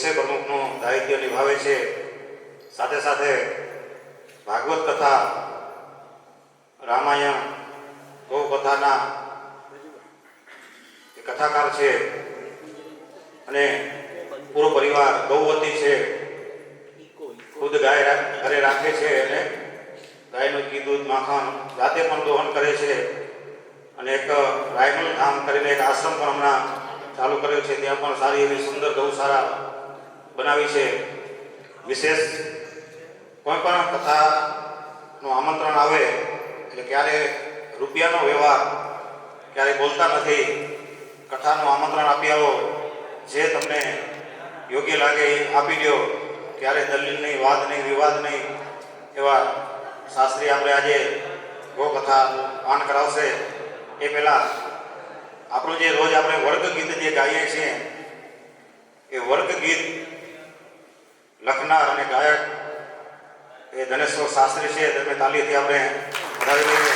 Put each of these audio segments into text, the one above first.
વિષય પ્રમુખનું દાયિત્વ નિભાવે છે. સાથે સાથે ભાગવત કથા, રામાયણ, ગૌ કથાના કથાકાર છે અને પૂરો પરિવાર ગૌવતી છે. ખુદ ગાય ઘરે રાખે છે અને ગાયનું ઘી, દૂધ, માખણ જાતે પણ દોહન કરે છે. અને એક રાયમલ ધામ કરીને એક આશ્રમ પણ હમણાં ચાલુ કર્યો છે. ત્યાં પણ સારી એવી સુંદર ગૌશાળા બનાવી છે. વિશેષ કોઈ પણ કથાનું આમંત્રણ આવે એટલે ક્યારે રૂપિયાનો વ્યવહાર ક્યારે બોલતા નથી. કથાનું આમંત્રણ આપી આવો, જે તમને યોગ્ય લાગે એ આપી દો. ક્યારે દલીલ નહીં, વાદ નહીં, વિવાદ નહીં. એવા શાસ્ત્રી આપણે આજે ગૌ કથા પાન કરાવશે. એ પહેલાં આપણું જે રોજ આપણે વર્ગ ગીત જે ગાઈએ છીએ એ વર્ગ ગીત લખનાર અને ગાયક એ ધનેશ્વર શાસ્ત્રી છે. તમે તાલીથી આપણે વધાવી લઈએ.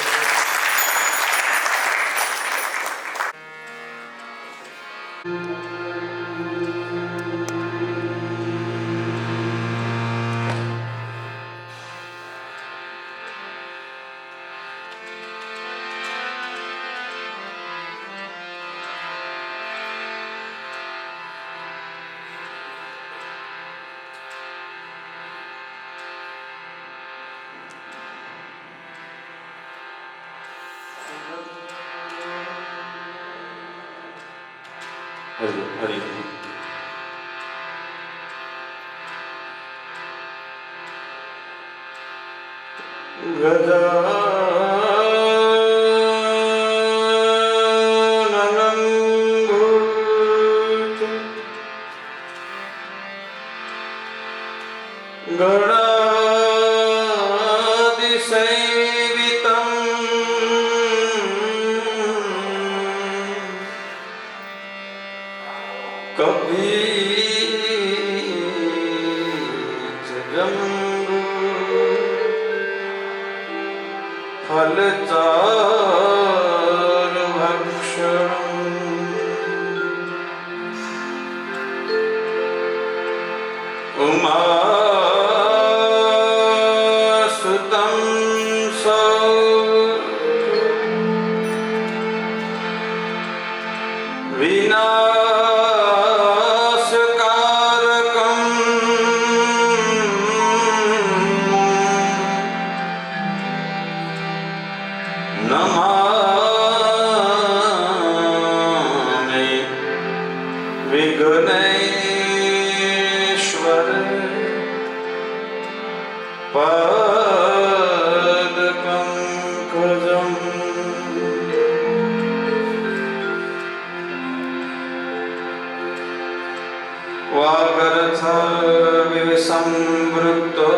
ગજાનનં ભૂત ગણાધિસેવિતં કપીચજંબુ ફલચારુભક્ષણम् ઉમાસુતં વિનાશકારકં નમામિ વિઘ્નેશ્વર પદપંકજં. વાગર્થ વિસંવૃત્તો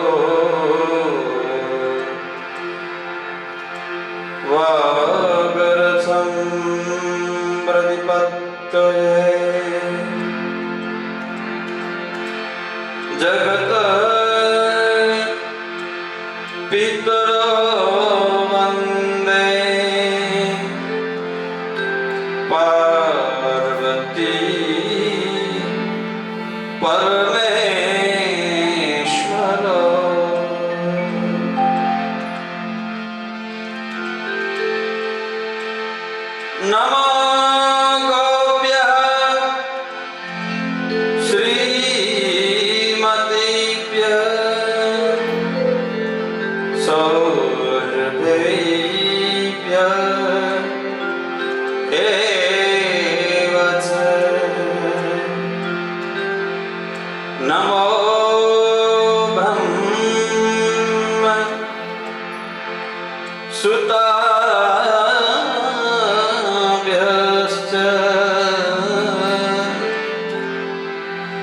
વાગર્થં પ્રતિપત્તયે જગત પિતરો વંદે પાર્વતી પરમેશ્વરો. નમો ગોપ્યઃ શ્રીમતીભ્યઃ સૌરભેભ્યઃ એવ ચ. નમો બ્રહ્મ સુતાભ્યશ્ચ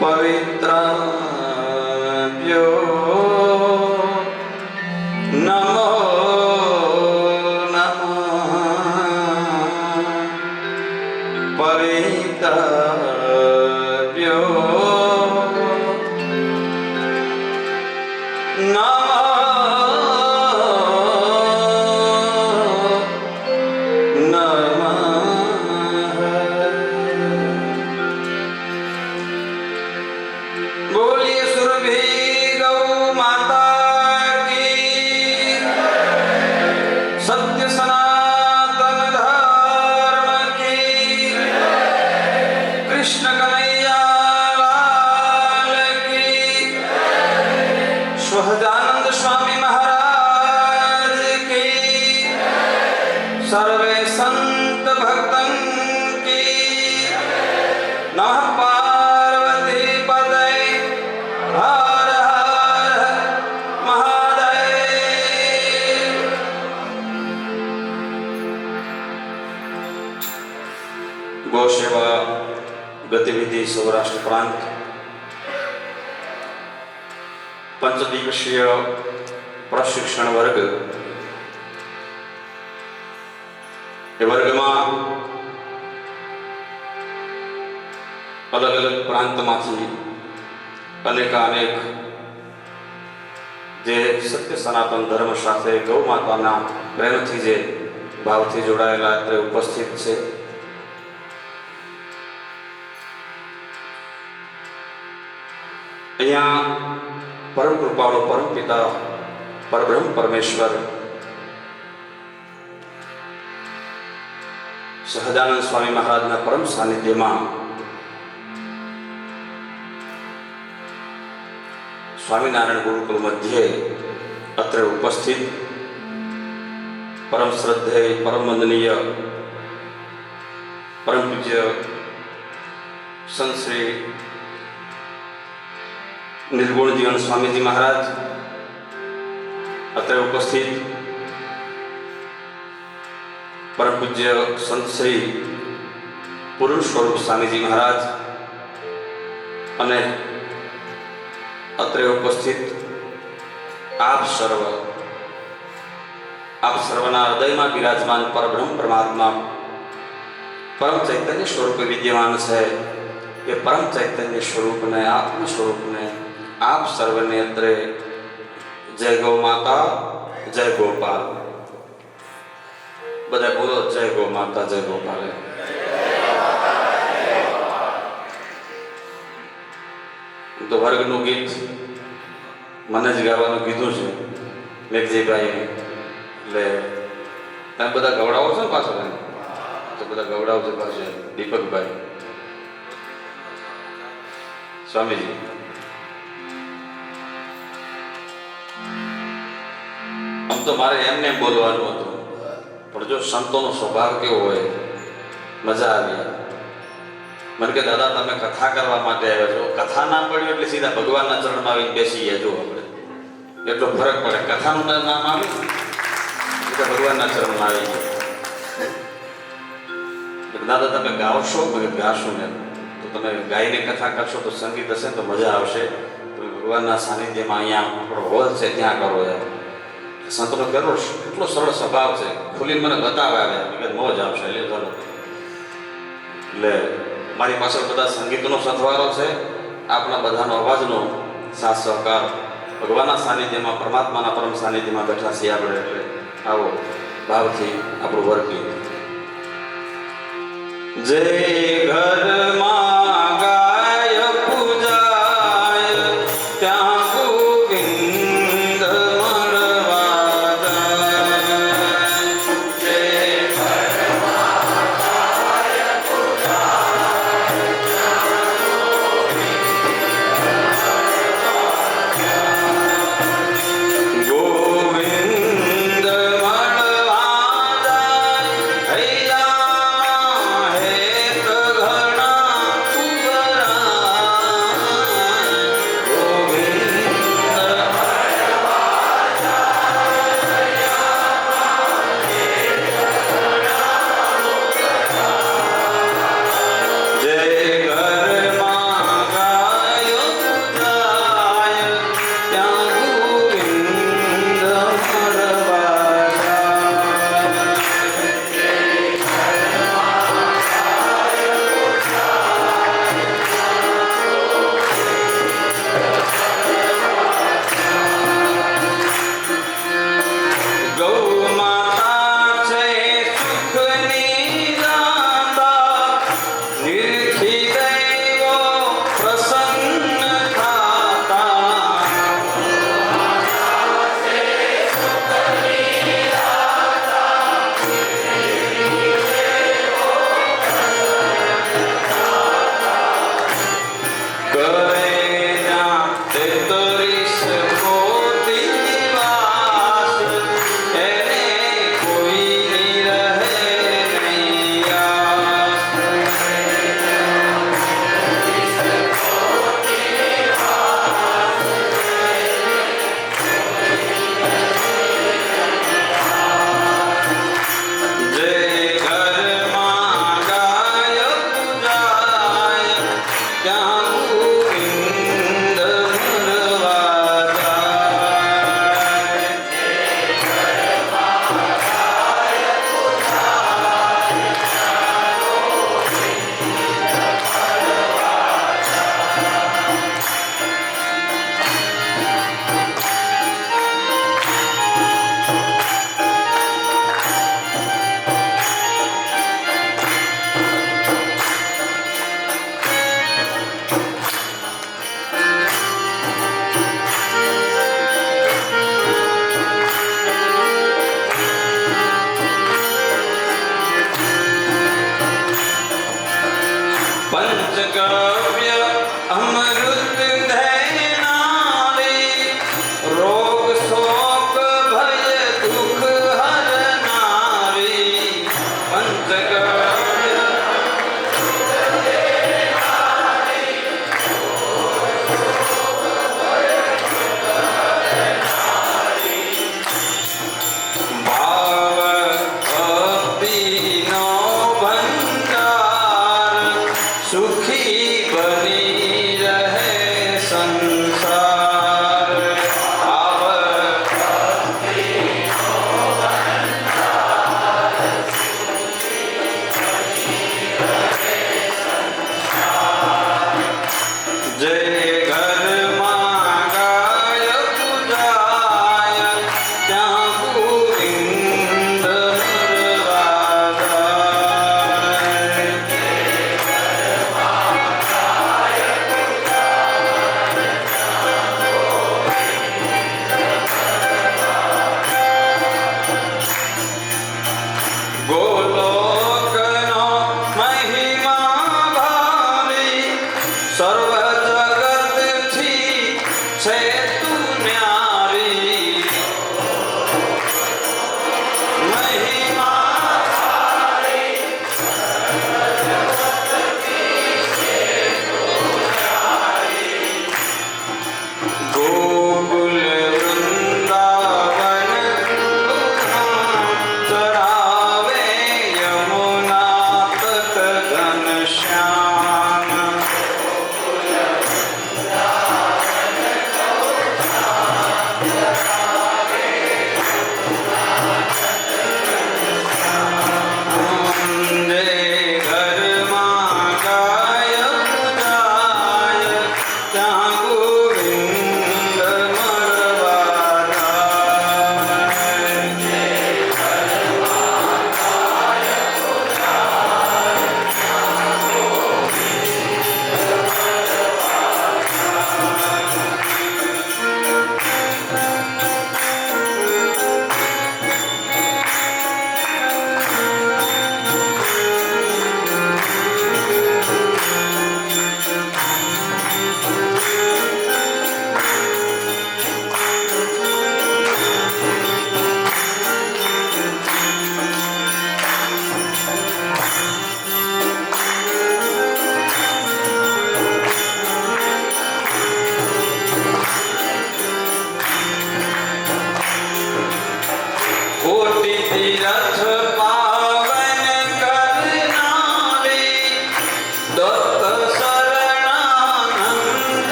પવિત્રાભ્યો નમો નમઃ. પવિત્રાભ્યો નમઃ. बोलिए सुरभि गौ माता की, सत्य सनातन धर्म की, कृष्ण कन्हैया लाल की, सहजानंद स्वामी महाराज की, सर्वे संत भक्तन की। नमः पार्वती पतये हर हर महादेव। गौ सेवा गतिविधि सौराष्ट्र प्रांत पंचदिवसीय प्रशिक्षण वर्ग એ વર્ગમાં અલગ અલગ પ્રાંતમાંથી અનેકાનેક જે સત્ય સનાતન ધર્મ સાથે ગૌ માતાના પ્રેમથી જે ભાવથી જોડાયેલા અત્રે ઉપસ્થિત છે. અહીંયા પરમ કૃપાળુ પરમ પિતા પરબ્રહ્મ પરમેશ્વર સહજાનંદ સ્વામી મહારાજના પરમ સાનિધ્યમાં સ્વામિનારાયણ ગુરુકુલ મધ્યે અત્રે ઉપસ્થિત પરમ શ્રદ્ધેય પરમ વંદનીય પરમ પૂજ્ય સંત શ્રી निर्गुण जीवन स्वामी जी महाराज अत्र उपस्थित परम पूज्य संत श्री पूर्ण स्वरूप स्वामी जी महाराज अने अत्र उपस्थित आप सर्वना हृदय में विराजमान परब्रह्म परमात्मा परम चैतन्य स्वरूप विद्यमान है. ये परम चैतन्य स्वरूप ने आत्म स्वरूप ने आप सर्वने अत्रे जय गौ माता जय गोपाल बधाई बोलो जय गौ माता जय गोपाल. तो वर्गનું ગીત મને જ ગાવાનું કીધું છે મેઘજીભાઈ, એટલે તમે બધા ગવડાવો છો ને પાછળ, તો બધા ગવડાવજો પાછળ. દીપકભાઈ સ્વામીજી આમ તો મારે એમને બોલવાનું હતું, પણ જો સંતોનો સ્વભાવ કેવો હોય, મજા આવી. મને કે દાદા તમે કથા કરવા માટે આવ્યા છો, કથા ના પડ્યું એટલે સીધા ભગવાનના ચરણમાં આવીને બેસી ગયા. જો આપણે એટલો ફરક પડે, કથાનું નામ આવ્યું એટલે ભગવાનના ચરણમાં આવી ગયા. દાદા તમે ગાવશો? મને ગાશો ને તો તમે ગાઈને કથા કરશો તો સંગીત હશે તો મજા આવશે. તમે ભગવાનના સાનિધ્યમાં અહીંયા આપણો હોલ છે ત્યાં કરો. યાર સંતનો કેટલો સરળ સ્વભાવ છે, ખુલીને મને બતાવે આવે મોજ આવશે. એટલે મારી પાછળ બધા સંગીતનો સથવારો છે, આપણા બધાનો અવાજનો સાથ સહકાર. ભગવાનના સાનિધ્યમાં પરમાત્માના પરમ સાનિધ્યમાં બેઠા છીએ આપણે, એટલે આવો ભાવથી આપણું વર્ક. જય ઘરમાં ગાય પૂજાય ત્યાં ગોવિંદ મળવા જાય. જય ઘરમાં ગાય પૂજાય ગોવિંદ મળવા જાય. હૈયા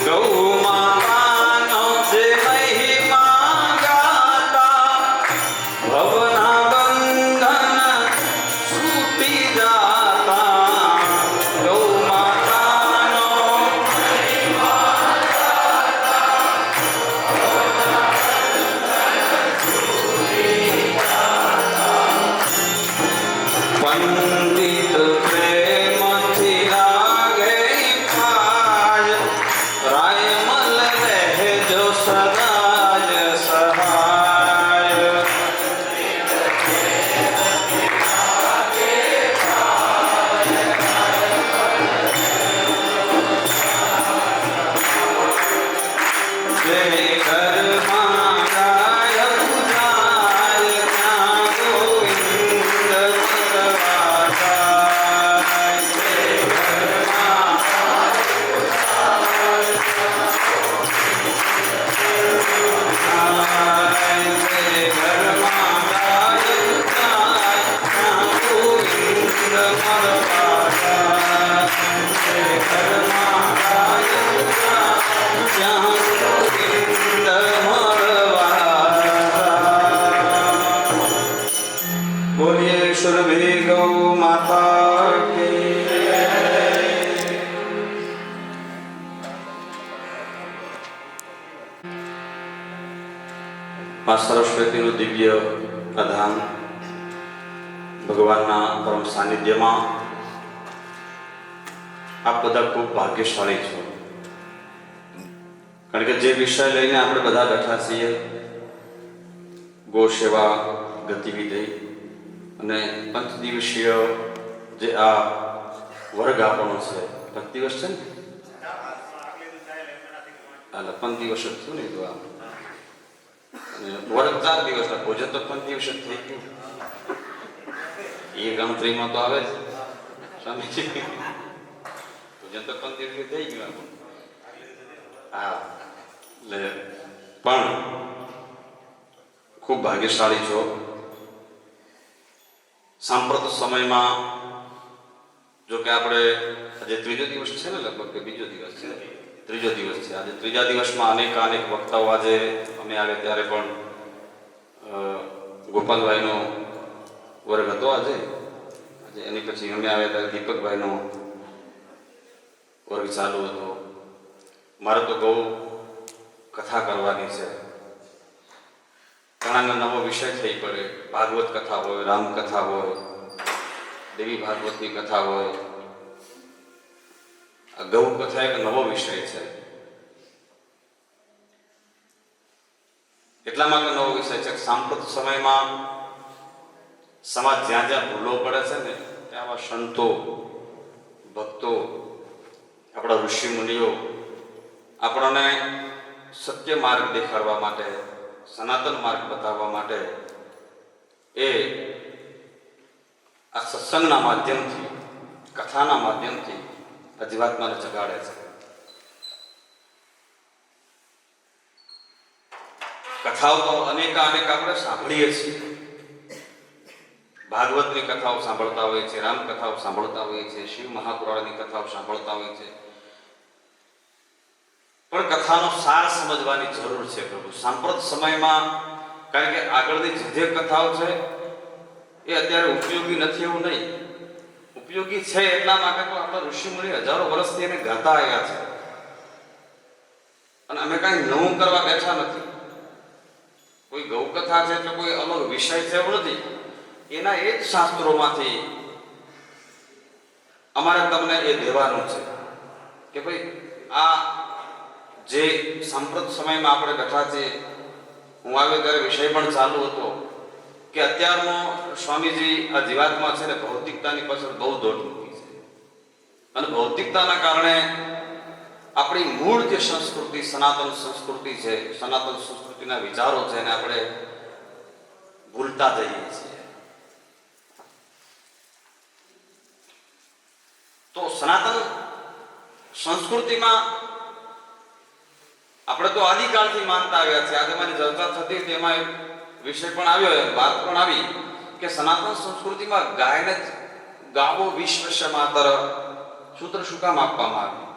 ગૌ માતાનો જે મહિમા ગાતા ભવના બંધન છૂટી જાતા ગૌ માતાનો પંડિત પ્રેમથી લાગે પાય રાયમલ રહેજો સદાય સહાય જે ઘરમાં ગાય પૂજાય ત્યાં ગોવિંદ ભગવા જાય. જે ઘરમાં જે ઘરમાં ગાય પૂજાય ત્યાં ગોવિંદ ભગવા જાય. જે ઘરમાં ગાય પૂજાય ત્યાં ગોવિંદ મળવા જાય. બોલીએ સુરભી ગૌ માતા કી જય. માં સરસ્વતીનું દિવ્ય પ્રધાન ભગવાનના પરમ સાનિધ્યમાં આપ બધા ખૂબ ભાગ્યશાળી છો. કારણ કે જે વિષય લઈને આપણે બધા બેઠા છીએ ગો સેવા ગતિવિધિ અને પંચદિવસીય જે આ વર્ગ આપણો છે 5 દિવસ છે ને હાલ 5 દિવસ જ થયું ને તો આ અને વર્ગ 4 દિવસના ભોજન તો 5 દિવસ જ થઈ ગયું એ ગણતરીમાં તો આવે જ સ્વામીજી ભોજન તો 5 દિવસ થઈ ગયું આપણું. હા એટલે પણ ખૂબ ભાગ્યશાળી છો. સાંપ્રત સમયમાં જો કે આપણે આજે ત્રીજો દિવસ છે ને લગભગ કે બીજો દિવસ છે ત્રીજો દિવસ છે આજે ત્રીજા દિવસમાં અનેક વક્તાઓ આજે અમે આવે ત્યારે પણ ગોપાલભાઈનો વર્ગ હતો આજે એની પછી અમે આવ્યા ત્યારે દીપકભાઈનો વર્ગ ચાલુ હતો. મારે તો બહુ કથા કરવાની છે. ઘણાનો નવો વિષય થઈ પડે. ભાગવત કથા હોય, રામકથા હોય, દેવી ભાગવતની કથા હોય. આ ગૌ કથા એક નવો વિષય છે. એટલા માટે નવો વિષય છે કે સાંપ્રત સમયમાં સમાજ જ્યાં જ્યાં ભૂલો પડે છે ને ત્યાં આવા સંતો ભક્તો આપણા ઋષિ મુનિઓ આપણને સત્ય માર્ગ દેખાડવા માટે સનાતન માર્ગ બતાવવા માટે એ આ સત્સંગના માધ્યમથી કથાના માધ્યમથી આ જીવાત્માને જગાડે છે. કથાઓ તો અનેક આપણે સાંભળીએ છીએ. ભાગવતની કથાઓ સાંભળતા હોય છે, રામકથાઓ સાંભળતા હોય છે, શિવ મહાપુરાણની કથાઓ સાંભળતા હોય છે. પણ કથાનો સાર સમજવાની જરૂર છે પ્રભુ. સાંપ્રત સમયમાં કારણ કે આગળની જે કથાઓ છે એ અત્યારે ઉપયોગી નથી એવું નહીં. ઉપયોગી છે એટલા માટે તો આપણા ઋષિ મુનિ હજારો વર્ષથી એને ગાતા આવ્યા છે અને અમે કાંઈ નવું કરવા બેઠા નથી. કોઈ ગૌ કથા છે તો કોઈ અલગ વિષય છે એવું નથી. એના એ જ શાસ્ત્રોમાંથી અમારે તમને એ દેવાનું છે કે ભાઈ આ જે સાંપ્રત સમયમાં આપણે બેઠા છીએ, હું આવ્યો ત્યારે વિષય પણ ચાલુ હતો કે અત્યારનો સ્વામીજી આ જીવાત્મા છે ને ભૌતિકતાની પાછળ બહુ દોડ મૂકી છે અને ભૌતિકતાના કારણે આપણી મૂળ જે સંસ્કૃતિ સનાતન સંસ્કૃતિ છે, સનાતન સંસ્કૃતિના વિચારો છે એને આપણે ભૂલતા જઈએ છીએ. તો સનાતન સંસ્કૃતિમાં આપણે તો આદિકાળથી માનતા આવ્યા છે. આજે મારી ચર્ચા થતી હતી એમાં એક વિષય પણ આવ્યો, વાત પણ આવી કે સનાતન સંસ્કૃતિમાં ગાયને ગાવો વિશ્વ માતર સૂત્ર શું કામ આપવામાં આવ્યું?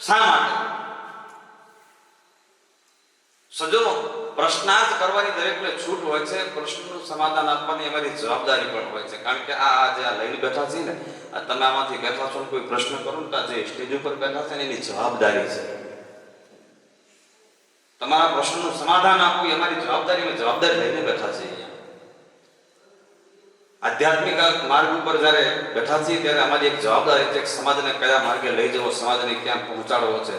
શા માટે? સજ્જનો, પ્રશ્નાર્થ કરવાની દરેકને છૂટ હોય છે, પ્રશ્નનું સમાધાન આપવાની અમારી જવાબદારી પણ હોય છે. કારણ કે આ જે આ લઈને બેઠા છીએ ને, આ તમે આમાંથી બેઠા છો ને કોઈ પ્રશ્ન કરો ને, તો આ જે સ્ટેજ ઉપર બેઠા છે ને એની જવાબદારી છે. તમારા પ્રશ્નનું સમાધાન આપવું એ અમારી જવાબદારી, અમે જવાબદારી લઈને બેઠા છીએ. આધ્યાત્મિક માર્ગ ઉપર જ્યારે બેઠા છીએ ત્યારે અમારી એક જવાબદારી છે કે સમાજને કયા માર્ગે લઈ જવો, સમાજને ક્યાં પહોંચાડવો છે.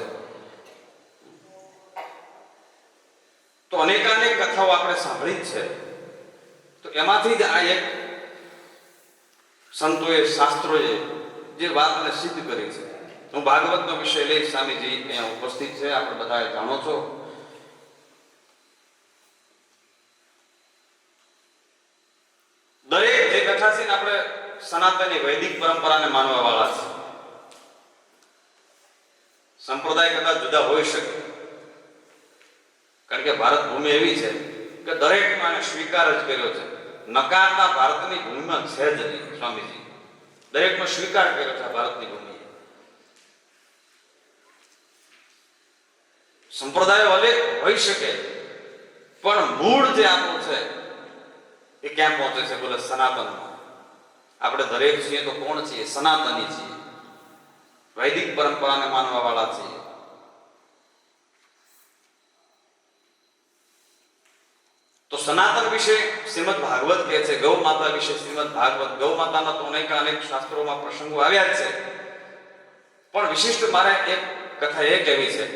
તો અનેકાનેક કથાઓ આપણે સાંભળી જ છે. તો એમાંથી જ આ એક સંતોએ, શાસ્ત્રોએ જે વાતને સિદ્ધ કરી છે. હું ભાગવતનો વિષય લઈ, સ્વામીજી અહીંયા ઉપસ્થિત છે, આપણે બધા જાણો છો. દરેક જે બેઠા છે ને, આપણે સનાતની વૈદિક પરંપરાને માનવા વાળા છે. સંપ્રદાય કદાચ જુદા હોઈ શકે, કારણ કે ભારત ભૂમિ એવી છે કે દરેકમાં એને સ્વીકાર જ કર્યો છે. નકારતા ભારતની ભૂમિમાં છે જ નહીં. સ્વામીજી દરેકનો સ્વીકાર કર્યો છે ભારતની ભૂમિએ. સંપ્રદાયો અનેક હોઈ શકે, પણ મૂળ જે આપણું છે એ ક્યાં પહોંચે છે? બોલે સનાતનમાં. આપણે દરેક છીએ તો કોણ છીએ? સનાતની છીએ, વૈદિક પરંપરાને માનવા વાળા છીએ. તો સનાતન વિશે શ્રીમદ ભાગવત કહે છે, ગૌ માતા વિશે શ્રીમદ ભાગવત. ગૌ માતાના તો અનેક શાસ્ત્રોમાં પ્રસંગો આવ્યા જ છે, પણ વિશિષ્ટ મારે એક કથા એ કહેવી છે.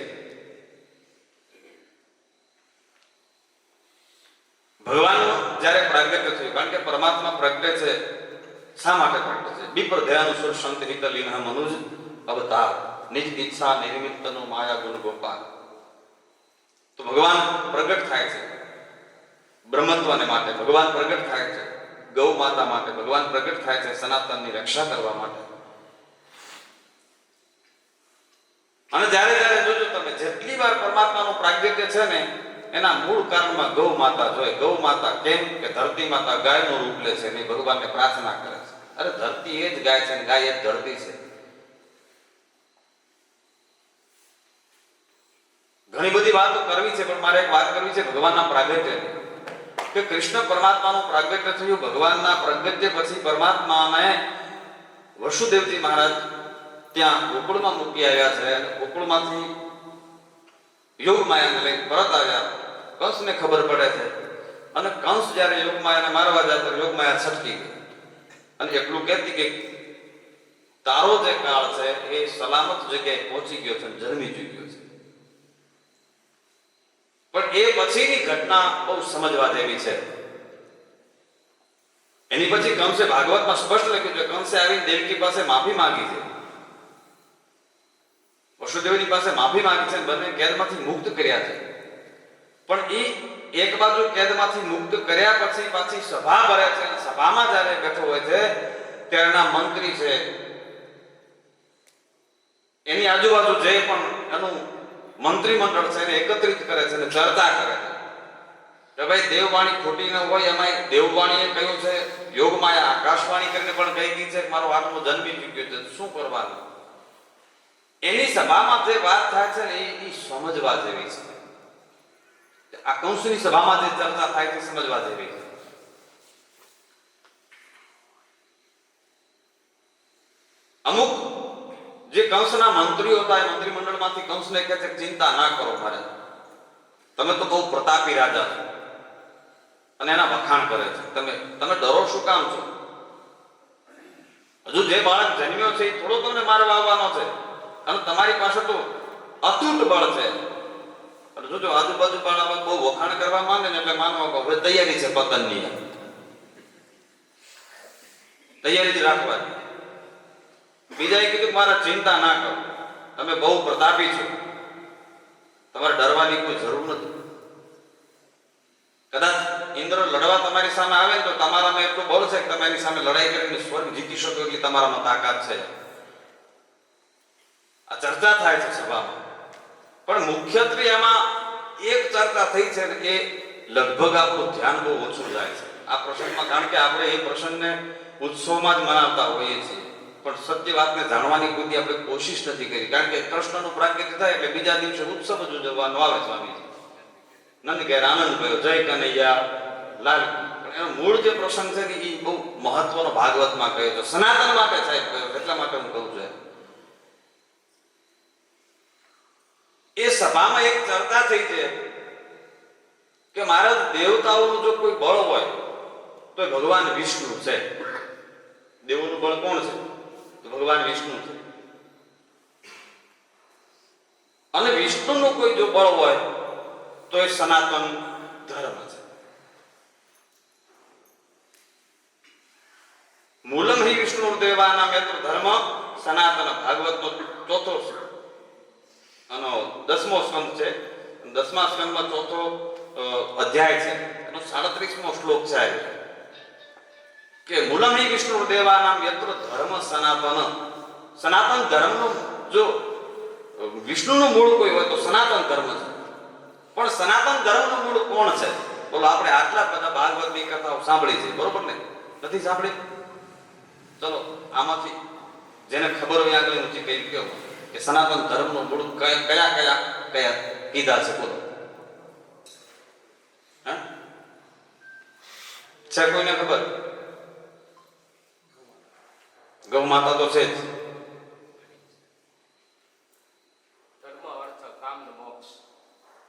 ભગવાનનું જ્યારે પ્રાગટ્ય થયું, કારણ કે પરમાત્મા પ્રગટે છે, શા માટે પ્રગટે છે? વિપ્ર દયાનુસુર સંત હિત લીન મનુજ અવતાર, નિજ ઈચ્છા નિર્મિતનો માયા ગુણ ગોપાલ. તો ભગવાન પ્રગટ થાય છે બ્રહ્મત્વને માટે, ભગવાન પ્રગટ થાય છે ગૌ માતા માટે, ભગવાન પ્રગટ થાય છે સનાતનની રક્ષા કરવા માટે. અને જ્યારે જ્યારે જોજો તમે, જેટલી વાર પરમાત્માનું પ્રાગટ્ય છે ને, એના મૂળ કારણમાં ગૌ માતા જોઈએ. ગૌ માતા કેમ કે ધરતી માતા ગાયનું રૂપ લે છે અને ભગવાનને પ્રાર્થના કરે છે. અરે ધરતી એ જ ગાય છે, ગાય એ જ ધરતી છે. ઘણી બધી વાતો કરવી છે, પણ મારે એક વાત કરવી છે ભગવાનના પ્રાગટ્યની. કે કૃષ્ણ પરમાત્માનું પ્રાગટ્ય થયું. ભગવાનના પ્રાગટ્ય પછી પરમાત્માને વસુદેવજી મહારાજ ત્યાં ગોકુળમાં મૂકી આવ્યા છે. ગોકુળમાંથી યોગ માયાને લઈને પરત આવ્યા. કંસને ખબર પડે છે, અને કંસ જ્યારે યોગ માયાને મારવા જતો, યોગ માયા છટકી ગઈ અને એટલું કહેતી કે તારો જે કાળ છે એ સલામત જગ્યાએ પહોંચી ગયો છે, જન્મી ચૂક્યો છે. પણ એ પછીની ઘટના બહુ સમજવા જેવી છે. એની પછી કંસે ભાગવતમાં સ્પષ્ટ લખ્યું છે, કંસે આવીને દેવકી પાસે માફી માંગી છે, વસુદેવની પાસે માફી માંગી છે, બંને કેદમાંથી મુક્ત કર્યા છે. પણ એ એક બાજુ કેદમાંથી મુક્ત કર્યા પછી પાછી સભા ભરે છે. સભામાં જ્યારે બેઠો હોય છે ત્યારે એના મંત્રી છે, એની આજુબાજુ જે પણ એનું મંત્રીમંડળ છે એને એકત્રિત કરે છે અને ચર્ચા કરે છે કે ભાઈ દેવવાણી ખોટી ન હોય. એમાં દેવવાણીએ કહ્યું છે, યોગમાયા આકાશવાણી કરીને પણ કહી ગઈ છે કે મારો આત્મો જન્મી ચૂક્યો છે, શું કરવાનું? એની સભામાં જે વાત થાય છે ને એ સમજવા જેવી છે. આ કંસની સભામાં જે ચર્ચા થાય છે સમજવા જેવી છે. અમુક જે કંસના મંત્રીઓ હતા, એ મંત્રીમંડળમાંથી કંસને કહે છે કે ચિંતા ના કરો મારે, તમે તો બહુ પ્રતાપી રાજા છો. અને એના વખાણ કરે છે. તમે ડરો શું કામ છો? હજુ જે બાળક જન્મ્યો છે એ થોડો તમને મારવા આવવાનો છે, અને તમારી પાસે તો અતૂટ બળ છે. જોજો આજુબાજુ પણ બહુ વખાણ કરવા માંગે ને એટલે માનવા હવે તૈયારી છે પતનની, તૈયારી જ રાખવાની. બીજાએ કીધું મારા ચિંતા ના કરો, તમે બહુ પ્રતાપી છો, તમારે ડરવાની કોઈ જરૂર નથી. કદાચ ઇન્દ્ર લડવા તમારી સામે આવે ને તો તમારામાં એટલું બળ છે કે તમે એની સામે લડાઈ કરીને સ્વર્ગ જીતી શકો એટલી તમારામાં તાકાત છે. આ ચર્ચા થાય છે સભામાં. પણ મુખ્યત્વે એમાં એક ચર્ચા થઈ છે ને એ લગભગ આપણું ધ્યાન બહુ ઓછું જાય છે આ પ્રસંગમાં. કારણ કે આપણે એ પ્રસંગને ઉત્સવમાં જ મનાવતા હોઈએ છીએ. પણ સત્ય વાતને જાણવાની કોઈ દી આપણે કોશિશ નથી કરી, કારણ કે કૃષ્ણનું પ્રાગટ્ય થાય એટલે બીજા દિવસે ઉત્સવ જ ઉજવવાનો આવે સ્વામીજી. નંદ ઘેર આનંદ ભયો, જય કનૈયા લાલ કી. પણ એનો મૂળ જે પ્રસંગ છે ને એ બહુ મહત્વનો ભાગવતમાં કહ્યો છે, સનાતન માટે સાહેબ કહ્યો, એટલા માટે હું કહું છું. એ સભામાં એક ચર્ચા થઈ છે કે મારા દેવતાઓનું જો કોઈ બળ હોય તો ભગવાન વિષ્ણુ છે. દેવોનું બળ કોણ છે? તો ભગવાન વિષ્ણુ છે. અને વિષ્ણુનું કોઈ જો બળ હોય તો એ સનાતન ધર્મ છે. મૂલમ હિ વિષ્ણુ દેવાનામ યત્ર ધર્મ સનાતન. ભાગવતનો ચોથો અને 10મો સ્કંદ છે. 10મા સ્કંદમાં ચોથો અધ્યાય છે, એનો 37મો શ્લોક છે કે મૂલમ હિ વિષ્ણુ દેવાનામ યત્ર ધર્મ સનાતન. સનાતન ધર્મનો જો વિષ્ણુનું મૂળ કોઈ હોય તો સનાતન ધર્મ છે. પણ સનાતન ધર્મનું મૂળ કોણ છે? બોલો, આપણે આટલા બધા ભાગવતની કથાઓ સાંભળી છે, બરોબર ને? નથી સાંભળી? ચલો આમાંથી જેને ખબર હોય આગળ ઊંચી કઈ કહો કે સનાતન ધર્મનું મૂળ કયા કયા કયા કીધા છે, બોલો. છે કોઈને ખબર? ગૌ માતા તો છે જ.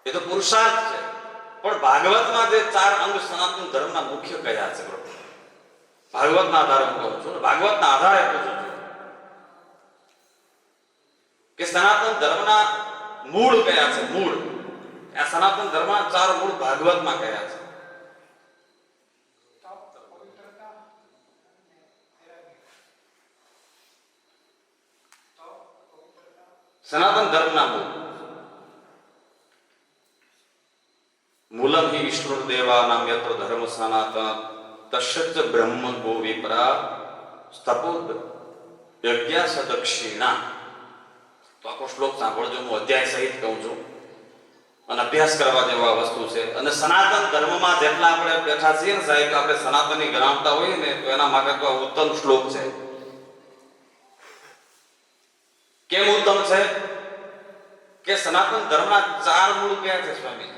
એ તો પુરુષાર્થ છે. પણ ભાગવતમાં જે 4 અંગ સનાતન ધર્મના મુખ્ય કયા છે? ભાગવતના આધારે હું કહું છું, ભાગવતના આધારે પૂછું છું કે સનાતન ધર્મના મૂળ કયા છે? મૂળ આ સનાતન ધર્મના 4 મૂળ ભાગવતમાં કયા છે? સનાતન ધર્મના મૂલમ હિ વિષ્ણુ દેવાનામ યત્ર ધર્મ સનાતન તસ્ય બ્રહ્મ ગો વિપ્રા સ્થપોદ યજ્ઞ સદક્ષિણા. તો આખો શ્લોક સાંભળજો, હું અધ્યાય સહિત કહું છું અને અભ્યાસ કરવા જેવા વસ્તુ છે. અને સનાતન ધર્મમાં જેટલા આપણે બેઠા છીએ ને સાહેબ, આપણે સનાતનની ગણાવતા હોઈએ ને તો એના માટે તો ઉત્તમ શ્લોક છે. કેમ ઉત્તમ છે? કે સનાતન ધર્મના 4 મૂળ કયા છે સ્વામી?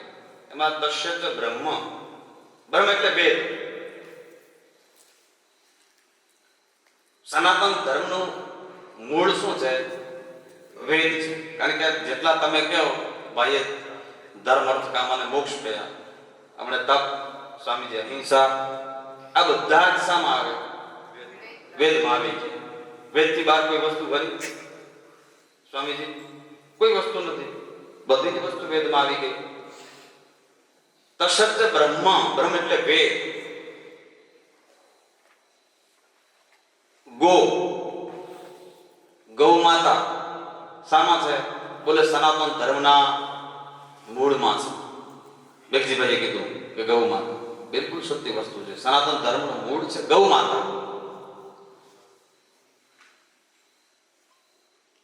એમાં તસ્ય બ્રહ્મ. બ્રહ્મ એટલે વેદ. સનાતન ધર્મનું મૂળ શું છે? વેદ છે. કારણ કે જેટલા તમે કહો ભાઈ ધર્મ અર્થ કામ અને મોક્ષ કયા, આપણે તપ, સ્વામીજી અહિંસા, આ બધા જ શામાં આવે? વેદમાં આવી છે. વેદથી બહાર કોઈ વસ્તુ કરી સ્વામીજી? કોઈ વસ્તુ નથી, બધી જ વસ્તુ વેદમાં આવી ગઈ. તસ્ય બ્રહ્મ. બ્રહ્મ એટલે વેદ. ગો, ગૌ માતા શામાં છે? બોલે સનાતન ધર્મના મૂળમાં છે. બેગજીભાઈએ કીધું કે ગૌ માતા, બિલકુલ સત્ય વસ્તુ છે. સનાતન ધર્મનું મૂળ છે ગૌ માતા.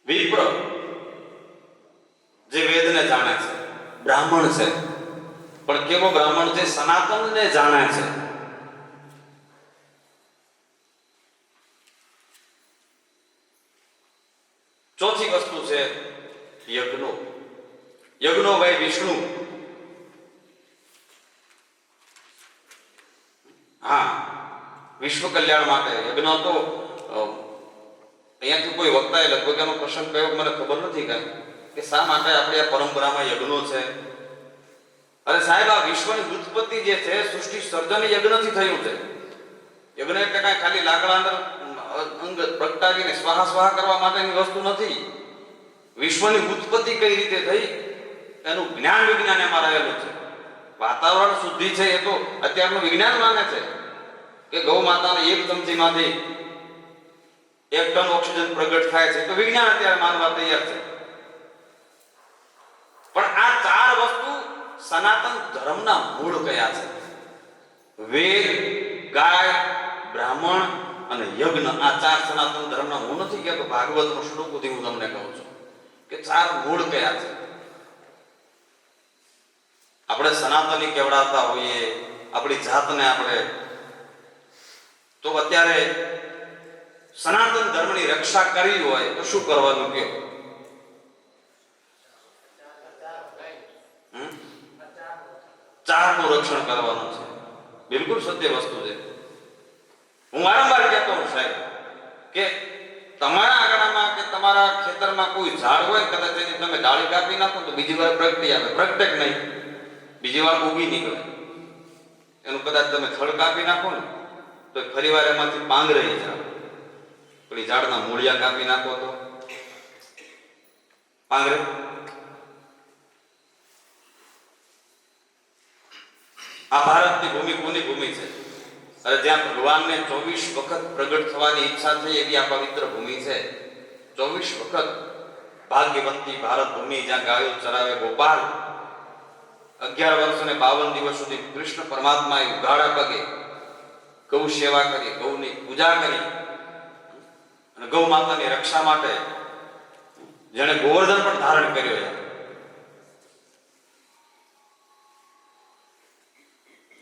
વિપ્ર જે વેદને જાણે છે, બ્રાહ્મણ છે. પણ કેવો બ્રાહ્મણ છે? સનાતનને જાણે છે. ચોથી વસ્તુ છે યજ્ઞો. યજ્ઞો ભાઈ વિષ્ણુ. હા, વિશ્વ કલ્યાણ માટે યજ્ઞ. તો અહીંયાથી કોઈ વક્તાએ લગભગ એનો પ્રસંગ કયો મને ખબર નથી કાંઈ, કે શા માટે આપણી આ પરંપરામાં યજ્ઞો છે. અરે સાહેબ, આ વિશ્વની ઉત્પત્તિ જે છે, સૃષ્ટિ સર્જન યજ્ઞથી થયું છે. યજ્ઞ એટલે કાંઈ ખાલી લાકડા અંગ પ્રગટાવીને સ્વાહા સ્વાહા કરવા માટેની વસ્તુ નથી. વિશ્વની ઉત્પત્તિ કઈ રીતે થઈ એનું જ્ઞાન વિજ્ઞાન એમાં રહેલું છે. વાતાવરણ શુદ્ધિ છે એ તો અત્યારનું વિજ્ઞાન માને છે કે ગૌ માતાને 1 ચમચીમાંથી 1 ટન ઓક્સિજન પ્રગટ થાય છે, તો વિજ્ઞાન અત્યારે માનવા તૈયાર છે. પણ આ 4 વસ્તુ સનાતન ધર્મના મૂળ કયા છે? વેદ, ગાય, બ્રાહ્મણ અને યજ્ઞ. આ 4 સનાતન ધર્મના. હું નથી કહેતો, ભાગવતનો શ્લોકોથી હું તમને કહું છું કે 4 મૂળ કયા છે. આપણે સનાતની કેવડાવતા હોઈએ આપણી જાતને, આપણે તો અત્યારે સનાતન ધર્મની રક્ષા કરવી હોય તો શું કરવાનું કયો? ચારનું રક્ષણ કરવાનું છે. બિલકુલ સત્ય વસ્તુ છે. હું વારંવાર કહેતો હું સાહેબ કે તમારા આંગણામાં કે તમારા ખેતરમાં કોઈ ઝાડ હોય, કદાચ એની તમે ડાળી કાપી નાખો તો બીજી વાર પ્રગટી આવે, પ્રગટે જ નહીં, બીજી વાર ઉગી નીકળે. એનું કદાચ તમે થડ કાપી નાખો ને તો ફરી વાર એમાંથી પાંગ રહી જાય. પેલી ઝાડના મૂળિયા કાપી નાખો તો પાંગ રહે. આ ભારતની ભૂમિ કોની ભૂમિ છે? અરે જ્યાં ભગવાનને 24 વખત પ્રગટ થવાની ઈચ્છા થઈ એવી આ પવિત્ર ભૂમિ છે. 24 વખત ભાગ્યવંતી ભારત ભૂમિ, જ્યાં ગાયો ચરાવે ગોપાલ. 11 વર્ષ અને 52 દિવસ સુધી કૃષ્ણ પરમાત્માએ ઉઘાડા પગે ગૌ સેવા કરી, ગૌની પૂજા કરી અને ગૌ માતાની રક્ષા માટે જેણે ગોવર્ધન પણ ધારણ કર્યો છે.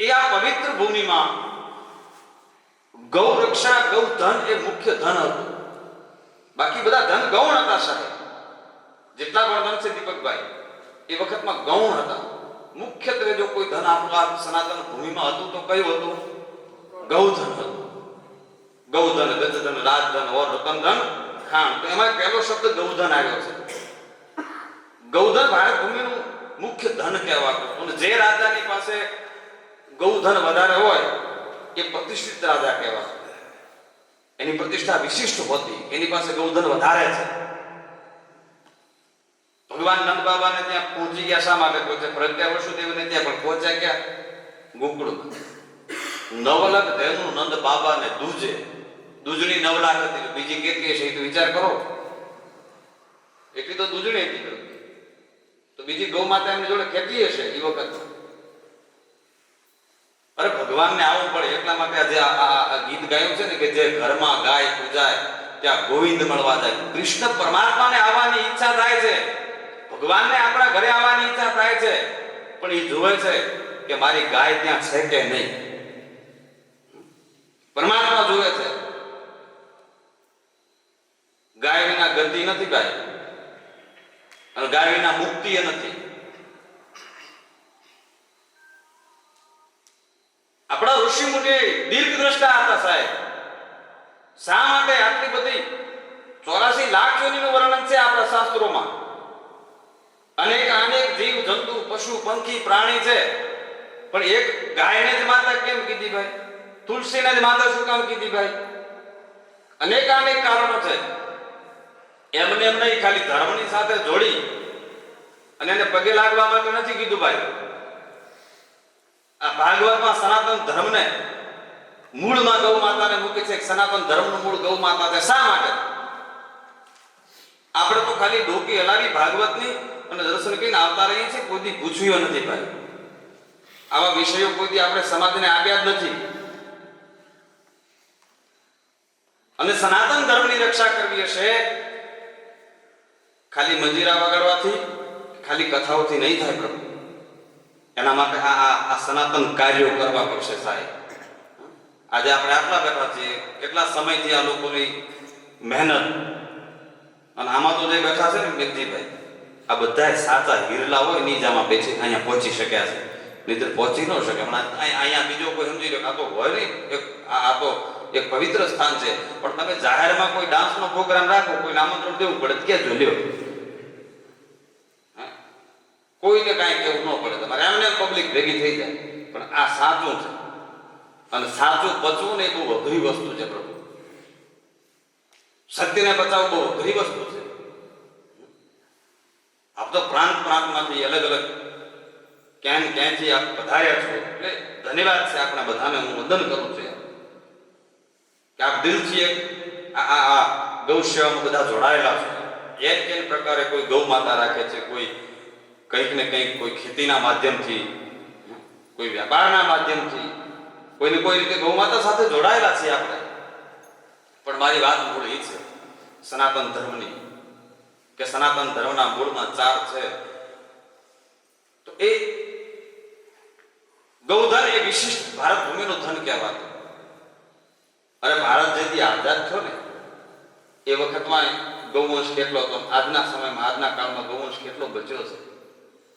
એ આ પવિત્ર ભૂમિમાં ગૌ રક્ષા, ગૌ ધન એ મુખ્ય ધન હતું. બાકી બધા ધન ગૌણ હતા સાહેબ. જેટલા પણ ધન છે દીપકભાઈ, એ વખતમાં ગૌણ હતા. મુખ્યત્વે જો કોઈ ધન આપણું સનાતન ભૂમિમાં હતું તો કયું હતું? ગૌધન હતું. ગૌધન, ગજધન, રાજધન, ઓર રતનધન, ખાણ. તો એમાં પહેલો શબ્દ ગૌધન આવ્યો છે. ગૌધન ભારત ભૂમિનું મુખ્ય ધન કહેવાતું. અને જે રાજાની પાસે ગૌધન વધારે હોય એ પ્રતિષ્ઠિત રાજા કહેવાય. એની પ્રતિષ્ઠા વિશિષ્ટ હોતી, એની પાસે ગૌધન વધારે છે. ભગવાન નંદ બાબાને ત્યાં પહોંચી ગયા. શા માટે પહોંચ્યા? પ્રજ્ઞા વસુદેવને ત્યાં પણ પહોંચ્યા ક્યાં? ગોકુળમાં. નવલખ ધેનું નંદ બાબાને દૂજે. દૂજણી નવલાખ હતી, બીજી કેટલી હશે તો વિચાર કરો. એટલી તો દૂજણી હતી, તો બીજી ગૌ માતા એમની જોડે કેટલી હશે એ વખત? અરે ભગવાનને આવવું પડે એટલા માટે આજે આ ગીત ગાયું છે ને કે જે ઘરમાં ગાય પૂજાય ત્યાં ગોવિંદ મળવા જાય. કૃષ્ણ પરમાત્માને આવવાની ઈચ્છા થાય છે, ભગવાનને આપણા ઘરે આવવાની ઈચ્છા થાય છે, પણ એ જોવે છે કે મારી ગાય ત્યાં છે કે નહીં. પરમાત્મા જોવે છે. ગાય વિના ગતિ નથી ગાય, અને ગાય વિના મુક્તિ એ નથી. આપણા ઋષિ મુનિ દીર્ઘ દ્રષ્ટા હતા સાહેબ. શા માટે આટલી બધી 84 લાખ યોનિનું વર્ણન છે આપણા શાસ્ત્રોમાં. અનેક અનેક જીવ જંતુ પશુ પંખી પ્રાણી છે, પણ એક ગાયને જ માતા કેમ કીધી ભાઈ? તુલસીને જ માતા શું કામ કીધી ભાઈ? અનેક અનેક કારણો છે. એમને એમ નહીં ખાલી ધર્મની સાથે જોડી અને એને પગે લાગવા માટે નથી કીધું ભાઈ. આ ભાગવતમાં સનાતન ધર્મને મૂળમાં ગૌ માતાને મૂકે છે. સનાતન ધર્મનું મૂળ ગૌ માતા છે. શા માટે? આપણે તો ખાલી ડોકી હલાવી ભાગવતની અને દર્શન કરીને આવતા રહીએ છીએ, કોઈ પૂછ્યું નથી ભાઈ. આવા વિષયો કોઈ આપણે સમાજને આપ્યા જ નથી. અને સનાતન ધર્મની રક્ષા કરવી હશે ખાલી મંજીરા વગાડવાથી, ખાલી કથાઓથી નહીં થાય પ્રભુ. એના માટે આ સનાતન કાર્યો કરવા પડશે સાહેબ. આજે આપણે આટલા બેઠા છીએ, કેટલા સમયથી આ લોકોની મહેનત, અને આમાં તો જે બેઠા છે ને મેઘજીભાઈ, આ બધા સાચા હિરલા હોય ની જ આમાં બેસી અહીંયા પહોંચી શક્યા છે, નહીં તો પહોંચી ન શકે. હમણાં અહીંયા બીજો કોઈ સમજી લો આ તો હોય નહીં, આ તો એક પવિત્ર સ્થાન છે, પણ તમે જાહેરમાં કોઈ ડાન્સનો પ્રોગ્રામ રાખો, કોઈને આમંત્રણ દેવું પડે ક્યાં જો લ્યો, કોઈને કાંઈ કેવું ન પડે, તમારે એમને પબ્લિક ભેગી થઈ જાય. પણ આ સાચું છે, અને સાચું બચવું ને એ બહુ અઘરી વસ્તુ છે પ્રભુ. સત્યને બચાવવું બહુ અઘરી વસ્તુ છે. આપ તો પ્રાંત પ્રાંતમાંથી અલગ અલગ ક્યાંથી આપ પધાર્યા છો, એટલે ધન્યવાદ છે આપણા બધાને. હું વંદન કરું છું કે આપ દિલથી આ ગૌ સેવામાં બધા જોડાયેલા છો. એક કેમ પ્રકારે કોઈ ગૌ માતા રાખે છે, કોઈ કંઈક ને કંઈક, કોઈ ખેતીના માધ્યમથી, કોઈ વ્યાપારના માધ્યમથી, કોઈને કોઈ રીતે ગૌ માતા સાથે જોડાયેલા છીએ આપણે. પણ મારી વાત મૂળ એ છે સનાતન ધર્મની, કે સનાતન ધર્મના મૂળમાં 4 છે. તો એ ગૌધન એ વિશિષ્ટ ભારત ભૂમિનું ધન કહેવાતું. અરે ભારત જેથી આઝાદ થયો ને એ વખતમાં ગૌવંશ કેટલો હતો, આજના સમયમાં આજના કાળમાં ગૌવંશ કેટલો બચ્યો છે.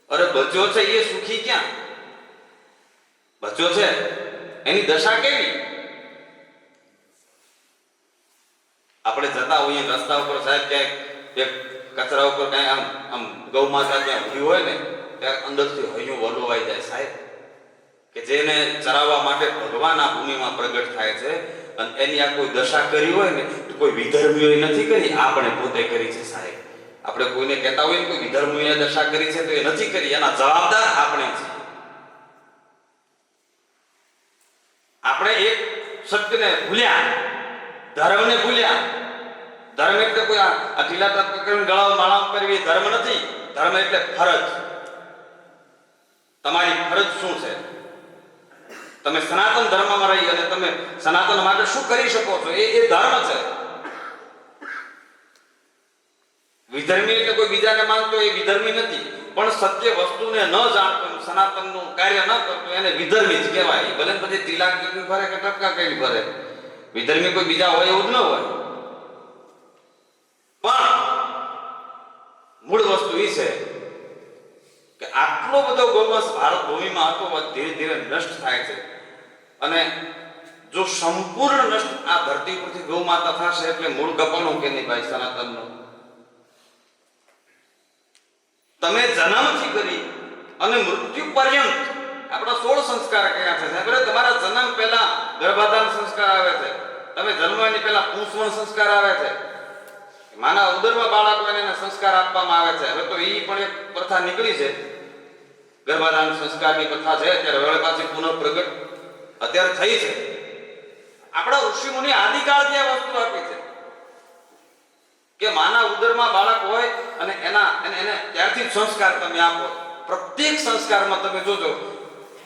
અરે બચ્યો છે એ સુખી ક્યાં? બચ્યો છે એની દશા કેવી? આપણે જતા હોઈએ રસ્તા ઉપર સાહેબ ક્યાંક એક કચરા ઉપર કઈ આમ આમ ગૌ માતા ત્યાં ઊભી હોય ને ત્યારે અંદરથી હૈયું વલોવાઈ જાય સાહેબ, કે જેને ચરાવવા માટે ભગવાન આ ભૂમિમાં પ્રગટ થાય છે અને એની આ કોઈ દશા કરી હોય ને તો કોઈ વિધર્મીઓએ નથી કરી, આપણે પોતે કરી છે સાહેબ. આપણે કોઈને કહેતા હોઈએ કોઈ વિધર્મીઓએ દશા કરી છે તો એ નથી કરી, એના જવાબદાર આપણે છીએ. આપણે એક સત્યને ભૂલ્યા, ધર્મને ભૂલ્યા. ધર્મ એટલે કોઈ આ ઢીલા તત્વ કરીને ગળામાં માળા કરવી ધર્મ નથી. ધર્મ એટલે ફરજ. તમારી ફરજ શું છે? તમે સનાતન ધર્મમાં રહી અને તમે સનાતન માટે શું કરી શકો છો એ ધર્મ છે. વિધર્મી એટલે કોઈ બીજાને માનતો એ વિધર્મી નથી, પણ સત્ય વસ્તુને ન જાણતો સનાતનનું કાર્ય ન કરતો એને વિધર્મી જ કહેવાય. ભલે પછી તિલાક કરીને ફરે કે ટપકા કરીને ફરે, વિધર્મી કોઈ બીજા હોય એવું જ ન હોય. પણ મૂળ વસ્તુ એ છે કે આટલો બધો ગૌવંશ ભારત ભૂમિમાં હતો, ધીરે ધીરે નષ્ટ થાય છે. અને જો સંપૂર્ણ નષ્ટ આ ધરતી પરથી ગૌ માતા થશે એટલે મૂળ કપાણું કે નહીં ભાઈ સનાતનનું? તમે જન્મથી કરી અને મૃત્યુ પર્યંત આપણા 16 સંસ્કાર કયા છે સાહેબ? તમારા જન્મ પહેલા ગર્ભાધાન સંસ્કાર આવે છે, તમે જન્મવાની પહેલા પુંસવણ સંસ્કાર આવે છે, માના ઉદરમાં બાળક હોય એને સંસ્કાર આપવામાં આવે છે. હવે તો એ પણ એક પ્રથા નીકળી છે, ગર્ભાધાન સંસ્કારની પ્રથા છે અત્યારે હવે પાછી પુનઃ પ્રગટ અત્યારે થઈ છે. આપણા ઋષિ મુનિ આદિકાળથી આ વસ્તુ આપી છે કે માના ઉદરમાં બાળક હોય અને એને ત્યારથી સંસ્કાર તમે આપો. પ્રત્યેક સંસ્કારમાં તમે જોજો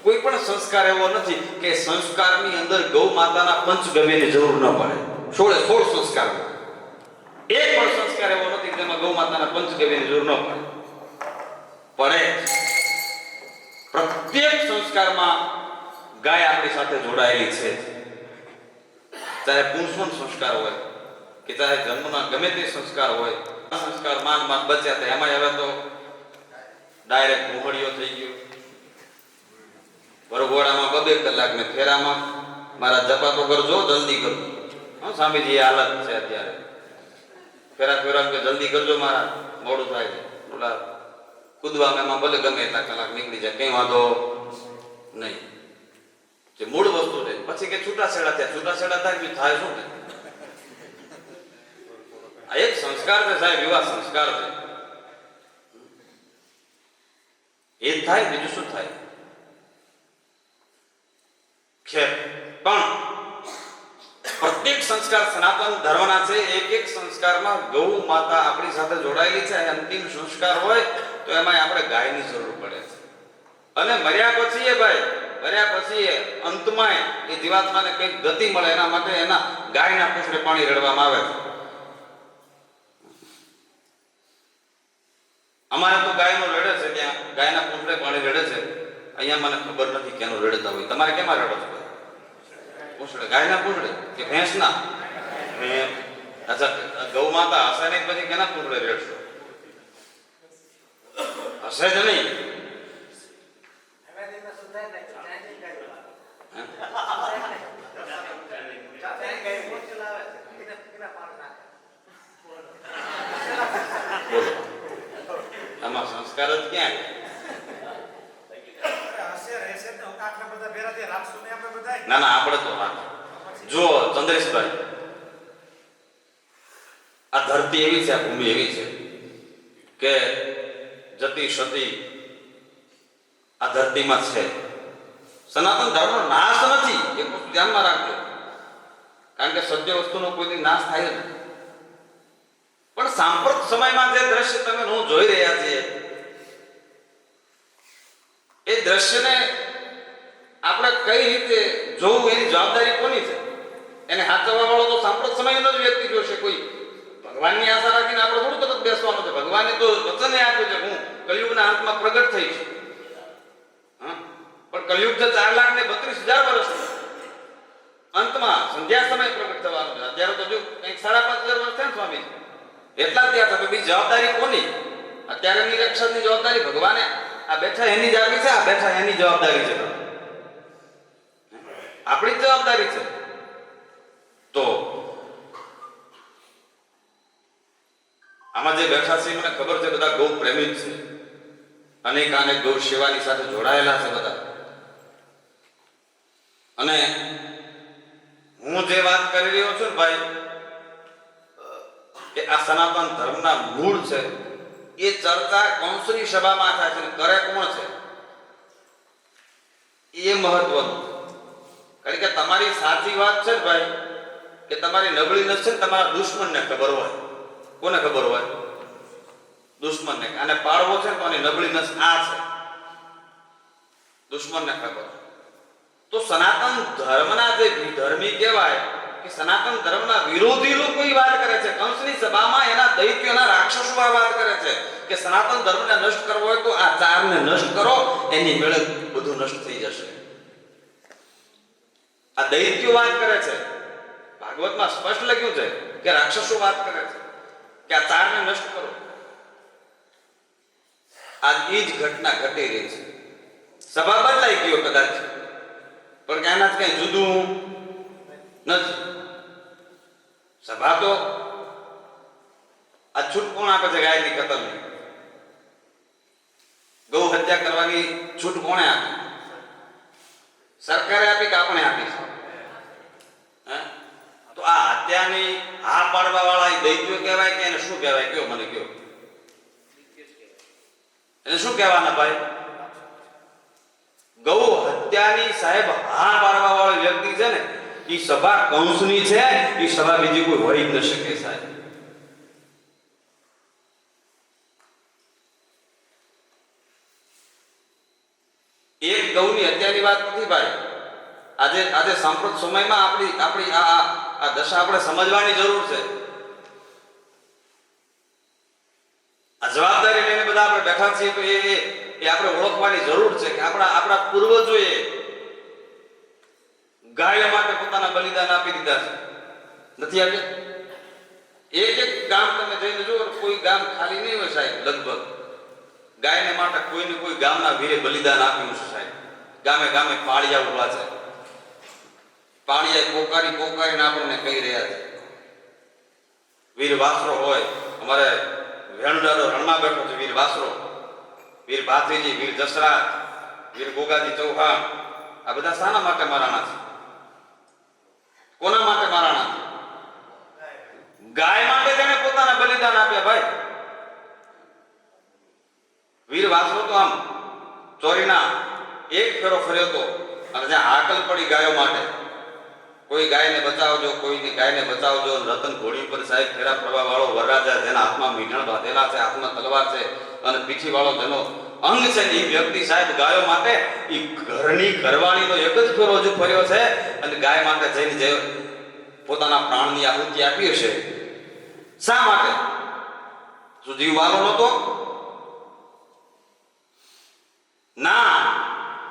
કોઈ પણ સંસ્કાર એવો નથી કે સંસ્કારની અંદર ગૌ માતાના પંચગવ્યની જરૂર ન પડે. 16 સંસ્કારમાં એક પણ સંસ્કાર એવો નથી કે જેમાં ગૌ માતાના પંચગવ્યની જરૂર ન પડે. પ્રત્યેક સંસ્કારમાં ગાય આપણી સાથે જોડાયેલી છે. ચાહે પુંસવન સંસ્કાર હોય કે ચાહે જન્મના ગમે તે સંસ્કાર હોય, સંસ્કાર માન બચ્યા હતા એમાં હવે તો ડાયરેક્ટ મોહણીઓ થઈ ગયો. વરઘોડામાં 2 કલાક ને ફેરામાં મારા જપા તો કરજો, જલ્દી કરજો. હા સ્વામીજી એ હાલત છે અત્યારે. ફેરા કે જલ્દી કરજો મારા મોડું થાય છે. ઓલા કૂદવામાં એમાં ભલે ગમે એટલા કલાક નીકળી જાય, કઈ વાંધો નહીં. જે મૂળ વસ્તુ છે પછી કે છૂટાછેડા થાય થાય શું ને? આ એક સંસ્કાર છે સાહેબ, વિવાહ સંસ્કાર છે. એ જ થાય, બીજું શું થાય? ખેર પણ પ્રત્યેક સંસ્કાર સનાતન ધર્મના છે. એક સંસ્કારમાં ગૌ માતા આપણી સાથે જોડાયેલી છે. અંતિમ સંસ્કાર હોય તો એમાં આપણે ગાયની જરૂર પડે છે. અને મર્યા પછી અંતમાં એ જીવાત્માને કંઈક ગતિ મળે એના માટે એના ગાયના પૂંછડે પાણી રેડવામાં આવે છે. અમારે તો ગાયનો રેડે છે, ત્યાં ગાયના પૂંછડે પાણી રેડે છે. અહીંયા મને ખબર નથી કેનું રેડતા હોય. તમારે કેમાં રેડો છો? પૂંછડે, ગાયના પૂંછડે કે ભેંસના? અચ્છા, ગૌ માતા હશે નહીં પછી કેના પૂંછડે રેડશો? હશે જ નહીં. આમાં સંસ્કાર જ ક્યાં? ના આપણે તો જો ચંદ્રેશભાઈ, આ ધરતી એવી છે, આ ભૂમિ એવી છે કે જતી સતી આ ધરતીમાં છે. સનાતન ધર્મનો નાશ નથી, એ વસ્તુ ધ્યાનમાં રાખજો. કારણ કે સત્ય વસ્તુનો કોઈ નાશ થાય જ નથી. પણ સાંપ્રત સમયમાં જે દ્રશ્ય તમે હું જોઈ રહ્યા છીએ એ દ્રશ્યને આપણે કઈ રીતે જોવું એની જવાબદારી કોની છે? એને હાચવવા વાળો તો સાંપ્રત સમયનો જ વ્યક્તિ જોશે. કોઈ ભગવાનની આશા રાખીને આપણે થોડું તરત બેસવાનું છે. ભગવાને તો વચન આપ્યું છે હું કલયુગના અંતમાં પ્રગટ થઈશ. પણ કલયુગ છે 4,32,000 વર્ષનો અંતમાં સંધ્યા સમય પ્રગટ થવાનું છે. અત્યારે તો જો કંઈક 5,500 વર્ષ થયા ને સ્વામી, એટલા ત્યાં થતો બી જવાબદારી કોની? અત્યારે એની રક્ષણની જવાબદારી ભગવાને આ બેઠા એની જ આપી છે, આ બેઠા એની જવાબદારી છે, આપણી જ જવાબદારી છે. તો આમાં જે બેઠા છે મને ખબર છે બધા ગૌ પ્રેમી જ છે, અનેક ગૌ સેવાની સાથે જોડાયેલા છે બધા. અને હું જે વાત કરી રહ્યો છું ને ભાઈ, કે આ સનાતન ધર્મના મૂળ છે, એ ચર્ચા કૌંસની સભામાં થાય છે. કરે કોણ છે એ મહત્વનું. કારણ કે તમારી સાચી વાત છે ને ભાઈ, કે તમારી નબળી નસ છે ને તમારા દુશ્મનને ખબર હોય. કોને ખબર હોય? દુશ્મનને. અને પાડવો છે ને તો આની નબળી નસ આ છે, દુશ્મનને ખબર. તો સનાતન ધર્મના જે વિધર્મી કહેવાય, કે સનાતન ધર્મના વિરોધી લોકો વાત કરે છે કંસની સભામાં, એના દૈત્યોના રાક્ષસો વાત કરે છે કે સનાતન ધર્મને નષ્ટ કરવો હોય તો આ ચારને નષ્ટ કરો, એની મેળે બધું નષ્ટ થઈ જશે. આ દૈત્યો વાત કરે છે. ભાગવતમાં સ્પષ્ટ લખ્યું છે કે રાક્ષસો વાત કરે છે કે આ ચારને નષ્ટ કરો. આજ એ જ ઘટના ઘટી રહી છે. સભા બદલાઈ ગયો કદાચ, પણ કે આનાથી કઈ જુદું નથી. સભા તો આ છૂટ કોણ આપે છે? ગાયની કતલની, ગૌ હત્યા કરવાની છૂટ કોણે આપી? સરકારે આપી કે આપણે આપી? તો આ હત્યાની હા પાડવા વાળા દૈત્યો કહેવાય કે એને શું કહેવાય? કયો મને કયો, એને શું કહેવાના ભાઈ? ગૌ હત્યાની સાહેબ હા પાડવા વાળો વ્યક્તિ છે ને, એ સભા કંસની છે, એ સભા બીજી કોઈ હોય જ ન શકે સાહેબ. એક ગૌની હત્યાની વાત નથી ભાઈ. આજે સાંપ્રત સમયમાં આપણી આ દશા આપણે સમજવાની જરૂર છે. આ જવાબદારી લઈને બધા આપણે બેઠા છીએ તો એ આપણે ઓળખવાની જરૂર છે કે આપણા પૂર્વજોએ ગાયો માટે પોતાના બલિદાન આપી દીધા છે. નથી આપ્યા? એક ગામ તમે જઈને જુઓ, કોઈ ગામ ખાલી નહીં હોય સાહેબ. લગભગ ગાયને માટે કોઈ ને કોઈ ગામના વીરે બલિદાન આપ્યું છે સાહેબ. ગામે ગામે પાળિયા ઉભા છે. પાળિયા પોકારીને આપણને કહી રહ્યા છે. વીર વાસરો હોય, અમારે વેણુડાનો રણમાં બેઠો છે વીર વાસરો, વીર ભાથીજી, વીર જસરાજ, વીર ગોગાજી ચૌહાણ. આ બધા શાના માટે મારાણા છે? કોના માટે મારાણા છે? ગાય માટે તેને પોતાના બલિદાન આપ્યા ભાઈ. વીર વાસરો તો આમ ચોરીના એક ફેરો ફર્યો હતો, અને જ્યાં હાકલ પડી ગાયો માટે, કોઈ ગાયને બચાવજો, કોઈની ગાયને બચાવજો. રતન ઘોડી પર સાહેબ ફેરા ફરવા વાળો વરરાજા, જેના હાથમાં મીઠણ બાંધેલા છે, હાથમાં તલવાર છે, અને પીઠી વાળો જેનો અંગ છે, એ વ્યક્તિ સાહેબ ગાયો માટે એ ઘરની ઘરવાળીનો એક જ ફેરો હજુ ફર્યો છે, અને ગાય માટે જઈને જે પોતાના પ્રાણની આહુતિ આપી હશે. શા માટે? શું જીવ વાલો નહોતો? ના,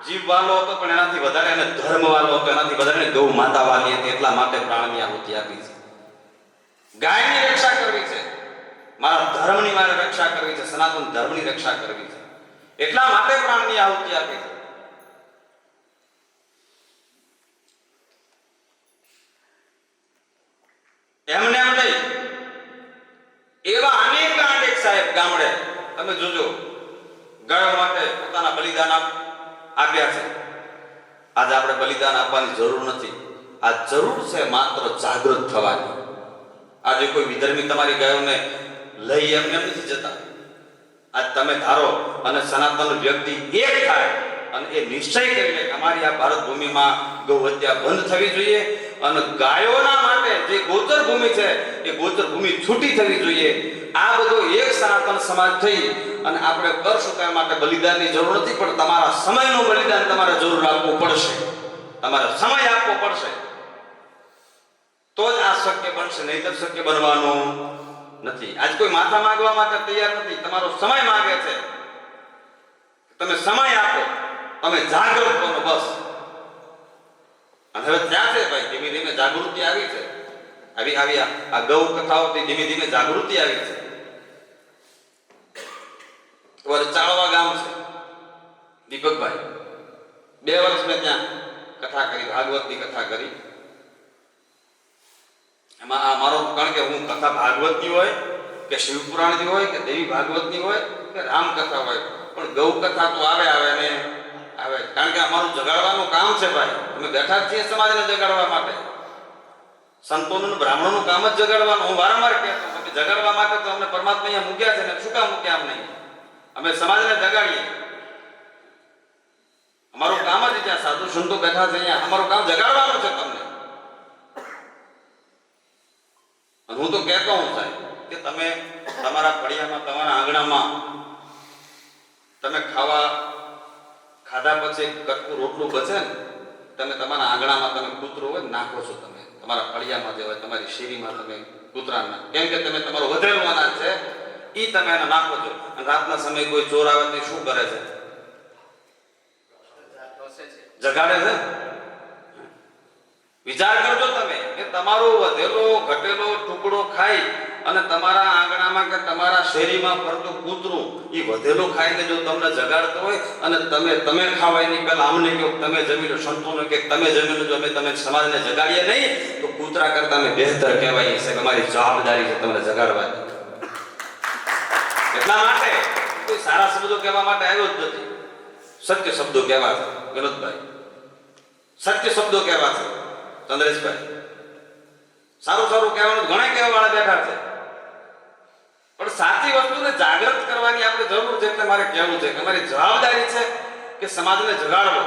જીવ વાલો હતો, પણ એનાથી વધારે એને ધર્મ વાલો હતો, એનાથી વધારે ગૌ માતા વાલી હતી. એટલા માટે પ્રાણની આહુતિ આપી છે. ગાયની રક્ષા કરવી છે, મારા ધર્મની મારે રક્ષા કરવી છે, સનાતન ધર્મની રક્ષા કરવી છે, એટલા માટે પ્રાણની આહુતિ આપી છે. એમને એમ નહીં, એવા અનેક કાંડ એક સાહેબ ગામડે તમે જોજો, ગાયો માટે પોતાના બલિદાન આપ્યા છે. આજે આપણે બલિદાન આપવાની જરૂર નથી. આ જરૂર છે માત્ર જાગૃત થવાની. આજે કોઈ વિધર્મી તમારી ગાયોને લઈ એમને નથી જતા. આજ તમે ધારો અને સનાતન વ્યક્તિ એક થાય અને એ નિશ્ચય કરી લે કે અમારી આ ભારત ભૂમિમાં ગૌ હત્યા બંધ થવી જોઈએ, અને ગાયોના માટે જે ગોચર ભૂમિ છે એ ગોચર ભૂમિ છૂટી થવી જોઈએ. આ બધો એક સનાતન સમાજ થઈ અને આપણે કરશું. તેના માટે બલિદાનની જરૂર નથી, પણ તમારા સમયનું બલિદાન તમારે જરૂર આપવું પડશે. તમારે સમય આપવો પડશે, તો જ આ શક્ય બનશે, નહીતર શક્ય બનવાનું નથી. આજ કોઈ માથા માંગવા માટે તૈયાર નથી. તમારો સમય માંગે છે, તમે સમય આપો, તમે જાગૃત બનો. બસ અને હવે ત્યાં છે ભાઈ, ધીમે ધીમે જાગૃતિ આવી છે. આવી આ ગૌ કથાઓથી ધીમે ધીમે જાગૃતિ આવી છે. ચાળવા ગામ છે દીપકભાઈ, 2 વર્ષ મેં ત્યાં કથા કરી, ભાગવતની કથા કરી. એમાં આ મારો, કારણ કે હું કથા ભાગવતની હોય કે શિવપુરાણની હોય કે દેવી ભાગવતની હોય કે રામકથા હોય, પણ ગૌ કથા તો આવે ને આવે. કારણ કે અમારું જગાડવાનું કામ છે ભાઈ. અમે બેઠા જ છીએ સમાજને જગાડવા માટે. સંતોનું બ્રાહ્મણોનું કામ જ જગાડવાનું. હું વારંવાર કહેતો, અમે જગાડવા માટે તો અમને પરમાત્મા અહીંયા મૂક્યા છે ને, શું કામ મૂક્યા અમને? અમે સમાજને જગાડીએ. અમારું કામ જ ત્યાં સાધુ સંતો બેઠા છે અહીંયા, અમારું કામ જગાડવાનું છે તમને. અને હું તો કહેતો હું સાહેબ કે તમે તમારા ફળિયામાં, તમારા આંગણામાં તમે ખાધા પછી કટકું રોટલું બચે ને, તમે તમારા આંગણામાં તમે કૂતરો હોય નાખો છો. તમે તમારા ફળિયામાં જે હોય, તમારી શેરીમાં તમે કૂતરાના, કેમ કે તમે તમારું વધેલું અનાજ છે એ તમે એને નાખો છો. અને રાતના સમયે કોઈ ચોર આવે તો શું કરે છે? જગાડે છે. વિચાર કરજો તમે કે તમારો વધેલો ઘટેલો ટુકડો ખાઈ અને તમારા આંગણામાં કે તમારા શેરીમાં ફરતું કૂતરું એ વધેલો ખાઈને જો તમને જગાડતો હોય અને તમે ખાવા એની પહેલા અમને કહો તમે જમી લો, સંતોને કે તમે જમી લો, જો અમે સમાજને જગાડીએ નહીં તો કૂતરા કરતા અમે બહેતર કહેવાય છે. અમારી જવાબદારી છે તમને જગાડવાની. એટલા માટે કોઈ સારા શબ્દો કહેવા માટે આવ્યો જ નથી. સત્ય શબ્દો કહેવા છે વિનોદભાઈ, સત્ય શબ્દો કહેવા છે ચંદ્રેશભાઈ. સારું કહેવાનું ઘણા કહેવા વાળા બેઠા છે, પણ સાચી વસ્તુને જાગૃત કરવાની આપણે જરૂર છે. એટલે મારે કહેવું છે કે અમારી જવાબદારી છે કે સમાજને જગાડવો.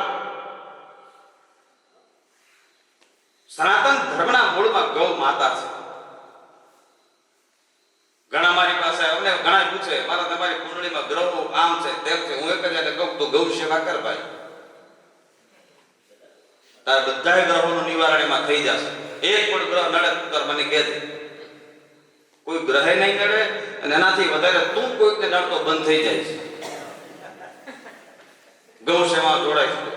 સનાતન ધર્મના મૂળમાં ગૌ માતા છે. ઘણા મારી પાસે અમને ઘણા પૂછે મારા તમારી કુંડળીમાં ગ્રહો આમ છે તેમ છે. હું એક જ એટલે કહું તો ગૌ સેવા કર ભાઈ, તાર બધા ગ્રહોનું નિવારણ એમાં થઈ જશે. એક પણ ગ્રહ નડે તો મને કહેજે. કોઈ ગ્રહે નહીં નડે અને એનાથી વધારે તું કોઈકને નડતો બંધ થઈ જાય છે. ગૌ સેવા જોડાય છે.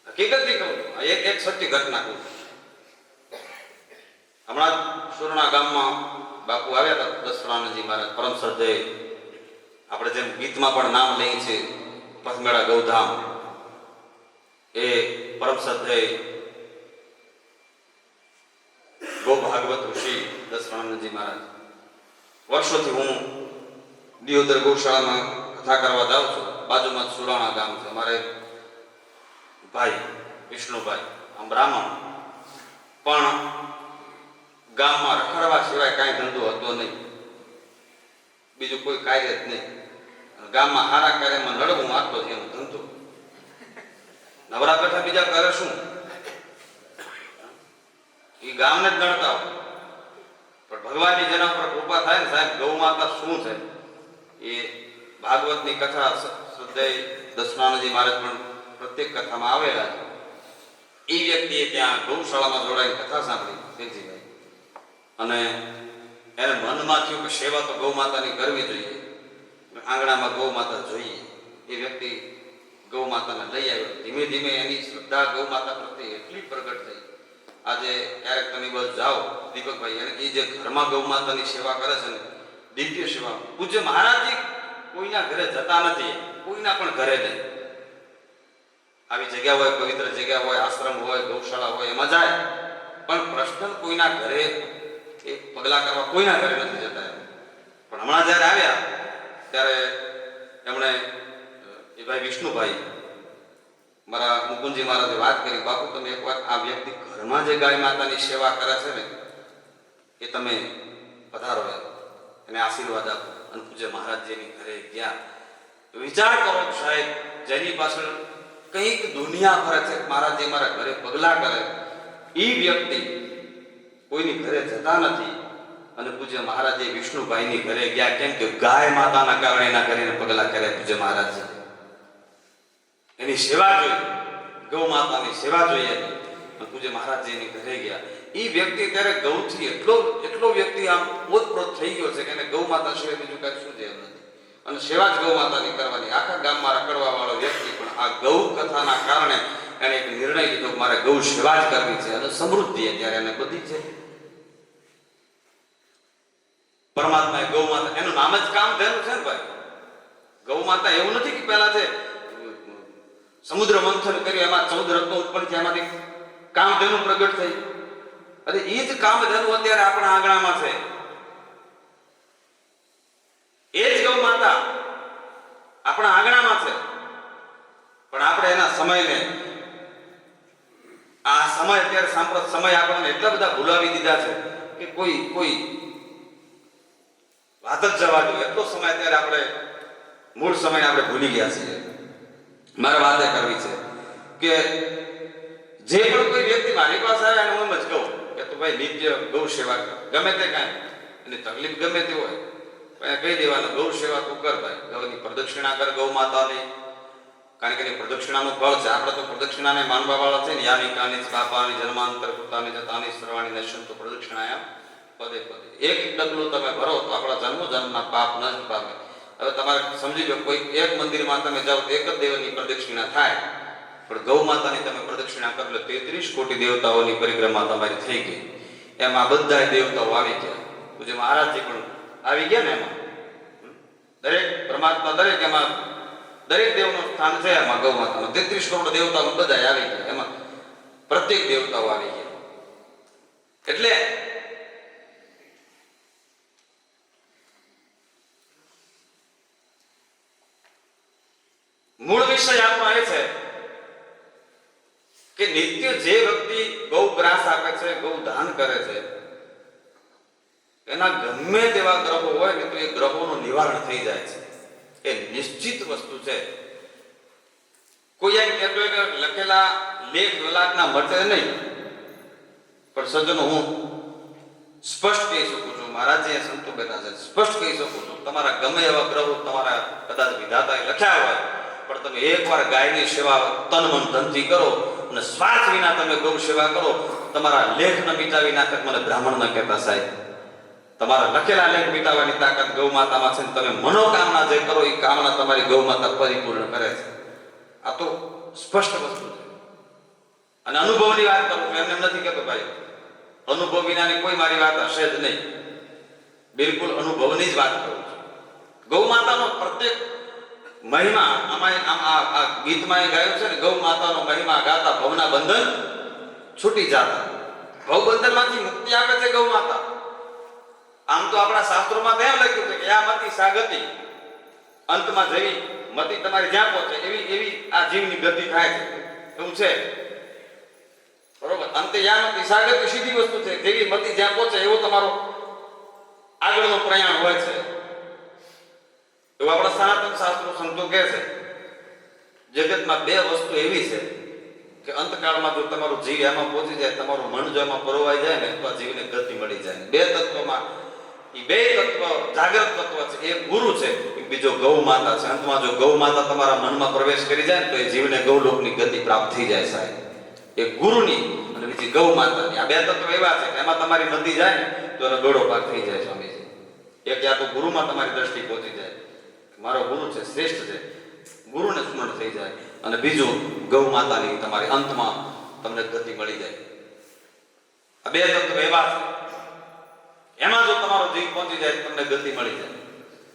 હકીકતથી કહું, એક સત્ય ઘટના કહું. હમણાં સુરણા ગામમાં બાપુ આવ્યા હતા દસરાનજી મહારાજ પરમ શ્રદ્ધેય. આપણે જેમ ગીતમાં પણ નામ લઈએ છીએ પથમેળા ગૌધામ, એ પરમ શ્રદ્ધેય ગૌ ભાગવત ઋષિ દસરાનંદજી મહારાજ. વર્ષોથી હું દિયોદર ગૌશાળામાં કથા કરવા જાઉં છું. બાજુમાં સુરાણા ગામ છે. અમારે ભાઈ વિષ્ણુભાઈ આમ બ્રાહ્મણ, પણ ગામમાં રખડવા સિવાય કાંઈ ધંધો હતો નહીં, બીજું કોઈ કાર્ય જ નહીં. ગામમાં સારા કાર્યમાં લડવું આટલો જ એનો ધંધો. નવરા બેઠા બીજા કરે શું? એ ગામને જ નડતા હોય. પણ ભગવાનની જેના પર કૃપા થાય ને સાહેબ, ગૌ માતા શું છે એ ભાગવતની કથા શ્રદ્ધેય દસનાનજી મહારાજ પણ પ્રત્યેક કથામાં આવેલા છે. એ વ્યક્તિએ ત્યાં ગૌશાળામાં જોડાઈને કથા સાંભળી દેવજીભાઈ, અને એને મનમાં થયું કે સેવા તો ગૌ માતાની કરવી જોઈએ, આંગણામાં ગૌ માતા જોઈએ. એ વ્યક્તિ ગૌ માતાને લઈ આવ્યો. ધીમે ધીમે એની શ્રદ્ધા ગૌ માતા પ્રત્યે એટલી પ્રગટ થઈ. આજે ક્યારેક તમે બસ જાઓ દીપકભાઈ, અને એ જે ઘરમાં ગૌ માતાની સેવા કરે છે ને, દિવ્ય સેવા. પૂજ્ય મહારાજજી કોઈના ઘરે જતા નથી, કોઈના પણ ઘરે નહીં. આવી જગ્યા હોય, પવિત્ર જગ્યા હોય, આશ્રમ હોય, ગૌશાળા હોય, એમાં જાય, પણ પર્સનલ કોઈના ઘરે એ પગલા કરવા કોઈના ઘરે નથી જતા. પણ હમણાં જ્યારે આવ્યા ત્યારે એમણે એ ભાઈ વિષ્ણુભાઈ મારા મુકુંદજી મહારાજે વાત કરી, બાપુ તમે એકવાર આ વ્યક્તિ ઘરમાં જે ગાય માતાની સેવા કરે છે ને એ તમે પધારો, એને આશીર્વાદ આપો. અને પૂજ્ય મહારાજજીની ઘરે ગયા. વિચાર કરો સાહેબ, જેની પાછળ કંઈક દુનિયા ફરે છે, મહારાજજી મારા ઘરે પગલા કરે, એ વ્યક્તિ કોઈની ઘરે જતા નથી. અને પૂજ્ય મહારાજે વિષ્ણુભાઈની ઘરે ગયા. કેમ કે ગાય માતાના કારણે એના ઘરે પગલા કર્યા પૂજ્ય મહારાજજી. એની સેવા જોઈ, ગૌ માતાની સેવા જોઈએ. પૂજ્ય મહારાજજીની ઘરે ગયા. એ વ્યક્તિ ત્યારે ગૌથી એટલો વ્યક્તિ આમ ઓતપ્રોત થઈ ગયો છે કે એને ગૌ માતા સિવાય બીજું કાંઈ શું છે એમ નથી. અને સેવા જ ગૌ માતાની કરવાની. આખા ગામમાં રખડવા વાળો વ્યક્તિ પણ આ ગૌ કથાના કારણે એને એક નિર્ણય લીધો કે મારે ગૌ સેવા જ કરવી છે અને સમૃદ્ધિ અત્યારે એને બધી છે. પરમાત્માએ ગૌ માતા, એનું નામ જ કામધેનુ છે ને ભાઈ. ગૌ માતા એવું નથી કે પહેલા છે સમુદ્ર મંથન કર્યું એમાં 14 રત્નો ઉત્પન્ન થયા, એમાંથી કામધેનુ પ્રગટ થઈ. અરે એ જ કામધેનુ અત્યારે આપણા આંગણામાં છે. એ જ ગૌ માતા આપણા આંગણામાં છે. પણ આપણે એના સમયને, આ સમય અત્યારે સાંપ્રત સમય આપણને એટલા બધા ભૂલાવી દીધા છે કે કોઈ વાત જ જવા દો. એટલો સમય અત્યારે આપણે મૂળ સમયને આપણે ભૂલી ગયા છીએ. મારે વાતે કરવી છે કે જે પણ કોઈ વ્યક્તિ મારી પાસે આવે એને હું એમ જ કહું કે તું ભાઈ નિત્ય ગૌ સેવા કર, ગમે તે કાંઈ એની તકલીફ ગમે તે હોય પણ કહી દેવાનું ગૌ સેવા તું કર ભાઈ. ગૌની પ્રદક્ષિણા કર, ગૌ માતાની, કારણ કે એની પ્રદક્ષિણાનું ફળ છે. આપણે તો પ્રદક્ષિણાને માનવા વાળા છે ને, યાની કાની બાપાની જન્માંતર કૃતાની જતાની સર્વાણી નશ્યંતુ પ્રદક્ષિણાયામ પદે પદે. એક ડગલું તમે ભરો તો આપણા જન્મના પાપ નષ્ટ પામે. હવે તમારે સમજી લો, કોઈ એક મંદિરમાં તમે જાઓ તો એક જ દેવની પ્રદક્ષિણા થાય, પણ ગૌ માતાની તમે પ્રદક્ષિણા કરો એટલે 33 કોટી દેવતાઓની પરિક્રમા તમારી થઈ ગઈ. એમાં બધા દેવતાઓ આવી ગયા, પૂજ્ય મહારાજજી પણ આવી ગયા ને. એમાં દરેક પરમાત્મા, દરેક એમાં દરેક દેવનું સ્થાન છે એમાં ગૌ માતામાં. 33 કરોડ દેવતાઓ બધા આવી ગયા, એમાં પ્રત્યેક દેવતાઓ આવી ગયા. એટલે મૂળ વિષય આપણો એ છે કે નિત્ય જે વ્યક્તિ ગૌ ગ્રાસ આપે છે, ગૌ દાન કરે છે, એના ગમે તેવા ગ્રહો હોય ને તો એ ગ્રહોનું નિવારણ થઈ જાય છે. એ નિશ્ચિત વસ્તુ છે. કોઈ એમ કહેતો હોય કે લખેલા લેખ લલાટના મટે નહીં, પણ સજ્જનો હું સ્પષ્ટ કહી શકું છું, મહારાજ જે સંતો બેઠા છે સ્પષ્ટ કહી શકું છું, તમારા ગમે એવા ગ્રહો તમારા કદાચ વિધાતાએ લખ્યા હોય, પણ તમે એકવાર ગાયની સેવા તન મન ધનથી કરો અને સ્વાર્થ વિના તમે ગૌ સેવા કરો, તમારા લેખ ન મિટાવી નાખે. મને બ્રાહ્મણ ન કહેતા સાહેબ, તમારા લખેલા લેખ મિટાવવાની તાકાત ગૌ માતામાં છે. તમે મનોકામના જે કરો એ કામના તમારી ગૌ માતા પરિપૂર્ણ કરે છે. આ તો સ્પષ્ટ વસ્તુ છે. અને અનુભવની વાત કરું છું, એમને નથી કહેતો ભાઈ અનુભવ વિનાની કોઈ મારી વાત હશે જ નહીં. બિલકુલ અનુભવની જ વાત કરું છું. ગૌ માતાનો પ્રત્યેક મહિમા આ ગીતમાં એ ગાયું છે ને, ગૌ માતાનો મહિમા ગાતા ભવના બંધન છૂટી જાતા. ભવ બંધનમાંથી મુક્તિ આપે છે ગૌ માતા. આમ તો આપણા શાસ્ત્રોમાં તેમ લખ્યું છે કે આ મતિ સાગતિ, અંતમાં જેવી મતિ તમારી જ્યાં પહોંચે એવી આ જીવની ગતિ થાય છે, એવું છે. બરોબર? અંતે યા મતિ સાગતિ સીધી વસ્તુ છે. જેવી મતિ જ્યાં પહોંચે એવો તમારો આગળનો પ્રયાણ હોય છે. એવું આપણા સનાતન શાસ્ત્રો સંતો કહે છે. જગતમાં બે વસ્તુ એવી છે કે અંતકાળમાં જો તમારું જીવ એમાં પહોંચી જાય, તમારું મન જો એમાં પરોવાઈ જાય ને, તો આ જીવને ગતિ મળી જાય. બે તત્વમાં એ બે તત્વ જાગ્રત તત્વ છે. એક ગુરુ છે, એક બીજો ગૌ માતા છે. અંતમાં જો ગૌ માતા તમારા મનમાં પ્રવેશ કરી જાય ને તો એ જીવને ગૌલોકની ગતિ પ્રાપ્ત થઈ જાય સાહેબ. એક ગુરુની અને બીજી ગૌ માતાની, આ બે તત્વ એવા છે કે એમાં તમારી મતિ જાય ને તો એનો દોડો પાક થઈ જાય સ્વામીજી. એક યા તો ગુરુમાં તમારી દ્રષ્ટિ પહોંચી જાય, મારો ગુરુ છે, શ્રેષ્ઠ છે, ગુરુને સ્મરણ થઈ જાય. અને બીજું ગૌ માતાની તમારી અંતમાં તમને ગતિ મળી જાય. આ બે તત્વ એવા છે, એમાં જો તમારો જીવ પહોંચી જાય તમને ગતિ મળી જાય.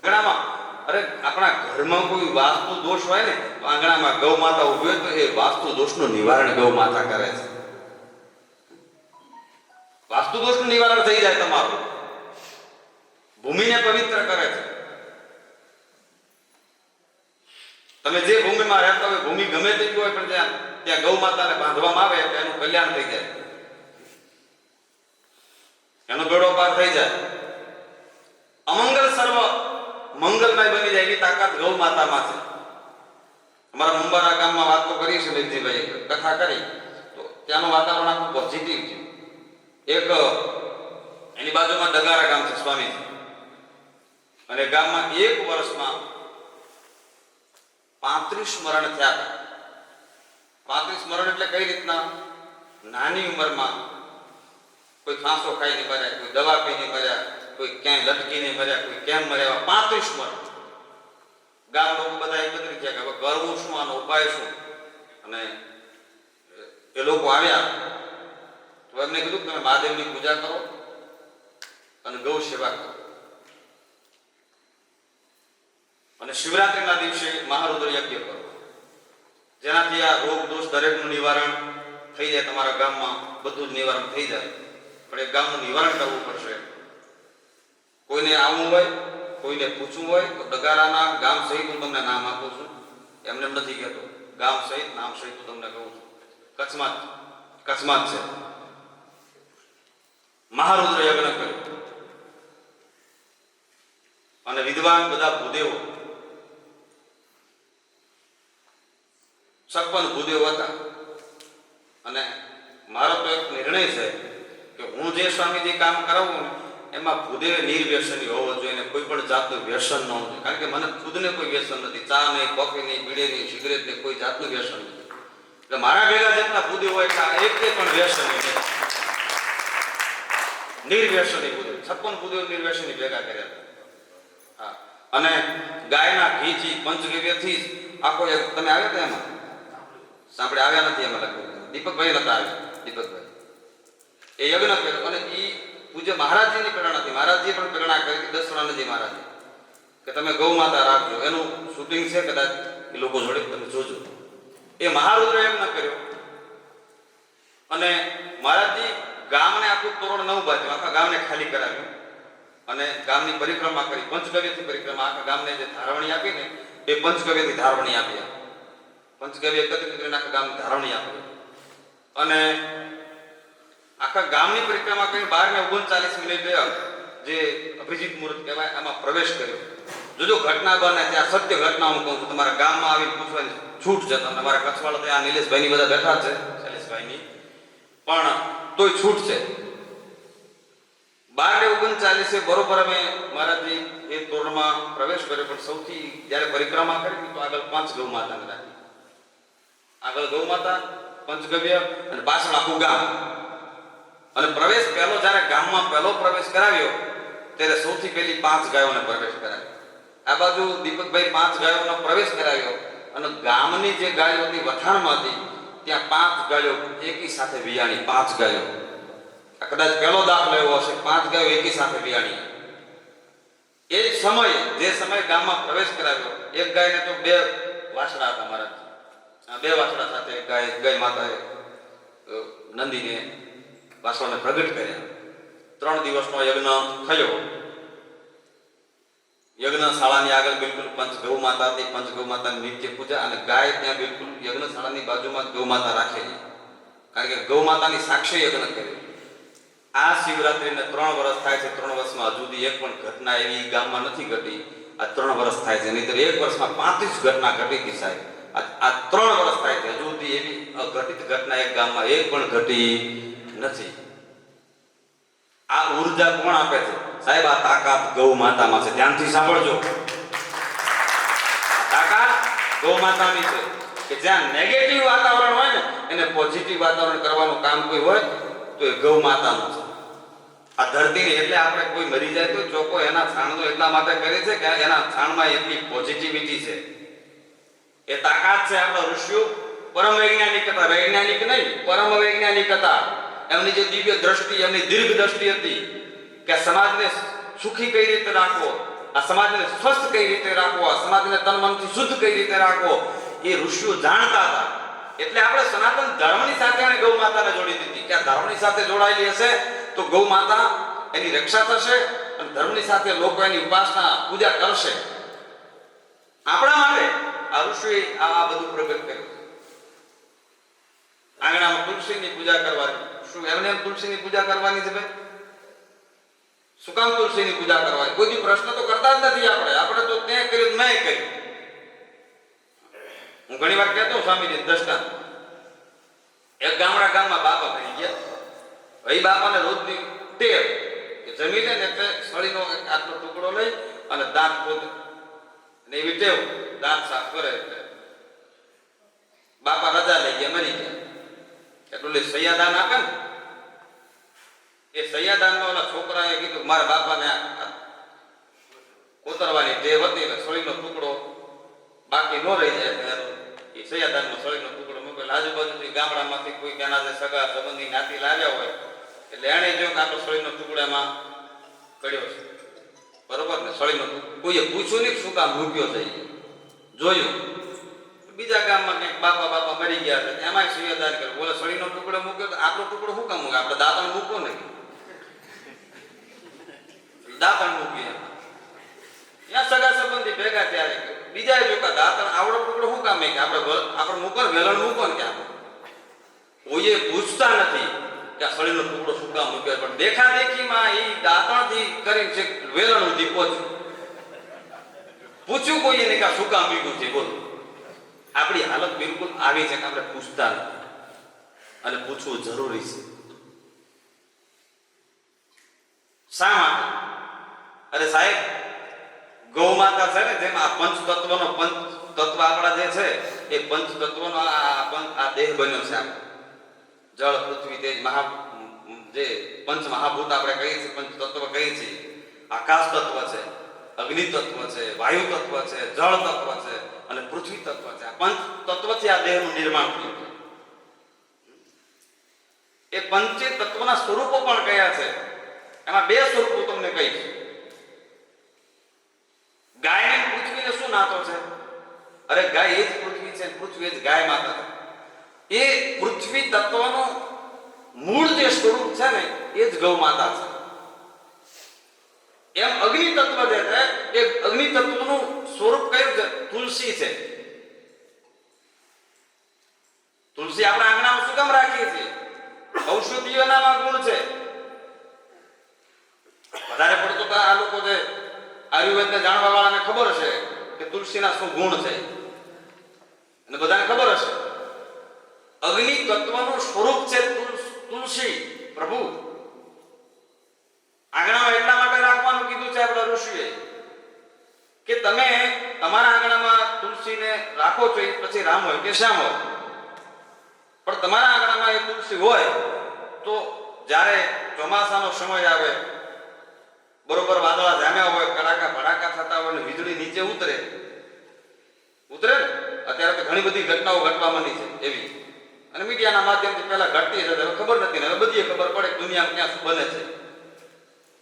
આંગણામાં, અરે આપણા ઘરમાં કોઈ વાસ્તુ દોષ હોય ને તો આંગણામાં ગૌ માતા ઉભી હોય તો એ વાસ્તુ દોષનું નિવારણ ગૌ માતા કરે છે. વાસ્તુ દોષનું નિવારણ થઈ જાય તમારું. ભૂમિને પવિત્ર કરે છે. તમે જે ભૂમિમાં રહેતા હોય, ભૂમિ ગમે તેવી હોય, પણ ત્યાં ગૌ માતાને બાંધવામાં આવે એટલે એનું કલ્યાણ થઈ જાય, એનો બેડો પાર થઈ જાય. અમંગલ સર્વ મંગલમય બની જાય એવી તાકાત ગૌ માતામાં છે. અમારા મુંબારા ગામમાં વાત તો કરી છે બેનજીભાઈ, કથા કરી તો ત્યાંનું વાતાવરણ આખું પોઝિટિવ છે. એક એની બાજુમાં ડગારા ગામ છે સ્વામીજી, અને ગામમાં એક વર્ષમાં 35 મરણ થયા. 35 મરણ એટલે કઈ રીતના? નાની ઉંમરમાં કોઈ ફાંસો ખાઈને મર્યા, કોઈ દવા પીને મર્યા, કોઈ ક્યાંય લટકીને મર્યા, કોઈ કેમ મર્યા. 35 મરણ. ગામ લોકો બધા એકત્રિત થયા કે હવે કરવું શું, આનો ઉપાય શું? અને એ લોકો આવ્યા તો એમને કીધું કે તમે મહાદેવની પૂજા કરો અને ગૌ સેવા કરો, અને શિવરાત્રિના દિવસે મહારુદ્ર યજ્ઞ કરો, જેનાથી આ રોગ દોષ દરેકનું નિવારણ થઈ જાય. તમારા ગામમાં બધું જ નિવારણ થઈ જાય, પણ એ ગામનું નિવારણ કરવું પડશે. કોઈને આવવું હોય, કોઈને પૂછવું હોય તો ડગારાના ગામ સહિત હું તમને નામ આપું છું, એમને એમ નથી કહેતો, ગામ સહિત નામ સહિત હું તમને કહું છું. કચ્છમાં જ છે. મહારુદ્ર યજ્ઞ કર્યો અને વિદ્વાન બધા ભૂદેવો 56 ભૂદેવો હતા. અને મારો તો એક નિર્ણય છે કે હું જે સ્વામીજી કામ કરાવું ને એમાં ભૂદેવ નિર્વ્યસની હોવો જોઈએ, ને કોઈ પણ જાતનું વ્યસન ન હોવું જોઈએ. કારણ કે મને ખુદને કોઈ વ્યસન નથી, ચા નહીં, કોફી નહીં, બીડી નહીં, સિગરેટ નહીં, કોઈ જાતનું વ્યસન નથી. એટલે મારા ભેગા જેટલા ભૂદેવ હોય એક પણ વ્યસન નહીં, નિર્વ્યસની ભૂદેવ 56 ભૂદેવ નિર્વ્યસની ભેગા કર્યા હતા. હા, અને ગાયના ઘીથી પંચગવ્યથી આખો તમે આવ્યા હતા એમાં સાંભળે આવ્યા નથી એમાં લગભગ દીપકભાઈ નતા આવ્યા. દીપકભાઈ એ યજ્ઞ કર્યો અને એ પૂજ્ય મહારાજજીની પ્રેરણાથી મહારાજજીએ પણ પ્રેરણા કરી હતી દસરાનજી મહારાજે કે તમે ગૌ માતા રાખજો. એનું શૂટિંગ છે, કદાચ એ લોકો જોડે તમે જોજો. એ મહારુદ્ર યજ્ઞ કર્યો અને મહારાજજી ગામને આખું તોરણ 9 બાજુ આખા ગામને ખાલી કરાવ્યું અને ગામની પરિક્રમા કરી. પંચગવ્યથી પરિક્રમા, આખા ગામને જે ધારવણી આપી ને એ પંચગવ્યથી ધારવણી આપી. પંચગવ્ય એકત્રિત કરીને આખા ગામની ધારવણી આપી અને આખા ગામની પરિક્રમા કરી 12:39 મિનિટે જે અભિજીત મુહૂર્ત કહેવાય એમાં પ્રવેશ કર્યો. જો ઘટના બને ત્યાં સત્ય ઘટના હું કહું છું, તમારા ગામમાં આવીને પૂછવાની છૂટ છે તમને. મારા કચ્છવાળા ત્યાં નિલેશભાઈની બધા બેઠા છે, શૈલેષભાઈની, પણ તોય છૂટ છે. 12:39 બરોબર અમે મહારાજજી એ તોરણમાં પ્રવેશ કર્યો, પણ સૌથી જ્યારે પરિક્રમા કરી તો આગળ 5 ગૌ માતાને રાખી. આગળ ગૌ માતા, પંચગવ્ય અને પાછળ આખું ગામ. અને પ્રવેશ પહેલો જ્યારે ગામમાં પહેલો પ્રવેશ કરાવ્યો ત્યારે સૌથી પહેલી 5 ગાયોને પ્રવેશ કરાવ્યો. આ બાજુ દીપકભાઈ 5 ગાયોનો પ્રવેશ કરાવ્યો અને ગામની જે ગાયો હતી વથાણમાં હતી ત્યાં 5 ગાયો એકી સાથે વિયાણી. 5 ગાયો, આ કદાચ પહેલો દાખલો એવો હશે, 5 ગાયો એકી સાથે વિયાણી. એ જ સમયે જે સમયે ગામમાં પ્રવેશ કરાવ્યો એક ગાયને તો 2 વાછડા હતા મહારાજ. આ 2 વાછડા સાથે ગાય માતાએ નંદીને વાસણને પ્રગટ કર્યા. 3 દિવસનો યજ્ઞ થયો. યજ્ઞશાળાની આગળ બિલકુલ પંચ ગૌ માતા હતી. પંચ ગૌ માતાની નિત્ય પૂજા અને ગાય ત્યાં બિલકુલ યજ્ઞશાળાની બાજુમાં ગૌ માતા રાખેલી, કારણ કે ગૌ માતાની સાક્ષી યજ્ઞ કર્યો. આ શિવરાત્રીને 3 વર્ષ થાય છે. 3 વર્ષમાં હજુ સુધી એક પણ ઘટના એવી ગામમાં નથી ઘટી. આ 3 વર્ષ થાય છે, નહીંતર એક વર્ષમાં 35 ઘટના ઘટી હતી સાહેબ. આ 3 વર્ષ થાય છે, હજુ સુધી એવી અઘટિત ઘટના એક ગામમાં એક પણ ઘટી નથી. આ ઉર્જા કોણ આપે છે સાહેબ? આ તાકાત ગૌ માતામાં છે. ધ્યાનથી સાંભળજો. તાકાત ગૌ માતાની છે કે જ્યાં નેગેટિવ વાતાવરણ હોય ને એને પોઝિટિવ વાતાવરણ કરવાનું કામ કોઈ હોય તો એ ગૌ માતાનું છે. આ ધરતીની એટલે આપણે કોઈ મરી જાય તો ચોખ્ખો એના છાણનો એટલા માટે કરે છે કે એના છાણમાં એટલી પોઝિટિવિટી છે. એ તાકાત છે. આપણા ઋષિઓ પરમ વૈજ્ઞાનિક હતા, વૈજ્ઞાનિક નહીં, પરમ વૈજ્ઞાનિક હતા. એમની જે દિવ્ય દ્રષ્ટિ, એમની દીર્ઘ દ્રષ્ટિ હતી કે સમાજને સુખી કઈ રીતે રાખવો, આ સમાજને સ્વસ્થ કઈ રીતે રાખવો, આ સમાજને તન મનથી શુદ્ધ કઈ રીતે રાખવો, એ ઋષિઓ જાણતા હતા. એટલે આપણે સનાતન ધર્મની સાથે એને ગૌ માતાને જોડી દીધી કે આ ધર્મની સાથે જોડાયેલી હશે તો ગૌ માતા એની રક્ષા થશે અને ધર્મની સાથે લોકો એની ઉપાસના પૂજા કરશે. આપણા માટે આ ઋષિએ આ બધું પ્રગટ કર્યું. આંગણામાં તુલસીની પૂજા કરવાની. શું એમને તુલસીની પૂજા કરવાની છે ભાઈ? શું કામ તુલસીની પૂજા કરવાની? કોઈ પ્રશ્ન તો કરતા જ નથી. આપણે તો તે કર્યું મેં કર્યું. હું ઘણી વાર કહેતો સ્વામીજી દ્રષ્ટાંત. એક ગામમાં બાપા થઈ ગયા. એ બાપાને રોજની ટેવ કે જમી લે ને એટલે સળીનો આટલો ટુકડો લઈ અને દાંત પોતે અને એવી ટેવ દાંત સાફ કરે. એટલે બાપા રજા લઈ ગયા, મરી ગયા. એટલું સૈયાદાન આપે ને એ સૈયાદાનનો ઓલા છોકરાએ કીધું મારા બાપાને કોતરવાની ટેવ હતી એટલે સળીનો ટુકડો બાકી ન રહી જાય. એ સૈયાદાનમાં સળીનો ટુકડો પેલા આજુબાજુથી ગામડામાંથી કોઈ તેના જે સગા સંબંધી નાતી લાવ્યા હોય એટલે એણે જો કે આપણો સળીનો ટુકડામાં પડ્યો છે, બરોબર ને? સળીનો કોઈએ પૂછ્યું નહીં શું કામ મૂક્યો છે, જોયું. બીજા ગામમાં કંઈક બાપા મરી ગયા છે એમાં સુયાદાર કરે, બોલે સળીનો ટુકડો મૂક્યો તો આપણો ટુકડો શું કામ મૂકે? આપણે દાંતણ મૂકો ને, દાંતણ મૂકીએ ત્યાં સગા સંબંધી ભેગા ત્યારે બીજા જો કે દાંતણ આવડો ટુકડો શું કામ કે આપણે મૂકો ને, વેલણ મૂકો ને, કે કોઈએ પૂછતા નથી કે આ સળીનો ટુકડો શું કામ મૂક્યો, પણ દેખા દેખીમાં એ દાંતણથી કરીને છે વેલણ સુધી પહોંચ્યું. પૂછ્યું કોઈએ ને કે શું કામ મૂક્યું છે? બોલો, આપણી હાલત બિલકુલ આવી છે કે આપણે પૂછતા નથી અને પૂછવું જરૂરી છે. શા માટે? અરે સાહેબ, ગૌ માતા છે ને, જેમ આ પંચ તત્વ આપણા જે છે એ પંચ તત્વનો આ દેહ બન્યો છે. જળ, પૃથ્વી, તેજ, જે પંચ મહાભૂત આપણે કહીએ છીએ, પંચ તત્વ કહીએ છીએ. આકાશ તત્વ છે, અગ્નિ તત્વ છે, વાયુ તત્વ છે, જળ તત્વ છે અને પૃથ્વી તત્વ છે. આ પંચ તત્વથી આ દેહનું નિર્માણ થયું છે. એ પંચે તત્વના સ્વરૂપો પણ કયા છે? એમાં બે સ્વરૂપો તમને કહીશ. ગાય ને પૃથ્વીને શું નાતો છે? અરે ગાય એ જ પૃથ્વી છે, પૃથ્વી એ જ ગાય માતા છે. એ પૃથ્વી તત્વનું મૂળ જે સ્વરૂપ છે ને એ જ ગૌ માતા છે. એમ અગ્નિ તત્વ જે છે એ અગ્નિ તત્વનું સ્વરૂપ કયું છે? તુલસી છે. તુલસી આપણા આંગણામાં શું કામ રાખીએ છીએ? ઔષધીયોના ગુણ છે. વધારે પડતો તો આ લોકો જે આયુર્વેદને જાણવા વાળાને ખબર હશે કે તુલસીના શું ગુણ છે, અને બધાને ખબર હશે અગ્નિ તત્વનું સ્વરૂપ છે તુલસી. પ્રભુ આંગણામાં એટલા માટે રાખવાનું કીધું છે આપણા ઋષિએ કે તમે તમારા આંગણામાં તુલસીને રાખો છો, એ પછી રામ હોય કે શ્યામ હોય, પણ તમારા આંગણામાં એ તુલસી હોય તો જ્યારે ચોમાસાનો સમય આવે, બરોબર વાદળા જામ્યા હોય, કડાકા ભડાકા થતા હોય ને વીજળી નીચે ઉતરે ને, અત્યારે તો ઘણી બધી ઘટનાઓ ઘટવા માંડી છે એવી, અને મીડિયાના માધ્યમથી પહેલા ઘટતી હતી, હવે ખબર નથી ને હવે બધી ખબર પડે કે દુનિયામાં ક્યાં શું બને છે.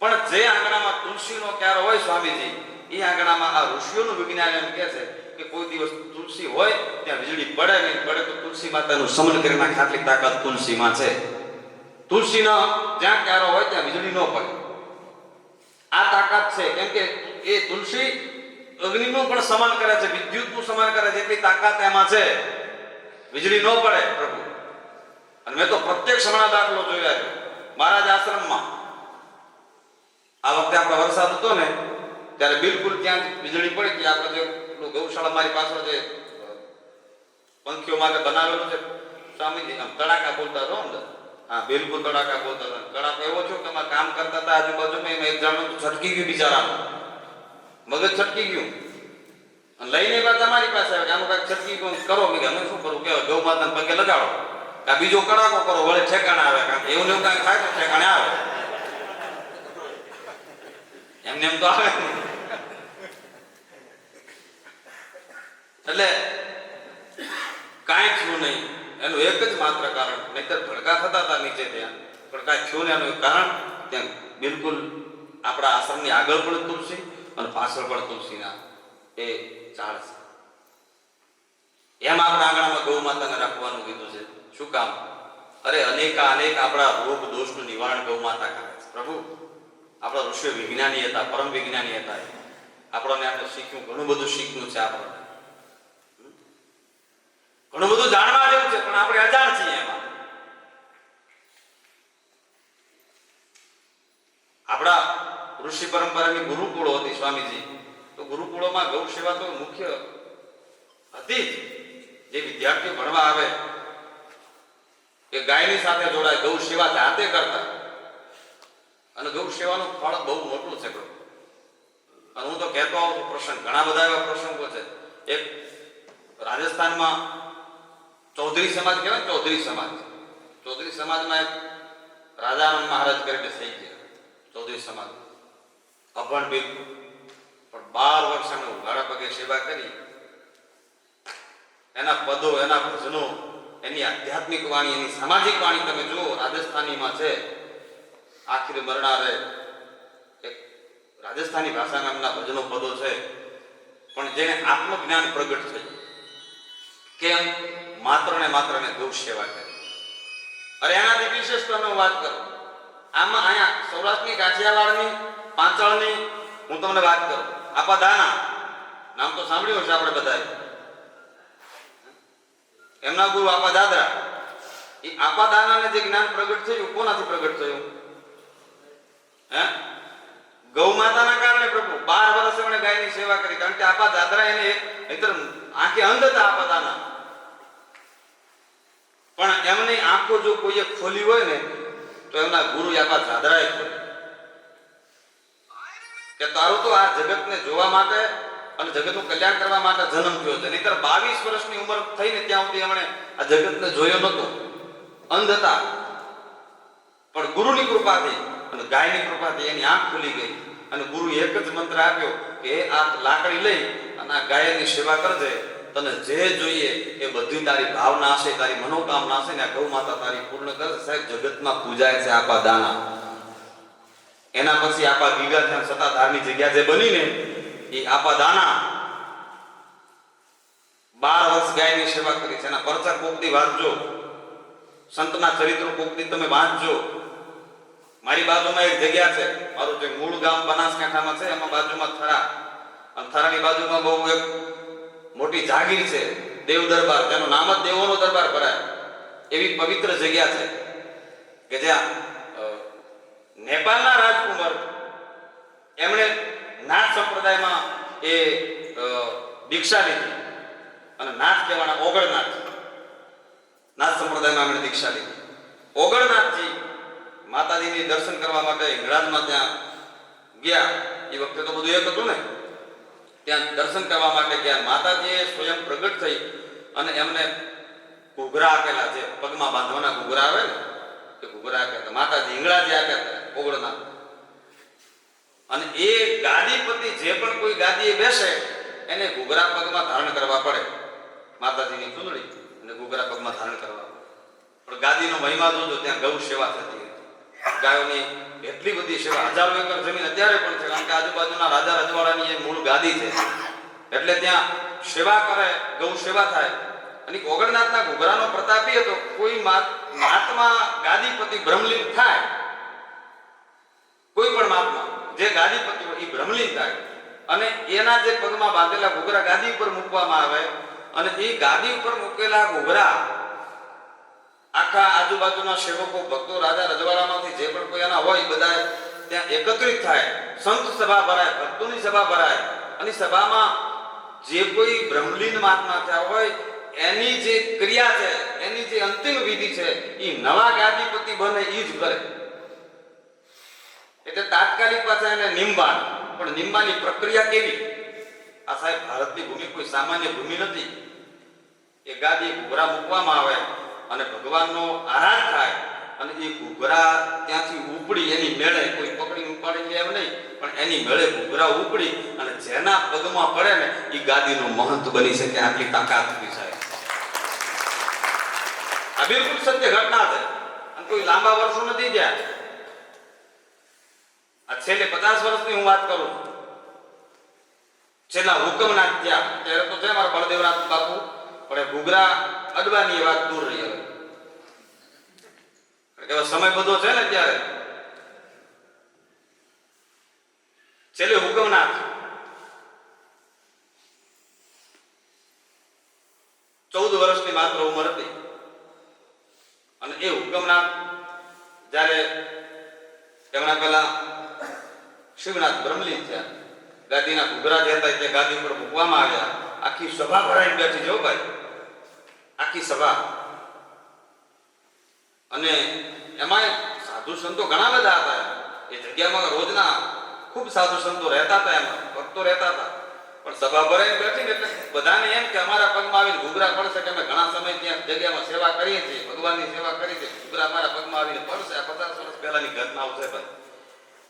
પણ જે આંગણામાં તુલસીનો ક્યારો હોય સ્વામીજી, એ આંગણામાં આ ઋષિઓનું વિજ્ઞાન એમ કહે છે કે કોઈ દિવસ તુલસી હોય ત્યાં વીજળી પડે નહીં, પડે તો તુલસી માતાનું સમન કરી નાખે આટલી તાકાત તુલસીમાં છે. તુલસીનો જ્યાં ક્યારો હોય ત્યાં વીજળી ન પડે, આ તાકાત છે. કેમ કે એ તુલસી અગ્નિનું પણ સમાન કરે છે, વિદ્યુતનું સમાન કરે છે, એટલી તાકાત એમાં છે. વીજળી ન પડે પ્રભુ. અને મેં તો પ્રત્યક્ષ હમણાં દાખલો જોયા છે મારા જ આશ્રમમાં. આ વખતે આપણો વરસાદ હતો ને ત્યારે બિલકુલ ત્યાં વીજળી પડી હતી. આપણે જે ગૌશાળા મારી પાછળ જે પંખીઓ માટે બનાવેલું છે સ્વામીજી, આમ તડાકા બોલતા હતો અંદર. હા, બિલકુલ તડાકા બોલતા હતા. તડાકો એવો છો કે અમારે કામ કરતા હતા આજુબાજુમાં, એમાં એક જણનું છટકી ગયું, બિચારાનું મગજ છટકી ગયું, અને લઈને પાછા મારી પાસે આવે કે આનું કાંઈક છટકી ગયું કરો. મેં અમે શું કરું કે ગૌ માતાને પગે લગાડો, આ બીજો કડાકો કરો, વળે ઠેકાણે આવે. કારણ કે એવું ને એવું કાંઈ થાય તો ઠેકાણે આવે, એમને એમ તો આવે. એટલે કાંઈ થયું નહીં, એનું એક જ માત્ર કારણ, નહીતર ભડકા થતા હતા નીચે ત્યાં, પણ કાંઈ થયું નહીં. એનું કારણ ત્યાં બિલકુલ આપણા આશ્રમની આગળ પણ તુલસી અને પાછળ પણ તુલસીના એ ઝાડ છે. એમ આપણા આંગણામાં ગૌ માતાને રાખવાનું કીધું છે. શું કામ? અરે અનેક આપણા રોગ દોષનું નિવારણ ગૌ માતા કરે છે. પ્રભુ આપણા ઋષિઓ વિજ્ઞાની હતા, પરમ વિજ્ઞાની હતા. આપણને આપણે શીખ્યું, ઘણું બધું શીખવું છે આપણને, ઘણું બધું જાણવા જેવું છે, પણ આપણે અજાણ છીએ એમાં. આપણા ઋષિ પરંપરાની ગુરુકુળો હતી સ્વામીજી, તો ગુરુકુળોમાં ગૌ સેવા તો મુખ્ય હતી જ. જે વિદ્યાર્થીઓ ભણવા આવે એ ગાયની સાથે જોડાય, ગૌ સેવા જાતે કરતા, અને ગૌ સેવાનું ફળ બહુ મોટું છે. અને હું તો કહેતો આવું છું પ્રસંગ, ઘણા બધા એવા પ્રસંગો છે. એક રાજસ્થાનમાં ચૌધરી સમાજ કહેવાય, ચૌધરી સમાજમાં એક રાજાનંદ મહારાજ કરીને થઈ ગયા. ચૌધરી સમાજ અભણ બિલકુલ, પણ 12 વર્ષ એનું ઉઘાડા પગે સેવા કરી. એના પદો, એના ભજનો, એની આધ્યાત્મિક વાણી, એની સામાજિક વાણી તમે જુઓ. રાજસ્થાનીમાં છે આખિર મરનારે, એક રાજસ્થાની ભાષાના એમના ભજનો પદો છે, પણ જેને આત્મજ્ઞાન પ્રગટ થયું. કેમ? માત્ર ને ગૌ સેવા કરી. અરે એનાથી વિશેષતાનો વાત કરું. આમાં અહીંયા સૌરાષ્ટ્રની, કાઠિયાવાડની, પાંચાળની હું તમને વાત કરું. આપા દાના નામ તો સાંભળ્યું હશે આપણે બધાએ. એમના ગુરુ આપા દાદરા. એ આપા દાનાને જે જ્ઞાન પ્રગટ થયું, કોનાથી પ્રગટ થયું? હે? ગૌ માતાના કારણે પ્રભુ 12 વર્ષ એમણે ગાયની સેવા કરી. કારણ કે આપા દાદરા એને નહીતર આંખે અંધ હતા આપા દાના. પણ એમની આંખો જો કોઈએ ખોલી હોય ને તો એમના ગુરુ આપા દાદરાએ ખોલી. કે તારું તો આ જગતને જોવા માટે અને જગતનું કલ્યાણ કરવા માટે જન્મ થયો છે. નહીતર 22 વર્ષની ઉંમર થઈને ત્યાં સુધી એમણે આ જગતને જોયો નહોતો, અંધ હતા. પણ ગુરુની કૃપાથી અને ગાયની કૃપાથી એની આંખ ખુલી ગઈ અને ગુરુ એક જ મંત્ર આપ્યો કે આ લાકડી લઈ અને આ ગાયની સેવા કરજે. તને જે જોઈએ એ બધી તારી ભાવના હશે, તારી મનોકામના હશે ને આ ગૌ માતા તારી પૂર્ણ કરશે. સાહેબ, જગતમાં પૂજાય છે આપા દાના. એના પછી આપા ગીગા ત્યાં સત્તાધારની જગ્યા જે બની ને એ આપા દાના 12 વર્ષ ગાયની સેવા કરી છે. એના પરચા કોકથી વાંચજો, સંતના ચરિત્રો કોકથી તમે વાંચજો. મારી બાજુમાં એક જગ્યા છે, મારું જે મૂળ ગામ બનાસકાંઠામાં છે, એમાં બાજુમાં થરા, અને થરાની બાજુમાં બહુ એક મોટી જાગીર છે, દેવ દરબાર, જેનું નામ જ દેવોનો દરબાર ભરાય એવી પવિત્ર જગ્યા છે કે જ્યાં નેપાળના રાજકુમાર એમણે નાથ સંપ્રદાયમાં એ દીક્ષા લીધી અને નાથ કહેવાના ઓગળનાથ, નાથ સંપ્રદાયમાં એમણે દીક્ષા લીધી. ઓગળનાથજી માતાજીની દર્શન કરવા માટે હિંગળાજમાં ત્યાં ગયા. એ વખતે તો બધું એક હતું ને, ત્યાં દર્શન કરવા માટે ગયા. માતાજીએ સ્વયં પ્રગટ થઈ અને એમને ઘૂઘરા આપેલા, જે પગમાં બાંધવાના ઘૂઘરા આવે ને એ ઘૂઘરા આપ્યા. માતાજી હિંગળાજી આપ્યા હતા ઓગળનાથ. અને એ ગાદીપતિ જે પણ કોઈ ગાદીએ બેસે એને ઘૂઘરા પગમાં ધારણ કરવા પડે. માતાજીની ચૂંદડી અને ઘૂઘરા પગમાં ધારણ કરવા પડે. પણ ગાદીનો મહિમા જોજો, ત્યાં ગૌ સેવા થતી હતી. ગાયોની એટલી બધી સેવા, 1000 એકર જમીન અત્યારે પણ છે, કારણ કે આજુબાજુના રાજા રજવાડાની એ મૂળ ગાદી છે, એટલે ત્યાં સેવા કરે, ગૌ સેવા થાય. અને ઓગળનાથના ઘૂઘરાનો પ્રતાપ એ હતો, કોઈ મહાત્મા ગાદીપતિ બ્રહ્મલીન થાય, કોઈ પણ મહાત્મા જે ગાદીપતિ હોય એ બ્રહ્મલીન થાય અને એના જે પગમાં બાંધેલા ઘૂઘરા ગાદી ઉપર મૂકવામાં આવે અને એ ગાદી ઉપર મૂકેલા ઘૂઘરા આખા આજુબાજુના સેવકો, ભક્તો, રાજા રજવાડામાંથી જે પણ કોઈ એના હોય બધા ત્યાં એકત્રિત થાય. સંત સભા ભરાય, ભક્તોની સભા ભરાય અને સભામાં જે કોઈ બ્રહ્મલીન મહાત્મા થયા હોય એની જે ક્રિયા છે, એની જે અંતિમ વિધિ છે એ નવા ગાદીપતિ બને એ જ કરે. એટલે તાત્કાલિક પાછા એને નિમબાન. પણ નિમબાની પ્રક્રિયા કેવી? આ સાહેબ, ભારતની ભૂમિ કોઈ સામાન્ય ભૂમિ નથી. એ ગાદી ઘૂઘરા મૂકવામાં આવે અને ભગવાનનો આરાધ થાય અને એ ઘૂઘરા ત્યાંથી ઉપડી એની મેળે, કોઈ પકડી ઉપાડી લે એમ નહીં, પણ એની મેળે ઘૂઘરા ઉપડી અને જેના પગમાં પડે ને એ ગાદીનો મહંત બની શકે. આટલી તાકાત હતી સાહેબ. આ બિલકુલ સત્ય ઘટના છે અને કોઈ લાંબા વર્ષો નથી ગયા. આ છેલ્લે 50 વર્ષની હું વાત કરું છું. છેલ્લા હુકમનાથ થયા ત્યારે તો છે મારા બળદેવનાથ બાપુ, પણ ઘૂઘરા અડવાની વાત દૂર રહી. હવે સમય બધો છે ને ત્યારે છેલ્લે હુકમનાથ 14 વર્ષની માત્ર ઉંમર હતી અને એ હુકમનાથ જ્યારે એમના પહેલા શિવનાથ બ્રહ્મલીન થયા, ગાદીના ઘૂઘરા જે હતા તે ગાદી ઉપર મૂકવામાં આવ્યા. આખી સભા ભરાઈને બેઠી જો ભાઈ, આખી સભા. અને એમાં સાધુ સંતો ઘણા બધા હતા. એ જગ્યામાં રોજના ખૂબ સાધુ સંતો રહેતા હતા, એમાં ભક્તો રહેતા હતા. પણ સભા ભરાઈને બેઠી ને એટલે બધાને એમ કે અમારા પગમાં આવીને ઘૂઘરા પડશે, કે અમે ઘણા સમય ત્યાં જગ્યામાં સેવા કરીએ છીએ, ભગવાનની સેવા કરી છે, ઘૂઘરા અમારા પગમાં આવીને પડશે. આ 50 વર્ષ પહેલાની ઘટનાઓ છે ભાઈ.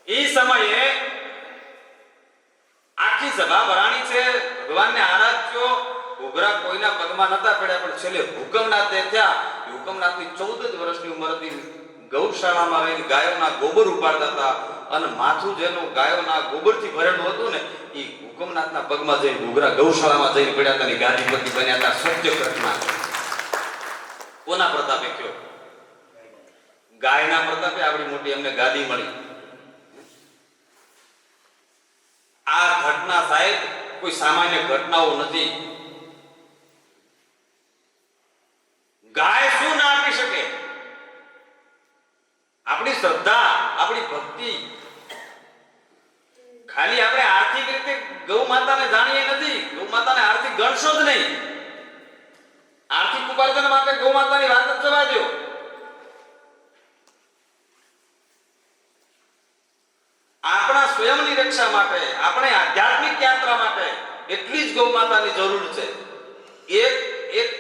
એ સમયે આખી સભા ભરાણી છે, ભગવાનને આરાધ્યો, ઘૂઘરા કોઈના પગમાં પગમાં નતા પડ્યા, પણ છેલ્લે હુકમનાથે થયા. હુકમનાથની 14 જ વર્ષની ઉંમર હતી. ગૌશાળામાં રહીને ગાયોના ગોબર ઉપાડતા હતા અને માથું જેનું ગાયોના ગોબરથી ભરેલું હતું ને એ હુકમનાથના પગમાં જઈને ઘૂઘરા ગૌશાળામાં જઈને પડ્યા હતા ને ગાદીપતિ બન્યા હતા. સત્ય ઘટના. કોના પ્રતાપે કયો? ગાયના પ્રતાપે આપણી મોટી એમને ગાદી મળી. આ ઘટના સાહેબ કોઈ સામાન્ય ઘટનાઓ નથી. ગાય શું ના આપી શકે? આપણી શ્રદ્ધા, આપણી ભક્તિ. ખાલી આપણે આર્થિક રીતે ગૌ માતાને જાણીએ નથી, ગૌ માતાને આર્થિક ગણશો જ નહીં. આર્થિક ઉપાર્જન માટે ગૌ માતાની વાત જ જવા દો. આપણા સ્વયંની રક્ષા માટે, આપણે આધ્યાત્મિક યાત્રા માટે એટલી જ ગૌ માતાની જરૂર છે. એક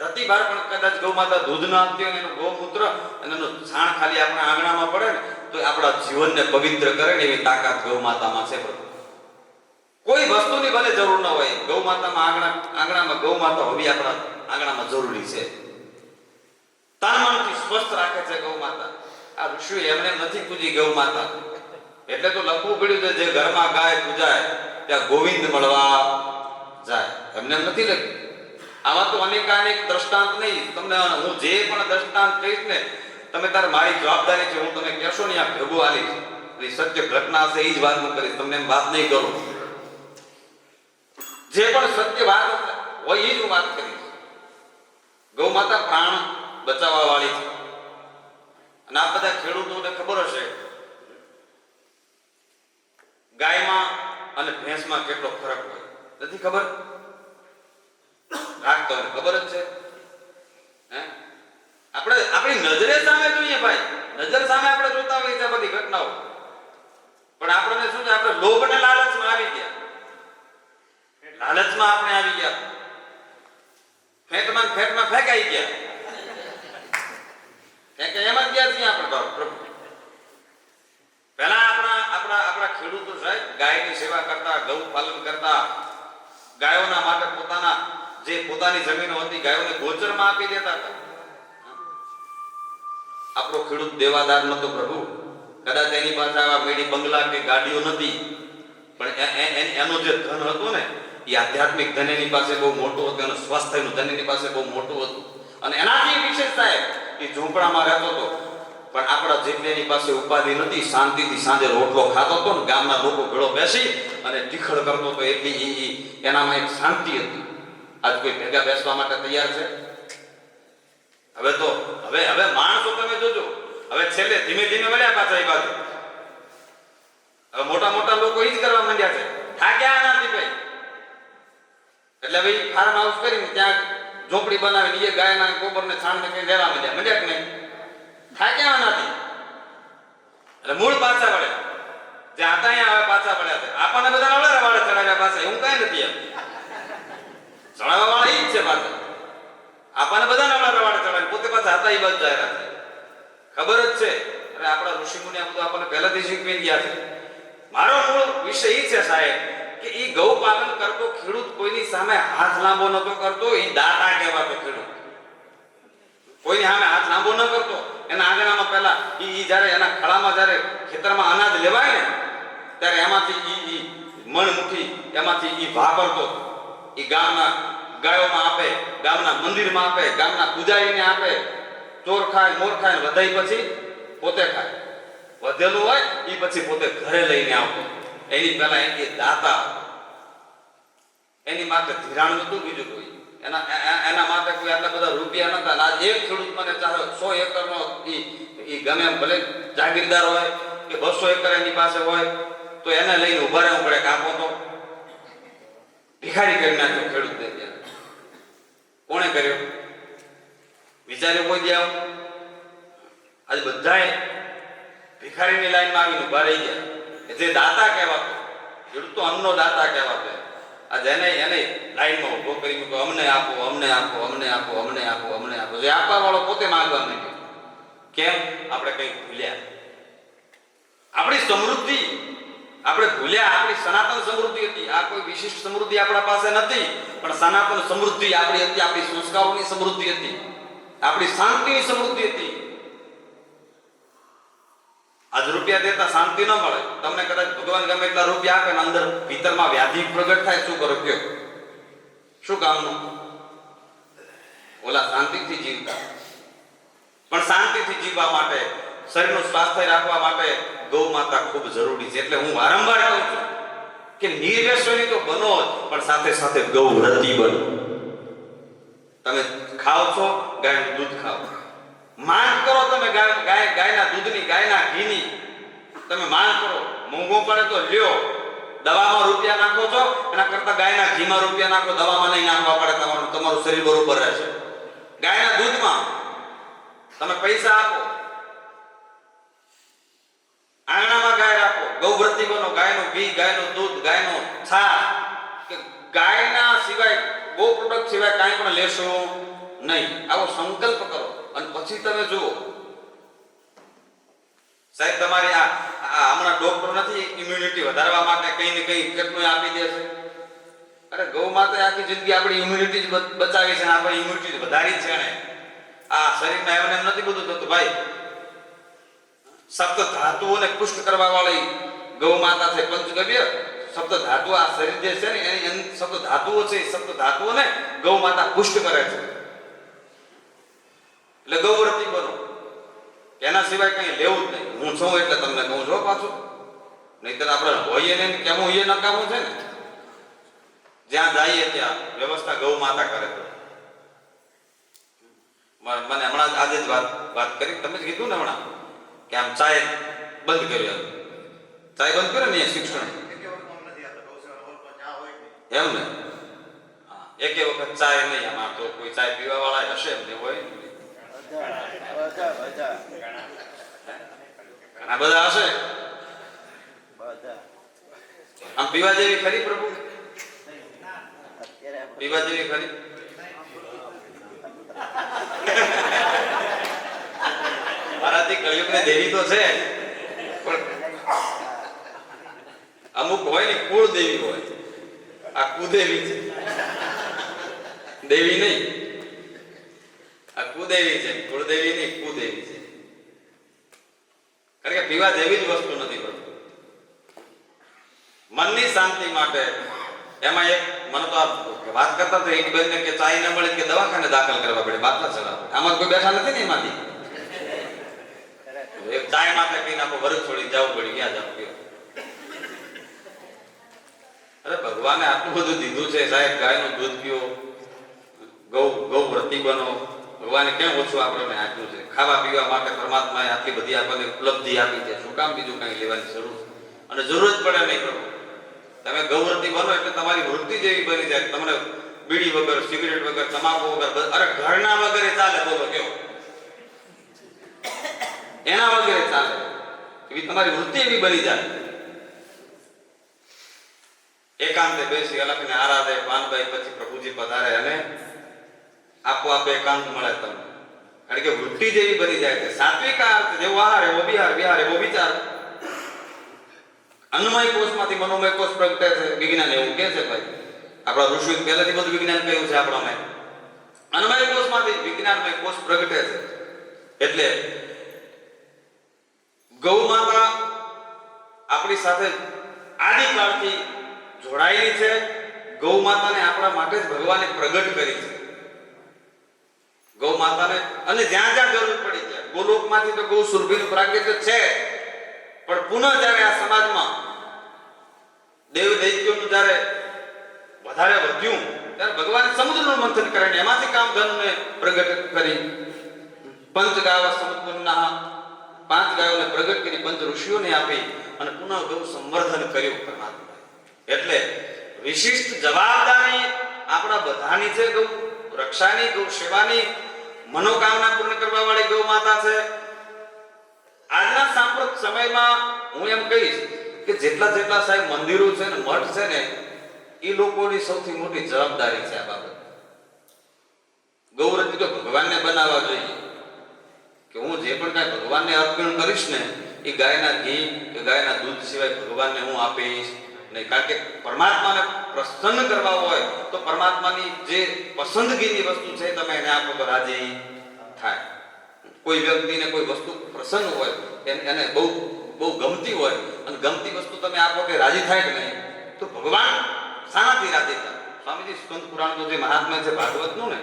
રતિભાર પણ કદાચ ગૌ માતા દૂધ ના આપતી હોય, એનું ગૌમૂત્ર અને એનું છાણ ખાલી આપણા આંગણામાં પડે ને તો આપણા જીવનને પવિત્ર કરે ને એવી તાકાત ગૌ માતામાં છે. કોઈ વસ્તુની ભલે જરૂર ન હોય, ગૌ માતામાં આંગણામાં ગૌ માતા હોવી આપણા આંગણામાં જરૂરી છે. તન મનથી સ્વસ્થ રાખે છે ગૌ માતા. આ ઋષિ એમને નથી પૂજી ગૌ માતા, એટલે તો લખવું પડ્યું છે જે ઘરમાં ગાય પૂજાય ત્યાં ગોવિંદ મળવા જાય. એમને નથી લખ્યું. આમાં તો અનેકાનેક દ્રષ્ટાંત નહીં. તમને હું જે પણ દ્રષ્ટાંત કહીશ ને, તમે તારે મારી જવાબદારી છે, હું તમે કહેશો ને આ ભેગું આલીશ. એ સત્ય ઘટના છે એ જ વાત હું કરીશ, તમને એમ વાત નહીં કરું. જે પણ સત્ય વાત હોય એ જ હું વાત કરીશ. ગૌ માતા પ્રાણ બચાવવા વાળી છે. અને આ બધા ખેડૂતોને ખબર હશે ગાયમાં અને ભેંસમાં કેટલો ફરક હોય. નથી ખબર? રાખતો ખબર જ છે. આપણે આપણી નજરે સામે જોઈએ ભાઈ, નજર સામે આપણે જોતા હોઈએ ત્યાં બધી ઘટનાઓ, પણ આપણને શું છે, આપણે લોભ અને લાલચમાં આવી ગયા. લાલચમાં આપણે આવી ગયા, ફેંકમાં ફેંકાઈ ગયા. એમાં ગયા છીએ આપણે પ્રભુ. પહેલા આપણા ખેડૂતો સાહેબ ગાયની સેવા કરતા, ગૌ પાલન કરતા, ગાયોના માટે પોતાની જમીનો હતી ગાયોને ગોચરમાં આપી દેતા હતા. આપણો ખેડૂત દેવાદાર નતો પ્રભુ. કદાચ એની પાસે આવા મેડી બંગલા કે ગાડીઓ નથી, પણ એનો જે ધન હતો ને એ આધ્યાત્મિક ધન એની પાસે બહુ મોટું હતું, એનું સ્વાસ્થ્યનું ધન એની પાસે બહુ મોટું હતું. અને એનાથી વિશેષ સાહેબ એ ઝૂંપડામાં રહેતો હતો, પણ આપણા જેટલી એની પાસે ઉપાધિ નથી. શાંતિથી સાંજે રોટલો ખાતો હતો ને ગામના લોકો ભેળો બેસી અને ટીખળ કરતો હતો. એટલી એનામાં એક શાંતિ હતી. આજ કોઈ ભેગા બેસવા માટે તૈયાર છે? હવે માણસો તમે જોજો, હવે છેલ્લે ધીમે ધીમે વળ્યા પાછા એ બાજુ. હવે મોટા લોકો ઈ જ કરવા માંડ્યા છે. થાક્યા નથી ભાઈ. એટલે ભાઈ ફાર્મ હાઉસ કરીને ત્યાં ઝોપડી બનાવીને એ ગાયના ગોબરને છાણને કઈ લેવા માંડ્યા કે નહીં? થાક્યા નથી. એટલે મૂળ પાછા વળ્યા. જ્યાં હતા અહીંયા હવે પાછા વળ્યા છે. આપણને બધા નવડા વાળે ચડાવ્યા પાછા, એવું કઈ નથી. એમ ચડાવવા વાળા ઈ જ છે પાછા. આપણને બધા નવડા રવાડે ચડાવી પોતે પાછા હતા એ બાજુ જાય છે. ખબર જ છે. અરે આપણા ઋષિ મુનિ આ બધું આપણને પહેલાથી શીખવી ગયા છે. મારો મૂળ વિષય એ છે સાહેબ કે એ ગૌ પાલન કરતો ખેડૂત કોઈની સામે હાથ લાંબો નતો કરતો. એ દાતા કહેવાતો ખેડૂત. કોઈની સામે હાથ લાંબો ન કરતો. એના આંગણામાં પહેલા જ્યારે એના ખળામાં જ્યારે ખેતરમાં અનાજ લેવાય ને ત્યારે એમાંથી મણ મુઠ્ઠી એમાંથી ઈ વાપરતો. એ ગામના ગાયોમાં આપે, ગામના મંદિરમાં આપે, ગામના પૂજારીને આપે. ચોર ખાય, મોર ખાય, વધાઈ પછી પોતે ખાય. વધેલું હોય એ પછી પોતે ઘરે લઈને આવતો. એની પહેલા એ દાતા. એની માટે ધિરાણ નતું બીજું કોઈ. એના માટે કોઈ આટલા બધા રૂપિયા નતા. આજ એક ખેડૂત મને ચાહે 100 એકરનો ઈ ગમે એમ ભલે જાગીરદાર હોય કે 200 એકર એની પાસે હોય તો એને લઈને ઉભા રહેવું પડે. કાપો તો ભિખારી કરી નાખ્યો ખેડૂતને. ત્યાં કોણે કર્યો? વિચાર્યું કોઈ દે આવું? આજે બધાએ ભિખારીની લાઈનમાં આવીને ઉભા રહી ગયા. જે દાતા કહેવાતો ખેડૂત તો અન્નનો દાતા કહેવાતો. આજે એને લાઈનમાં ઉભો કરી મૂક્યો. અમને આપો, અમને આપો, અમને આપો, અમને આપો, અમને આપો. જે આપવા વાળો પોતે માંગવા માંડ્યો. કેમ? આપણે કઈ ભૂલ્યા. આપણી સમૃદ્ધિ આપણે ભૂલ્યા આપણી સનાતન સમૃદ્ધિ હતી. આ કોઈ વિશિષ્ટ સમૃદ્ધિ આપણા પાસે નથી, પણ સનાતન સમૃદ્ધિ આપણી હતી. આપણી સંસ્કારોની સમૃદ્ધિ હતી, આપણી શાંતિની સમૃદ્ધિ હતી. આજ રૂપિયા દેતા શાંતિ ન મળે. તમને કદાચ ભગવાન ગમે એટલા રૂપિયા આપે ને અંદર ભીતરમાં વ્યાધિ પ્રગટ થાય, શું કરો કયો? શું કામનું? ઓલા શાંતિથી જીવતા. પણ શાંતિથી જીવવા માટે, શરીરનું સ્વાસ્થ્ય રાખવા માટે ગૌ માતા ખૂબ જરૂરી છે. એટલે હું વારંવાર કહું છું કે નિર્વ્યસની તો બનો જ, પણ સાથે સાથે ગૌવ્રતી બનો. તમે ખાઓ છો ગાયનું દૂધ ખાઓ, માંગ કરો તમે ગાયના દૂધની, ગાયના ઘીની તમે માંગ કરો. મોંઘું પડે તો લ્યો. દવામાં રૂપિયા નાખો છો, એના કરતા ગાયના ઘીમાં રૂપિયા નાખો. દવામાં નહીં નાખવા પડે, તમારું શરીર બરોબર રહેશે. ગાયના દૂધમાં તમે પૈસા આપો, આંગણામાં ગાય રાખો, ગૌવ્રતી બનો. ગાયનું ઘી, ગાયનું દૂધ, ગાયનો છાશ, કે ગાયના સિવાય, ગૌ પ્રોડક્ટ સિવાય કાંઈ પણ લેશો નહીં. આવો સંકલ્પ કરો અને પછી તમે જુઓ. સાહેબ તમારી આ હમણાં ડોક્ટર નથી ઇમ્યુનિટી વધારવા માટે કઈ ને કઈ કેટલું આપી દે છે. અરે ગૌ માતાએ આખી જિંદગી આપણી ઇમ્યુનિટી બચાવી છે, આપણી ઇમ્યુનિટી વધારી છે. એને આ શરીરમાં એમને એમ નથી બધું થતું ભાઈ. સપ્ત ધાતુઓને પુષ્ટ કરવા વાળી ગૌ માતા છે. પંચગવ્ય સપ્ત ધાતુ, આ શરીર જે છે ને એની સપ્ત ધાતુઓ છે. સપ્ત ધાતુઓને ગૌ માતા પુષ્ટ કરે છે. એટલે ગૌવ્રતી બનો. એના સિવાય કઈ લેવું જ નહીં. હું છું એટલે તમને કહું છું પાછું, નહીતર આપણે હોઈએ ને કેમ હોઈએ નકામું છે ને. જ્યાં જઈએ ત્યાં વ્યવસ્થા ગૌ માતા કરે છે. મને હમણાં આજે જ વાત કરી, તમે જ કીધું ને હમણાં કે આમ ચાય બંધ કર્યો. ચાય બંધ કર્યો ને શિક્ષણ એમ ને. હા, એક વખત ચાય નહીં. આમાં તો કોઈ ચાય પીવા વાળા હશે એમ હોય, ઘણા બધા હશે. આમ પીવા જેવી ખરી પ્રભુ? પીવા જેવી ખરી? મારાથી કળિયુગની દેવી તો છે, પણ અમુક હોય ને કુળ દેવી હોય. આ કુદેવી છે, દેવી નહીં. આ કુદેવી છે, કુળદેવી નહીં, કુદેવી છે. કારણ કે પીવા જેવી જ વસ્તુ નથી પડતી. મનની શાંતિ માટે એમાં એક મને તો વાત કરતા તો એક બેનને કે ચાય ન મળે કે દવાખાને દાખલ કરવા પડે, બાટલા ચડાવવા પડે. આમાં કોઈ બેઠા નથી ને એમાંથી. એક ચાય માટે કઈ નાખો, વરસ છોડી જવું પડી. ક્યાં જવું પીવા? અરે ભગવાને આટલું બધું દીધું છે સાહેબ. ગાયનું દૂધ પીઓ, ગૌવ્રતી બનો. ભગવાને કેમ ઓછું આપણને આપ્યું છે? ખાવા પીવા માટે પરમાત્માએ આટલી બધી આપણને ઉપલબ્ધિ આપી છે. શું કામ બીજું કઈ લેવાની જરૂર? અને જરૂર જ પડે નહીં પ્રભુ. તમે ગૌવ્રતી બનો એટલે તમારી વૃત્તિ જેવી બની જાય. તમને બીડી વગર, સિગરેટ વગર, તમાકુ વગર, અરે ઘરના વગર ચાલે. બોલો કેવો? એના વગર ચાલે. એવી તમારી વૃત્તિ એવી બની જાય. એકાંતે બેસી અલખને આરાધે પાનભાઈ, પછી પ્રભુજી પધારે અને આપોઆપ એકાંત મળે તમને. કારણ કે વૃત્તિ જેવી બની જાય છે. સાત્વિક અર્થ જેવો આહાર એવો વિહાર, વિહાર એવો વિચાર. અન્નમય કોષમાંથી મનોમય કોષ પ્રગટે છે. વિજ્ઞાન એવું કહે છે ભાઈ. આપણા ઋષિ પહેલાથી બધું વિજ્ઞાન કહ્યું છે આપણને. અન્નમય કોષમાંથી વિજ્ઞાનમય કોષ પ્રગટે છે. એટલે ગૌ માતા આપણી સાથે આદિકાળથી જોડાયેલી છે. ગૌ માતાને આપણા માટે જ ભગવાને પ્રગટ કરી છે. ગૌ માતાને અને જ્યાં જ્યાં જરૂર પડી છે. ગોલોકમાંથી તો ગૌ સુરભીનું પ્રાગટ્ય છે, પણ પુનઃ જ્યારે આ સમાજમાં દેવ દૈત્યોનું જ્યારે વધારે વધ્યું ત્યારે ભગવાને સમુદ્રનું મંથન કરીને એમાંથી કામધનુને પ્રગટ કરી. પંચ ગાવા સમુદ્રના 5 ગાયોને પ્રગટ કરી, પંચ ઋષિઓને આપી અને પુનઃ ગૌ સંવર્ધન કર્યું પરમાત્મા. એટલે વિશિષ્ટ જવાબદારી આપણા બધાની છે. ગૌ રક્ષાની, ગૌ સેવાની, મનોકામના પૂર્ણ કરવા વાળી ગૌ માતા છે. આજના સાંપ્રત સમયમાં હું એમ કહીશ કે જેટલા જેટલા સાહેબ મંદિરો છે ને, મઠ છે ને, એ લોકોની સૌથી મોટી જવાબદારી છે આ બાબત. ગૌવ્રતી તો ભગવાનને બનાવવા જોઈએ કે હું જે પણ કાંઈ ભગવાનને અર્પણ કરીશ ને એ ગાયના ઘી કે ગાયના દૂધ સિવાય ભગવાનને હું આપીશ નહીં. કારણ કે પરમાત્માને પ્રસન્ન કરવા હોય તો પરમાત્માની જે પસંદગીની વસ્તુ છે તમે એને આપો તો રાજી થાય. કોઈ વ્યક્તિને કોઈ વસ્તુ પ્રસન્ન હોય એને બહુ બહુ ગમતી હોય અને ગમતી વસ્તુ તમે આપો કે રાજી થાય કે નહીં, તો ભગવાન શાનાથી રાજી થાય? સ્વામીજી સ્કંદ પુરાણનું જે મહાત્મ્ય છે ભાગવતનું ને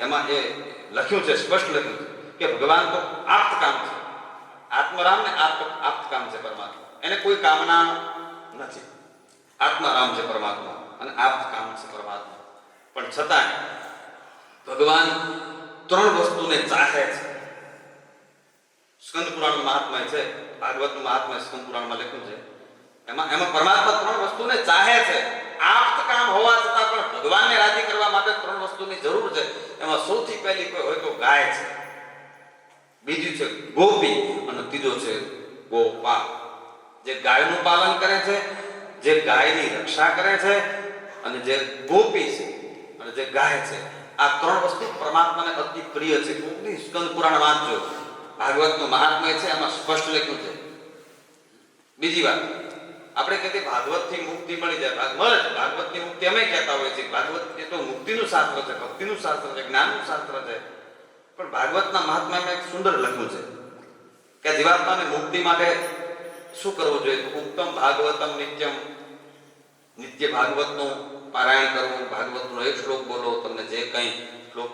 એમાં એ લખ્યું છે, સ્પષ્ટ લખ્યું છે કે ભગવાન તો આપ્ત કામ છે. આત્મરામ ને આપ્ત કામ છે પરમાત્મા, એને કોઈ કામના નથી. આત્મારામ છે પરમાત્મા અને આપ્ત કામ છે પરમાત્મા. પણ છતાંય ભગવાન ત્રણ વસ્તુને ચાહે છે. સ્કંદ પુરાણનું મહાત્મય છે, ભાગવતનું મહાત્મય સ્કંદ પુરાણમાં લખ્યું છે. એમાં પરમાત્મા ત્રણ વસ્તુને ચાહે છે. આપ્ત કામ હોવા છતાં પણ ભગવાનને રાજી કરવા માટે ત્રણ વસ્તુની જરૂર છે. એમાં સૌથી પહેલી કોઈ હોય તો ગાય છે, બીજું છે ગોપી અને ત્રીજો છે ગોપાલ. જે ગાયનું પાલન કરે છે, જે ગાયની રક્ષા કરે છે અને જે ગોપી છે અને જે ગાય છે, આ ત્રણ વસ્તુ પરમાત્માને અતિ પ્રિય છે. કોકની સ્કંદ પુરાણ વાંચજો, ભાગવતનું મહાત્મ્ય છે, એમાં સ્પષ્ટ લખ્યું છે. બીજી વાત, આપણે કહેતી ભાગવતથી મુક્તિ મળી જાય, મળે છે. ભાગવતની મુક્તિ અમે કહેતા હોઈએ છીએ. ભાગવત એ તો મુક્તિનું શાસ્ત્ર છે, ભક્તિનું શાસ્ત્ર છે, જ્ઞાનનું શાસ્ત્ર છે. પણ ભાગવતના મહાત્મ્યમાં એક સુંદર લખ્યું છે કે જીવાત્માને મુક્તિ માટે શું કરવું જોઈએ? ઉત્તમ ભાગવતમ નિત્યમ, નિત્ય ભાગવતનું પારાયણ કરવું, ભાગવતનો એક શ્લોક બોલો. તમને જે કંઈ શ્લોક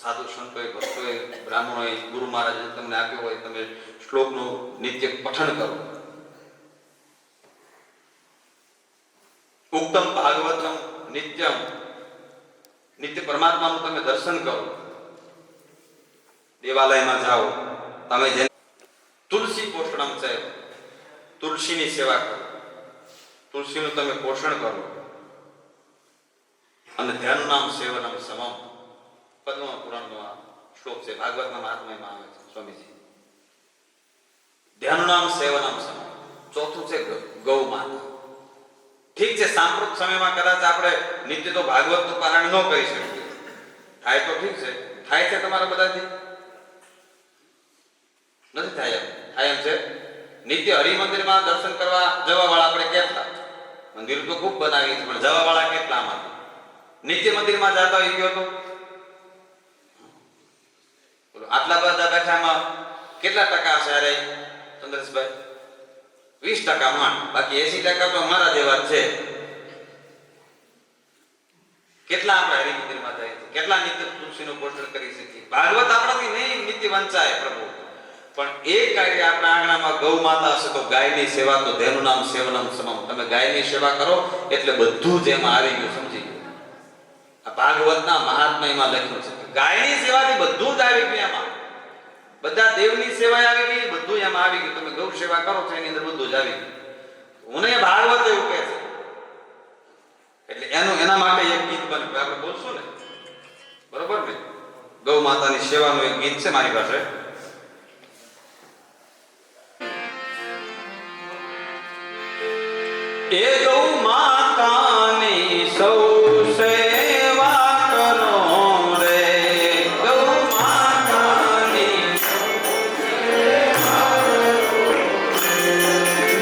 સાધુ સંતોએ, ભક્તોએ, બ્રાહ્મણોએ, ગુરુ મહારાજે તમને આપ્યો હોય, તમે શ્લોકનું નિત્ય પઠન કરો. ઉત્તમ ભાગવતમ નિત્યમ, નિત્ય પરમાત્માનું તમે દર્શન કરો. દેવાલયમાં જાઓ, તમે જે તુલસી પોષણમ છે, તુલસીની સેવા કરો, તુલસીનું તમે પોષણ કરો. અને ધ્યાન નામ સેવનમ સમમ, પદ્મ પુરાણનો આ શ્લોક છે, ભાગવતના મહાત્મ્યમાં આવે છે સ્વામીજી. ધ્યાન નામ સેવનમ સમમ. ચોથું છે ગૌ માતા. ઠીક છે, સાંપ્રત સમયમાં કદાચ આપણે નિત્ય તો ભાગવતનું પારાયણ ન કરી શકીએ, થાય તો ઠીક છે. થાય છે તમારા બધાથી? નથી થાય એમ? થાય એમ છે. નિત્ય હરિમંદિરમાં દર્શન કરવા જવા વાળા આપણે કેટલા? મંદિર તો ખૂબ બનાવી છે, પણ જવા વાળા કેટલા? આમાંથી નિત્ય મંદિરમાં જતા હોય ગયો તો આટલા બધા બેઠામાં કેટલા ટકા છે? અરે ચંદ્રેશભાઈ 20% માં, બાકી 80% તો અમારા જેવા છે. કેટલા આપણે હરિમંદિરમાં જાય છે, કેટલા નિત્ય તુલસીનું પોષણ કરી શકીએ? ભાગવત આપણાથી નહીં નિત્ય વંચાય પ્રભુ, પણ એક કાર્ય આપણા આંગણામાં ગૌ માતા હશે તો ગાયની સેવા, તો ધેનું નામ સેવનમ સમમ. તમે ગાયની સેવા કરો એટલે બધું જ એમાં આવી ગયું, સમજી ગયું. આ ભાગવતના મહાત્મ્યમાં લખ્યું છે ગાયની સેવાથી બધું જ આવી ગયું. એમાં બધા દેવની સેવા આવી ગઈ, બધું એમાં આવી ગયું. તમે ગૌ સેવા કરો છો એની અંદર બધું જ આવી ગયું. મને ભાગવત એવું કહે છે. એટલે એના માટે એક ગીત બન્યું, આપણે બોલશું ને, બરોબર ને? ગૌ માતાની સેવાનું એક ગીત છે મારી પાસે. એ ગૌ માતાની સૌ સેવા કરો રે, ગૌ માતાની,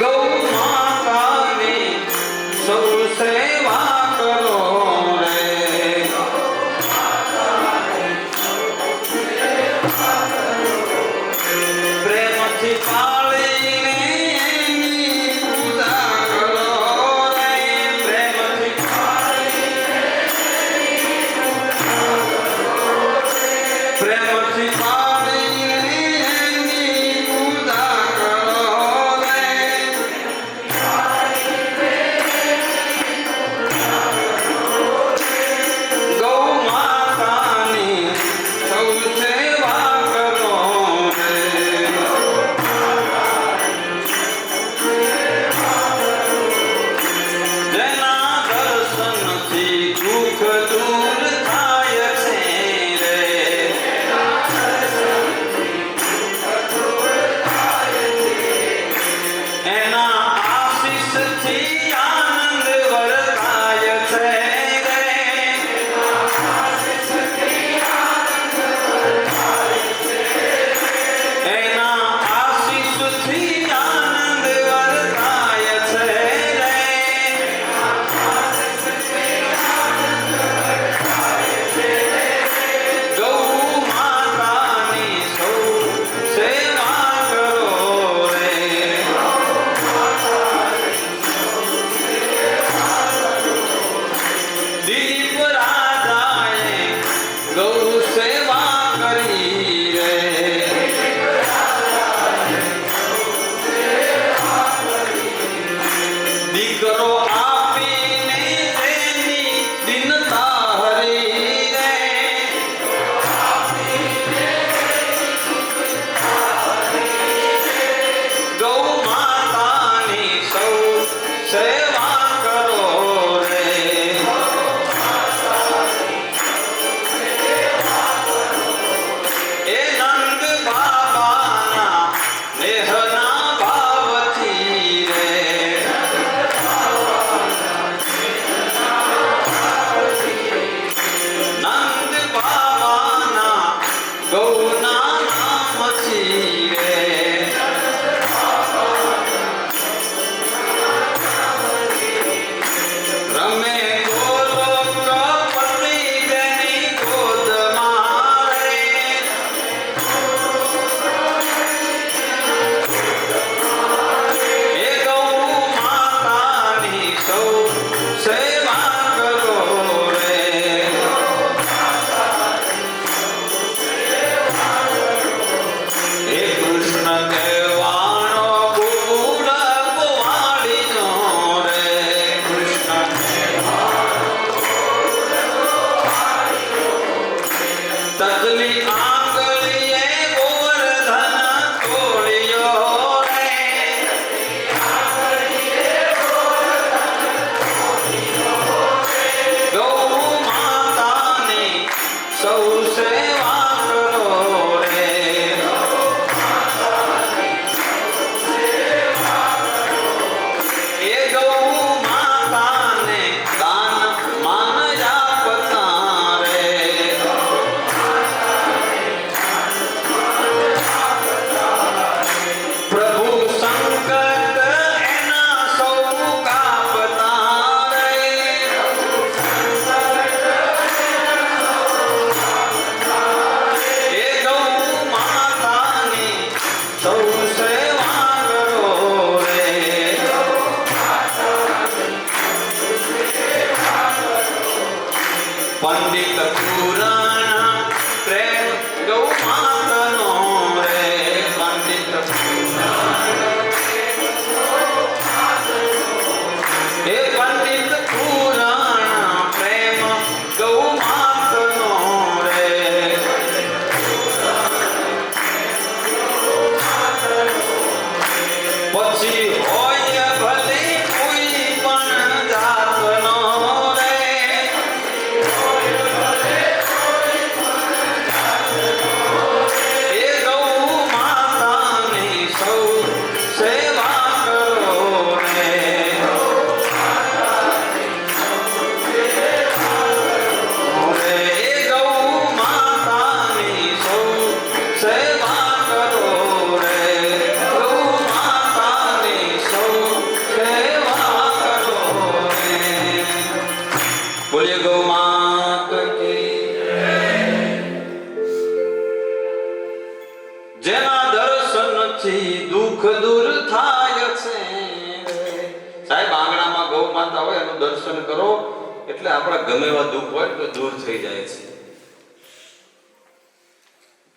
ગૌ માતાની સૌ સેવા કરો રે. પ્રેમથી પાળીને એની પૂજા કરો રે, પ્રેમથી પાળીને એની પૂજા કરો રે. ગૌ માતાની સૌ સેવા કરો રે. જેના દર્શનથી દુઃખ દૂર થાય છે રે, એના આશીષથી આનંદ વર્તાય છે રે, એના આશીષથી તજલી આંગળીએ ગોવર્ધન તોડ્યો રે. ગૌ માતાની સૌ સેવા કરો રે. એ ગૌ માતાને દાન માન આપતા રે. પ્રભુ સંકટ એના સૌ કાપતા રે. એ ગૌ માતાની સૌ સેવા કરો રે. પંડિત પુરાણ પ્રેમ ગૌ માતાનો રે. પંડિત હે પંડિત પુરાણ પ્રેમ ગૌ માતાનો રે. પછી હોય ભલે કોઈ પણ જાતનો રે. એ ગૌ માતાની સૌ સેવા કરો રે. એ ગૌ માતાની સૌ સેવા કરો રે. ગૌ માતાની સૌ સેવા કરો રે. બોલીએ ગૌ માત કી. જેના દર્શનથી દુઃખ દૂર થાય છે. સાહેબ આંગણામાં ગૌ માતા હોય એનું દર્શન કરો એટલે આપણા ગમે એવા દુઃખ હોય તો દૂર થઈ જાય છે.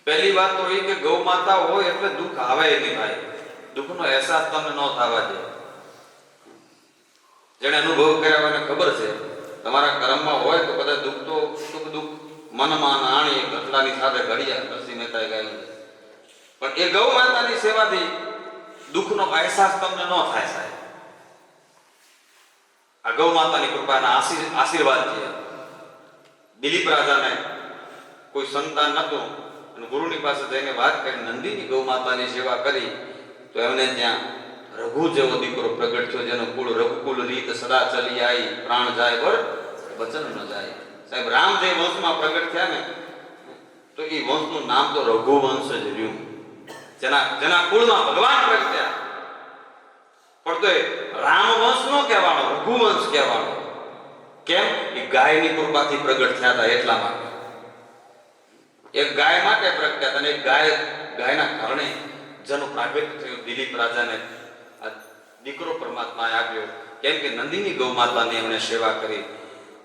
પહેલી વાત તો એ કે ગૌ માતા હોય એટલે દુઃખ આવે નહીં ભાઈ. દુઃખનો અહેસાસ તમને ન થવા દે. જેને અનુભવ કર્યા હોય એને ખબર છે તમારા કર્મમાં હોય તો કદાચ દુઃખ તો સુખ દુઃખ મનમાં આણી ઘટલાની સાથે ઘડિયા નરસિંહ મહેતાએ ગાયું છે. પણ એ ગૌ માતાની સેવાથી દુઃખનો અહેસાસ તમને ન થાય સાહેબ. આ ગૌ માતાની કૃપાના આશીર્વાદ છે. દિલીપ રાજાને કોઈ સંતાન નહોતું અને ગુરુની પાસે જઈને વાત કરી નંદીની ગૌ માતાની સેવા કરી તો એમને ત્યાં રઘુ જેવો દીકરો પ્રગટ થયો જેનો કુળ રઘુકુલ રીત સદા ચલી આવી પ્રાણ જાય પર વચન ન જાય. સાહેબ રામ જે વંશમાં પ્રગટ થયા ને તો એ વંશનું નામ તો રઘુવંશ જ રહ્યું. જેના કુળમાં ભગવાન પ્રગટ્યા પણ તો રામ વંશ નો કહેવાનો રઘુવંશ કહેવાનો. કેમ? એ ગાયની કૃપાથી પ્રગટ થયા હતા એટલા માટે. એક ગાય માટે પ્રગટ્યા હતા અને એક ગાયના કારણે જેનું પ્રાગટ્ય થયું દિલીપ રાજાને આ દીકરો પરમાત્માએ આપ્યો. કેમ કે નંદીની ગૌ માતાની એમણે સેવા કરી.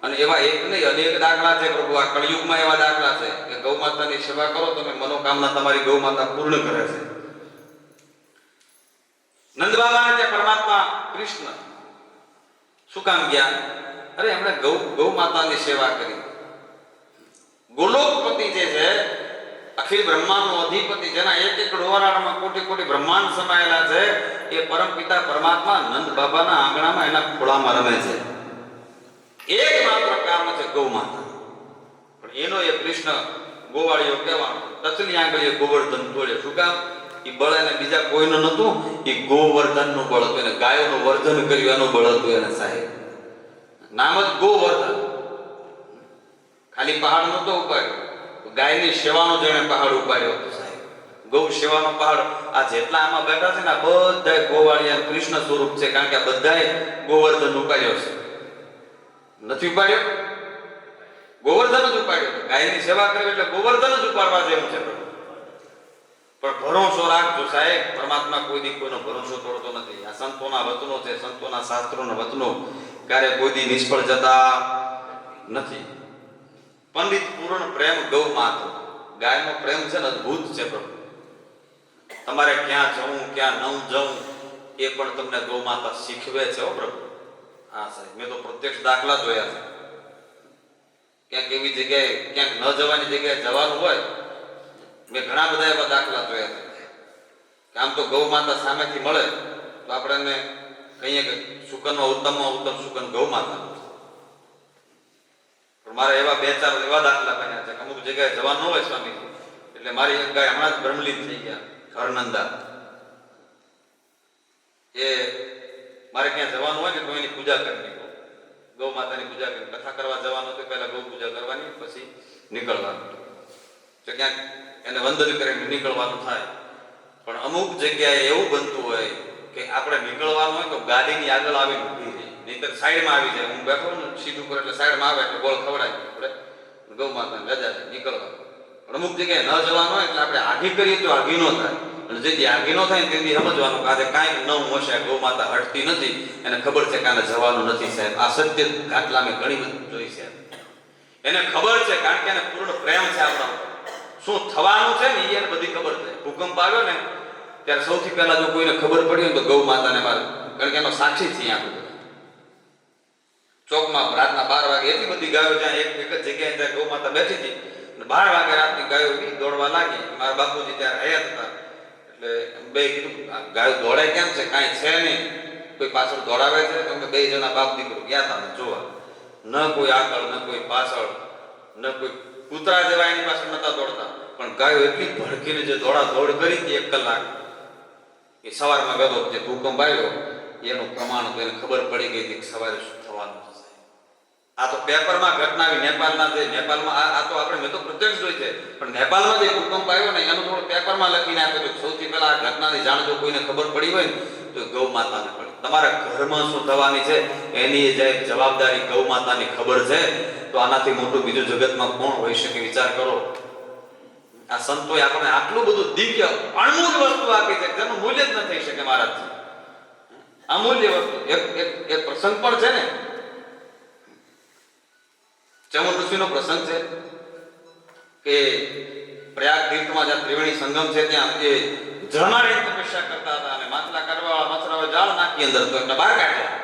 અને એવા એક નહીં અનેક દાખલા છે પ્રભુ. આ કળિયુગમાં એવા દાખલા છે કે ગૌ માતાની સેવા કરો તમે મનોકામના તમારી ગૌ માતા પૂર્ણ કરે છે. નંદ બાબાને ત્યાં પરમાત્મા કૃષ્ણ શું કામ ગયા? અરે એમણે ગૌ માતાની સેવા કરી. ગોલોકપતિ જે છે અખિલ બ્રહ્માંડનો અધિપતિ જેના એક એક ડોરાળામાં કોટી કોટી બ્રહ્માંડ સમાયેલા છે એ પરમપિતા પરમાત્મા નંદ બાબાના આંગણામાં એના ખોળામાં રમે છે. એકમાત્ર કારણ છે ગૌ માતા. પણ એનો એ કૃષ્ણ ગોવાળીઓ કહેવાનો તચલી આંગળીએ ગોવર્ધન તોડ્યો. શું કામ? એ બળ એને બીજા કોઈનું નહોતું, એ ગોવર્ધનનું બળ હતું. એને ગાયોનું વર્ધન કર્યું એનું બળ હતું એને સાહેબ. નામ જ ગોવર્ધન. ખાલી પહાડ નહોતો ઉપાડ્યો, ગાયની સેવાનો જેણે પહાડ ઉપાડ્યો હતો સાહેબ. ગૌ સેવાનો પહાડ. આ જેટલા આમાં બેઠા છે ને આ બધા ગોવાળિયા કૃષ્ણ સ્વરૂપ છે. કારણ કે આ બધાએ ગોવર્ધન ઉપાડ્યો છે. નથી ઉપાડ્યો? ગોવર્ધન જ ઉપાડ્યો. ગાયની સેવા કરવી એટલે ગોવર્ધન જ ઉપાડવા જેવું છે. પણ ભરોસો રાખજો સાહેબ, પરમાત્મા કોઈ દી કોઈનો ભરોસો તોડતો નથી. આ સંતોના વચનો છે, સંતોના શાસ્ત્રોના વચનો ક્યારે કોઈ દી નિષ્ફળ જતા નથી. પંડિત પૂર્ણ પ્રેમ ગૌ માત. ગાયનો પ્રેમ છે ને અદ્ભુત છે પ્રભુ. તમારે ક્યાં જવું ક્યાં ન જવું એ પણ તમને ગૌ માતા શીખવે છે હો પ્રભુ. હા સાહેબ, મેં તો પ્રત્યક્ષ દાખલા જોયા છે. ક્યાંક એવી જગ્યાએ ક્યાંક ન જવાની જગ્યાએ જવાનું હોય. મેં ઘણા બધા એવા દાખલા જોયા છે કે આમ તો ગૌ માતા સામેથી મળે તો આપણે એને કહીએ કે શુકનમાં ઉત્તમમાં ઉત્તમ શુકન ગૌ માતા. પણ મારે એવા 2-4 એવા દાખલા બન્યા છે કે અમુક જગ્યાએ જવાનું ન હોય સ્વામીજી, એટલે મારી એક ગાય હમણાં જ બ્રહ્મલીન થઈ ગયા, હરનંદા. એ મારે ક્યાં જવાનું હોય ને તો એની પૂજા કરવી, ગૌ માતાની પૂજા કરવી. કથા કરવા જવાનું તો પહેલા ગૌ પૂજા કરવાની, પછી નીકળવાનું. તો ક્યાંક એને વંદન કરીને નીકળવાનું થાય. પણ અમુક જગ્યાએ એવું બનતું હોય કે આપણે નીકળવાનું હોય તો ગાડીની આગળ આવીને ઊભી રહી, નહીંતર સાઈડમાં આવી જાય. હું બેઠો ને સીટ ઉપર એટલે સાઈડમાં આવે એટલે ગોળ ખવડાવી આપણે ગૌ માતાને રજા છે નીકળવાનું. પણ અમુક જગ્યાએ ન જવાનું હોય એટલે આપણે આઘી કરીએ તો આઘી ન થાય. અને જેથી આઘી ન થાય ને તેથી સમજવાનું કે આજે કાંઈક નવું હશે, ગૌ માતા હટતી નથી, એને ખબર છે કે આને જવાનું નથી સાહેબ. આ સત્ય ઘાટલા મેં ઘણી બધી જોઈ છે. એને ખબર છે કારણ કે એને પૂર્ણ પ્રેમ છે આપણા ઉપર. શું થવાનું છે ને એને બધી ખબર છે. ભૂકંપ આવ્યો ને ત્યારે સૌથી પહેલા જો કોઈને ખબર પડી હોય તો ગૌ માતાને મારે, કારણ કે એનો સાક્ષી છીએ આપણે. ચોકમાં રાતના 12 વાગે એટલી બધી ગાયો જ્યાં એક જ જગ્યાએ ત્યાં ગૌ માતા બેઠી હતી, 12 વાગે રાતની ગાયો બી દોડવા લાગી. મારા બાપુજી ત્યારે હયાત હતા એટલે બે કીધું ગાયો દોડાય કેમ છે, કાંઈ છે નહીં, કોઈ પાછળ દોડાવે છે? તો અમે 2 જણા બાપ દીકરો ગયા હતા જોવા. ન કોઈ આગળ, ન કોઈ પાછળ, ન કોઈ કૂતરા જેવા એની પાછળ નતા દોડતા, પણ ગાયો એટલી ભડકીને જે દોડ કરી હતી 1 કલાક. એ સવારમાં વહેલો જે ભૂકંપ આવ્યો એનું પ્રમાણ તો એને ખબર પડી ગઈ હતી કે સવારે શું થવાનું છે. આ તો પેપરમાં ઘટના આવી નેપાળના, જે નેપાળમાં આ તો આપણે મેં તો પ્રત્યક્ષ જોઈ છે, પણ નેપાળમાં જે ભૂકંપ આવ્યો ને એનું થોડું પેપરમાં લખીને આપેલું. સૌથી પહેલા આ ઘટનાની જાણ જો કોઈને ખબર પડી હોય ને તો ગૌ માતાને પડી. તમારા ઘરમાં શું થવાની છે એની જે જવાબદારી ગૌ માતાની ખબર છે, તો આનાથી મોટું બીજું જગતમાં કોણ હોઈ શકે? વિચાર કરો. આ સંતોએ આપણને આટલું બધું દિવ્ય અણમૂલ વસ્તુ આપી છે જેનું મૂલ્ય જ ન થઈ શકે મહારાજજી. અમૂલ્ય વસ્તુ એક પ્રસંગ પણ છે ને, ચમન ઋષિનો પ્રસંગ છે કે પ્રયાગ તીર્થમાં જ્યાં ત્રિવેણી સંગમ છે ત્યાં એ જળમાં રહીને તપસ્યા કરતા હતા અને માટલા કરવા મચરાવે જાળ નાખી અંદર, તો એમને બહાર કાઢ્યા.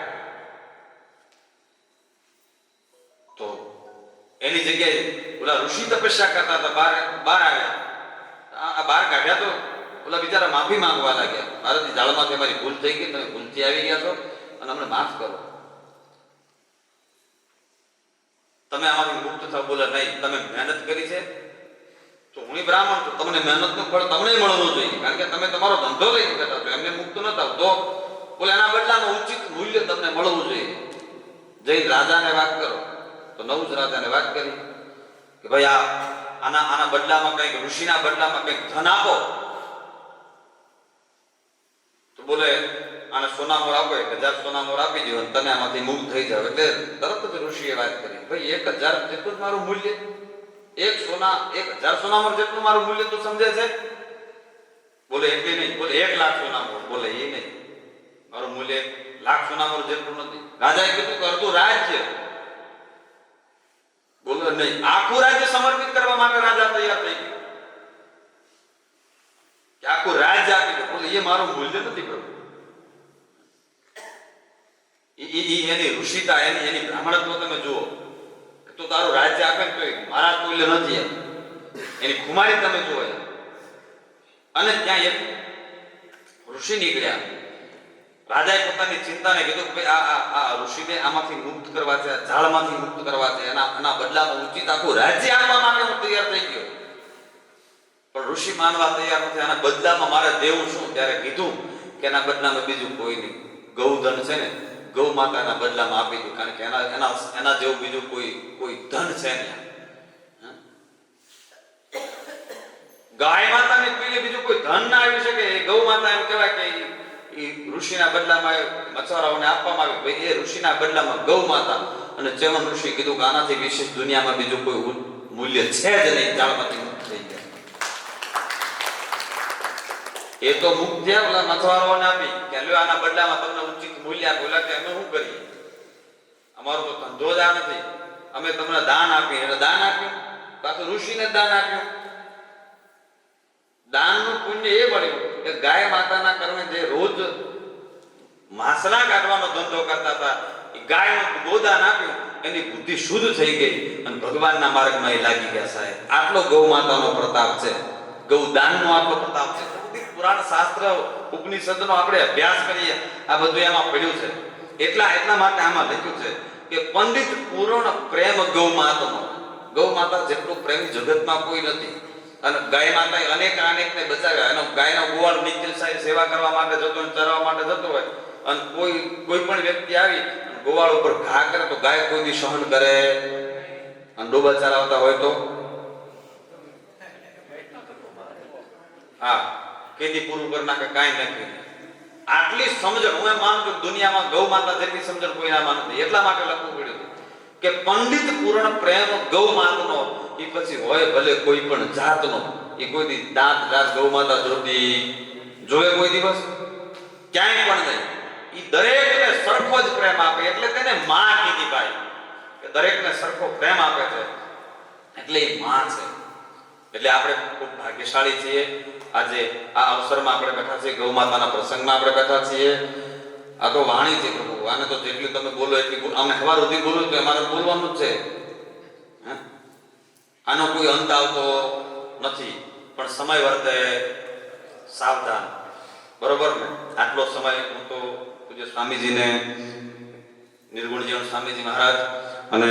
તો એની જગ્યાએ ઓલા ઋષિ તપસ્યા કરતા હતા, બહાર આવ્યા. આ બહાર કાઢ્યા તો ઓલા બિચારા માફી માંગવા લાગ્યા. મારાથી જાળમાંથી અમારી ભૂલ થઈ ગઈ, તમે ભૂલથી આવી ગયા છો અને અમને માફ કરો, તમે આમાંથી મુક્ત થાવ. બોલે નહીં, તમે મહેનત કરી છે તો હું બ્રાહ્મણ છું, તમને મહેનતનું ફળ તમને મળવું જોઈએ, કારણ કે તમે તમારો ધંધો લઈને બેઠા છો, એમને મુક્ત ન થાવ. તો બોલે એના બદલામાં ઉચિત મૂલ્ય તમને મળવું જોઈએ. જઈને રાજાને વાત કરો. તો નવું જ રાજાને વાત કરી કે ભાઈ આના બદલામાં કંઈક, ઋષિના બદલામાં કંઈક ધન આપો. તો બોલે આને સોનામોર આપો, 1000 સોનામોર આપી દો અને તમે આમાંથી મુક્ત થઈ જાવ. એટલે તરત જ ઋષિએ વાત કરી, ભાઈ 1000 જેટલું જ મારું મૂલ્ય, 1000 સોનામોર જેટલું મારું મૂલ્ય તું સમજે છે? બોલે એટલી નહીં. બોલે 1 લાખ સોનામોર. બોલે એ નહીં, મારું મૂલ્ય 1 લાખ સોનામોર જેટલું નથી. રાજાએ કીધું કે અડધું રાજ્ય. બોલો નહીં, આખું રાજ્ય સમર્પિત કરવા માટે રાજા તૈયાર થઈ ગયો કે આખું રાજ્ય આપી દો. બોલે એ મારું મૂલ્ય નથી પ્રભુ. એની ઋષિતા, એની બ્રાહ્મણત્વ તમે જુઓ. તો તારું રાજ્ય આપે ને તો મારા મૂલ્ય નથી એમ. એની કુમારી તમે જુઓ. અને ત્યાં એક ઋષિ નીકળ્યા. રાજાએ પોતાની ચિંતાને કીધું કે આ ઋષિને આમાંથી મુક્ત કરવા છે, ઝાડમાંથી મુક્ત કરવા છે, એના બદલામાં ઉચિત આખું રાજ્ય આપવા માટે હું તૈયાર થઈ ગયો. પણ ઋષિ માનવા તૈયાર નથી. આના બદલામાં મારે દેવું શું? ત્યારે કીધું કે એના બદલામાં બીજું કોઈ નહીં, ગૌધન છે ને, ગૌ માતાના બદલામાં આપી દઉં, કારણ કે એના જેવું બીજું કોઈ ધન છે નહીં. ગાય માતાને પીલે બીજું કોઈ ધન ના આવી શકે. એ ગૌ માતા એમ કહેવાય કે એ ઋષિના બદલામાં મછવારાઓને આપવામાં આવે. ભાઈ એ ઋષિના બદલામાં ગૌ માતા. અને ચેવન ઋષિ કીધું કે આનાથી વિશેષ દુનિયામાં બીજું કોઈ મૂલ્ય છે જ નહીં. જાળમાંથી મુક્ત થઈ ગયા. એ તો મુક્ત થયા, ઓલા મછવારાઓને આપી કે લ્યો આના બદલામાં તમને ઉચિત મૂલ્ય આપો. એટલે કે અમે શું કરીએ, અમારો તો ધંધો જ આ નથી, અમે તમને દાન આપીએ. એટલે દાન આપ્યું, પાછું ઋષિને દાન આપ્યું. દાનનું પુણ્ય એ મળ્યું કે ગાય માતાના કર્મે જે રોજ માસલા કાઢવાનો ધંધો કરતા હતા, એ ગાયનું ગોદાન આપ્યું એની બુદ્ધિ શુદ્ધ થઈ ગઈ અને ભગવાનના માર્ગમાં એ લાગી ગયા સાહેબ. આટલો ગૌ માતાનો પ્રતાપ છે, ગૌદાનનો આટલો પ્રતાપ છે. બધી પુરાણ શાસ્ત્ર ઉપનિષદનો આપણે અભ્યાસ કરીએ, આ બધું એમાં પડ્યું છે. એટલા માટે આમાં લખ્યું છે કે પંડિત પૂર્ણ પ્રેમ ગૌ માતાનો. ગૌ માતા જેટલું પ્રેમ જગતમાં કોઈ નથી. અને ગાય માતાએ અનેકને બચાવ્યા. એનો ગાયનો ગોવાળ નિખિલ સાહેબ સેવા કરવા માટે જતો હોય, ચરવા માટે જતો હોય, અને કોઈ પણ વ્યક્તિ આવી ગોવાળ ઉપર ઘા કરે તો ગાય કોઈ દી સહન કરે? અને ડોબા ચરાવતા હોય તો હા કેદી પૂરું કરી નાખે, કાંઈ નથી. આટલી સમજણ હું એમ માનું છું દુનિયામાં ગૌ માતા જેટલી સમજણ કોઈનામાં નથી. એટલા માટે લખવું પડ્યું કે પંડિત પૂર્ણ પ્રેમ ગૌ માતાનો. એ પછી હોય ભલે કોઈ પણ જાતનો, એ કોઈ દી દાંત દાંત ગૌ માતા જોતી જોવે કોઈ દિવસ? ક્યાંય પણ નહીં. એ દરેકને સરખો જ પ્રેમ આપે, એટલે તેને માં કીધી ભાઈ, કે દરેકને સરખો પ્રેમ આપે છે એટલે એ માં છે. એટલે આપણે ખૂબ ભાગ્યશાળી છીએ. આજે આ અવસરમાં આપણે બેઠા છીએ, ગૌ માતાના પ્રસંગમાં આપણે બેઠા છીએ. આ તો વાણી છે પ્રભુ, આને તો જેટલી તમે બોલો એટલી અમે સવાર સુધી બોલું તો અમારે બોલવાનું જ છે. આનો કોઈ અંત આવતો નથી, પણ સમય વર્તે સાવધાન. બરોબર ને? આટલો સમય હું તો પૂજ્ય સ્વામીજીને, નિર્ગુણ જીવન સ્વામીજી મહારાજ અને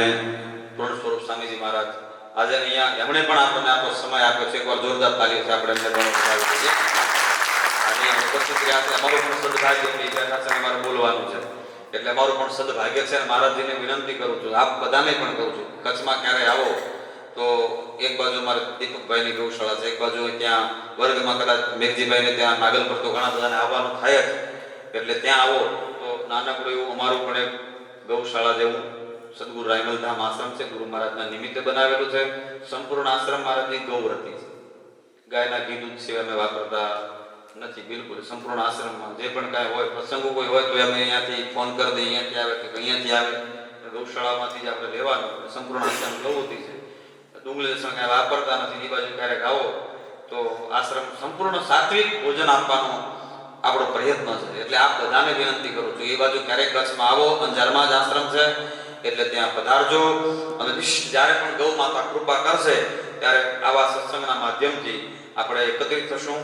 પૂર્ણ સ્વરૂપ સ્વામીજી મહારાજ આજે અહીંયા એમણે પણ આપણને આટલો સમય આપ્યો છે. એકવાર જોરદાર તાલીઓથી આપણે એમને પણ વધાવી દઈએ. આજે ઉપસ્થિત રહ્યા છે. અમારું પણ સદભાગ્ય છે, બેઠા છે, અમારે બોલવાનું છે એટલે અમારું પણ સદભાગ્ય છે. મહારાજજીને વિનંતી કરું છું, આપ બધાને પણ કહું છું, કચ્છમાં ક્યારે આવો તો એક બાજુ મારે દીપકભાઈની ગૌશાળા છે, એક બાજુ ત્યાં વર્ગમાં કદાચ મેઘજીભાઈને ત્યાં નાગલ પર તો ઘણા બધાને આવવાનું થાય જ. એટલે ત્યાં આવો તો નાનકડું એવું અમારું પણ એક ગૌશાળા જેવું સદગુરુ રાયમલધામ આશ્રમ છે, ગુરુ મહારાજના નિમિત્તે બનાવેલું છે. સંપૂર્ણ આશ્રમ મહારાજની ગૌરતી છે. ગાયના ઘી દૂધ સિવાય અમે વાપરતા નથી બિલકુલ. સંપૂર્ણ આશ્રમમાં જે પણ કાંઈ હોય, પ્રસંગો કોઈ હોય તો અમે અહીંયાથી ફોન કરી દઈએ, અહીંયાથી આવે કે અહીંયાથી આવે, ગૌશાળામાંથી જ આપણે લેવાનું. સંપૂર્ણ આશ્રમ ગૌવતી છે. ડુંગળી લસણ કાંઈ વાપરતા નથી. એ બાજુ ક્યારેક આવો તો આશ્રમ સંપૂર્ણ સાત્વિક ભોજન આપવાનો આપણો પ્રયત્ન છે. એટલે આપ બધાને વિનંતી કરું છું, એ બાજુ ક્યારેક કચ્છમાં આવો, અંજારમાં જ આશ્રમ છે એટલે ત્યાં પધારજો. અને જ્યારે પણ ગૌ માતા કૃપા કરશે ત્યારે આવા સત્સંગના માધ્યમથી આપણે એકત્રિત થશું.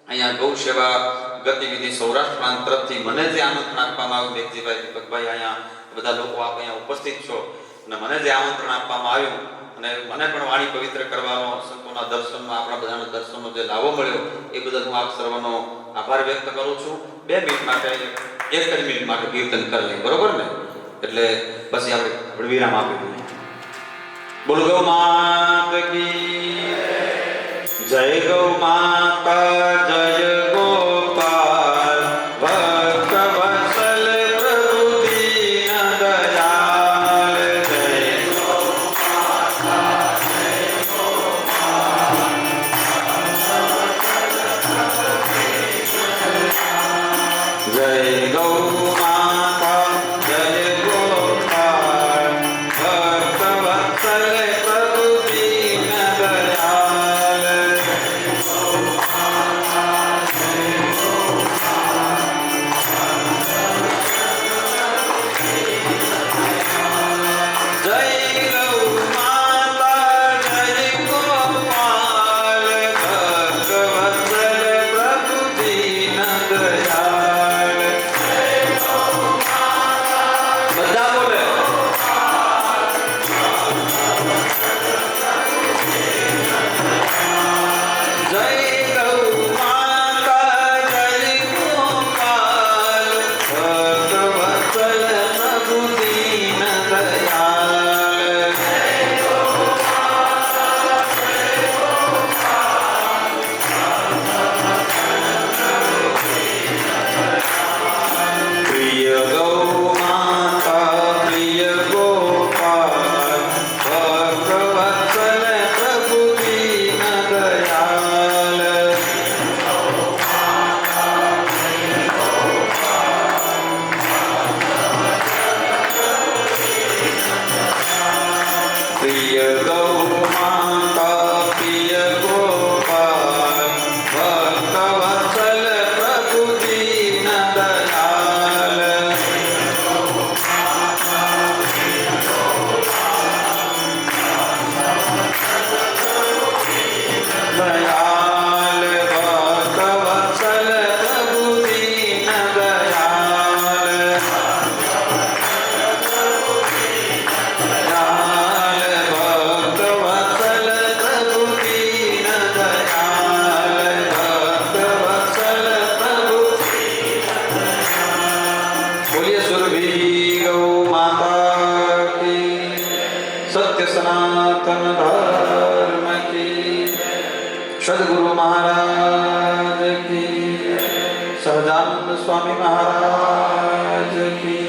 અહીંયા ગૌ સેવા ગતિવિધિ સૌરાષ્ટ્ર પ્રાંત તરફથી મને જે આમંત્રણ આપવામાં આવ્યું, મેઘજીભાઈ, દીપકભાઈ, અહીંયા બધા લોકો આપ અહીંયા ઉપસ્થિત છો અને મને જે આમંત્રણ આપવામાં આવ્યું અને મને પણ વાણી પવિત્ર કરવાનો, સંતોના દર્શનમાં, આપણા બધાના દર્શનનો જે લાભો મળ્યો એ બદલ હું આપ સર્વનો આભાર વ્યક્ત કરું છું. 2 મિનિટ માટે, 1 જ મિનિટ માટે કીર્તન કરી લઈએ, બરોબર ને? એટલે પછી આપણે વિરામ આપી દઈએ. બોલ ગૌ માત કી જય. ગૌ માતા જય. ગોપાલ ભક્ત વત્સલ પ્રભુ દીન દયાળ. જય ગૌ માતા જય. ગોપાલ જય. ગૌ માતા જય. ગોપાલ ભક્ત વત્સલ પ્રભુ દીન દયાળ. सत्य सनातन धर्म की, सद्गुरु महाराज की, सहजानंद स्वामी महाराज की,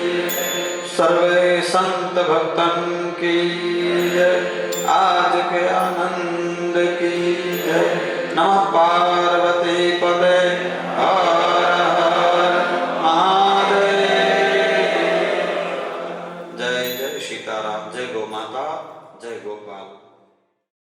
सर्वे संत भक्तन की जय, आज के आनंद की जय। नमः पार्वती पते हर हर महादेव। जय जय सीताराम, जय गौ माता, जय गोपाल।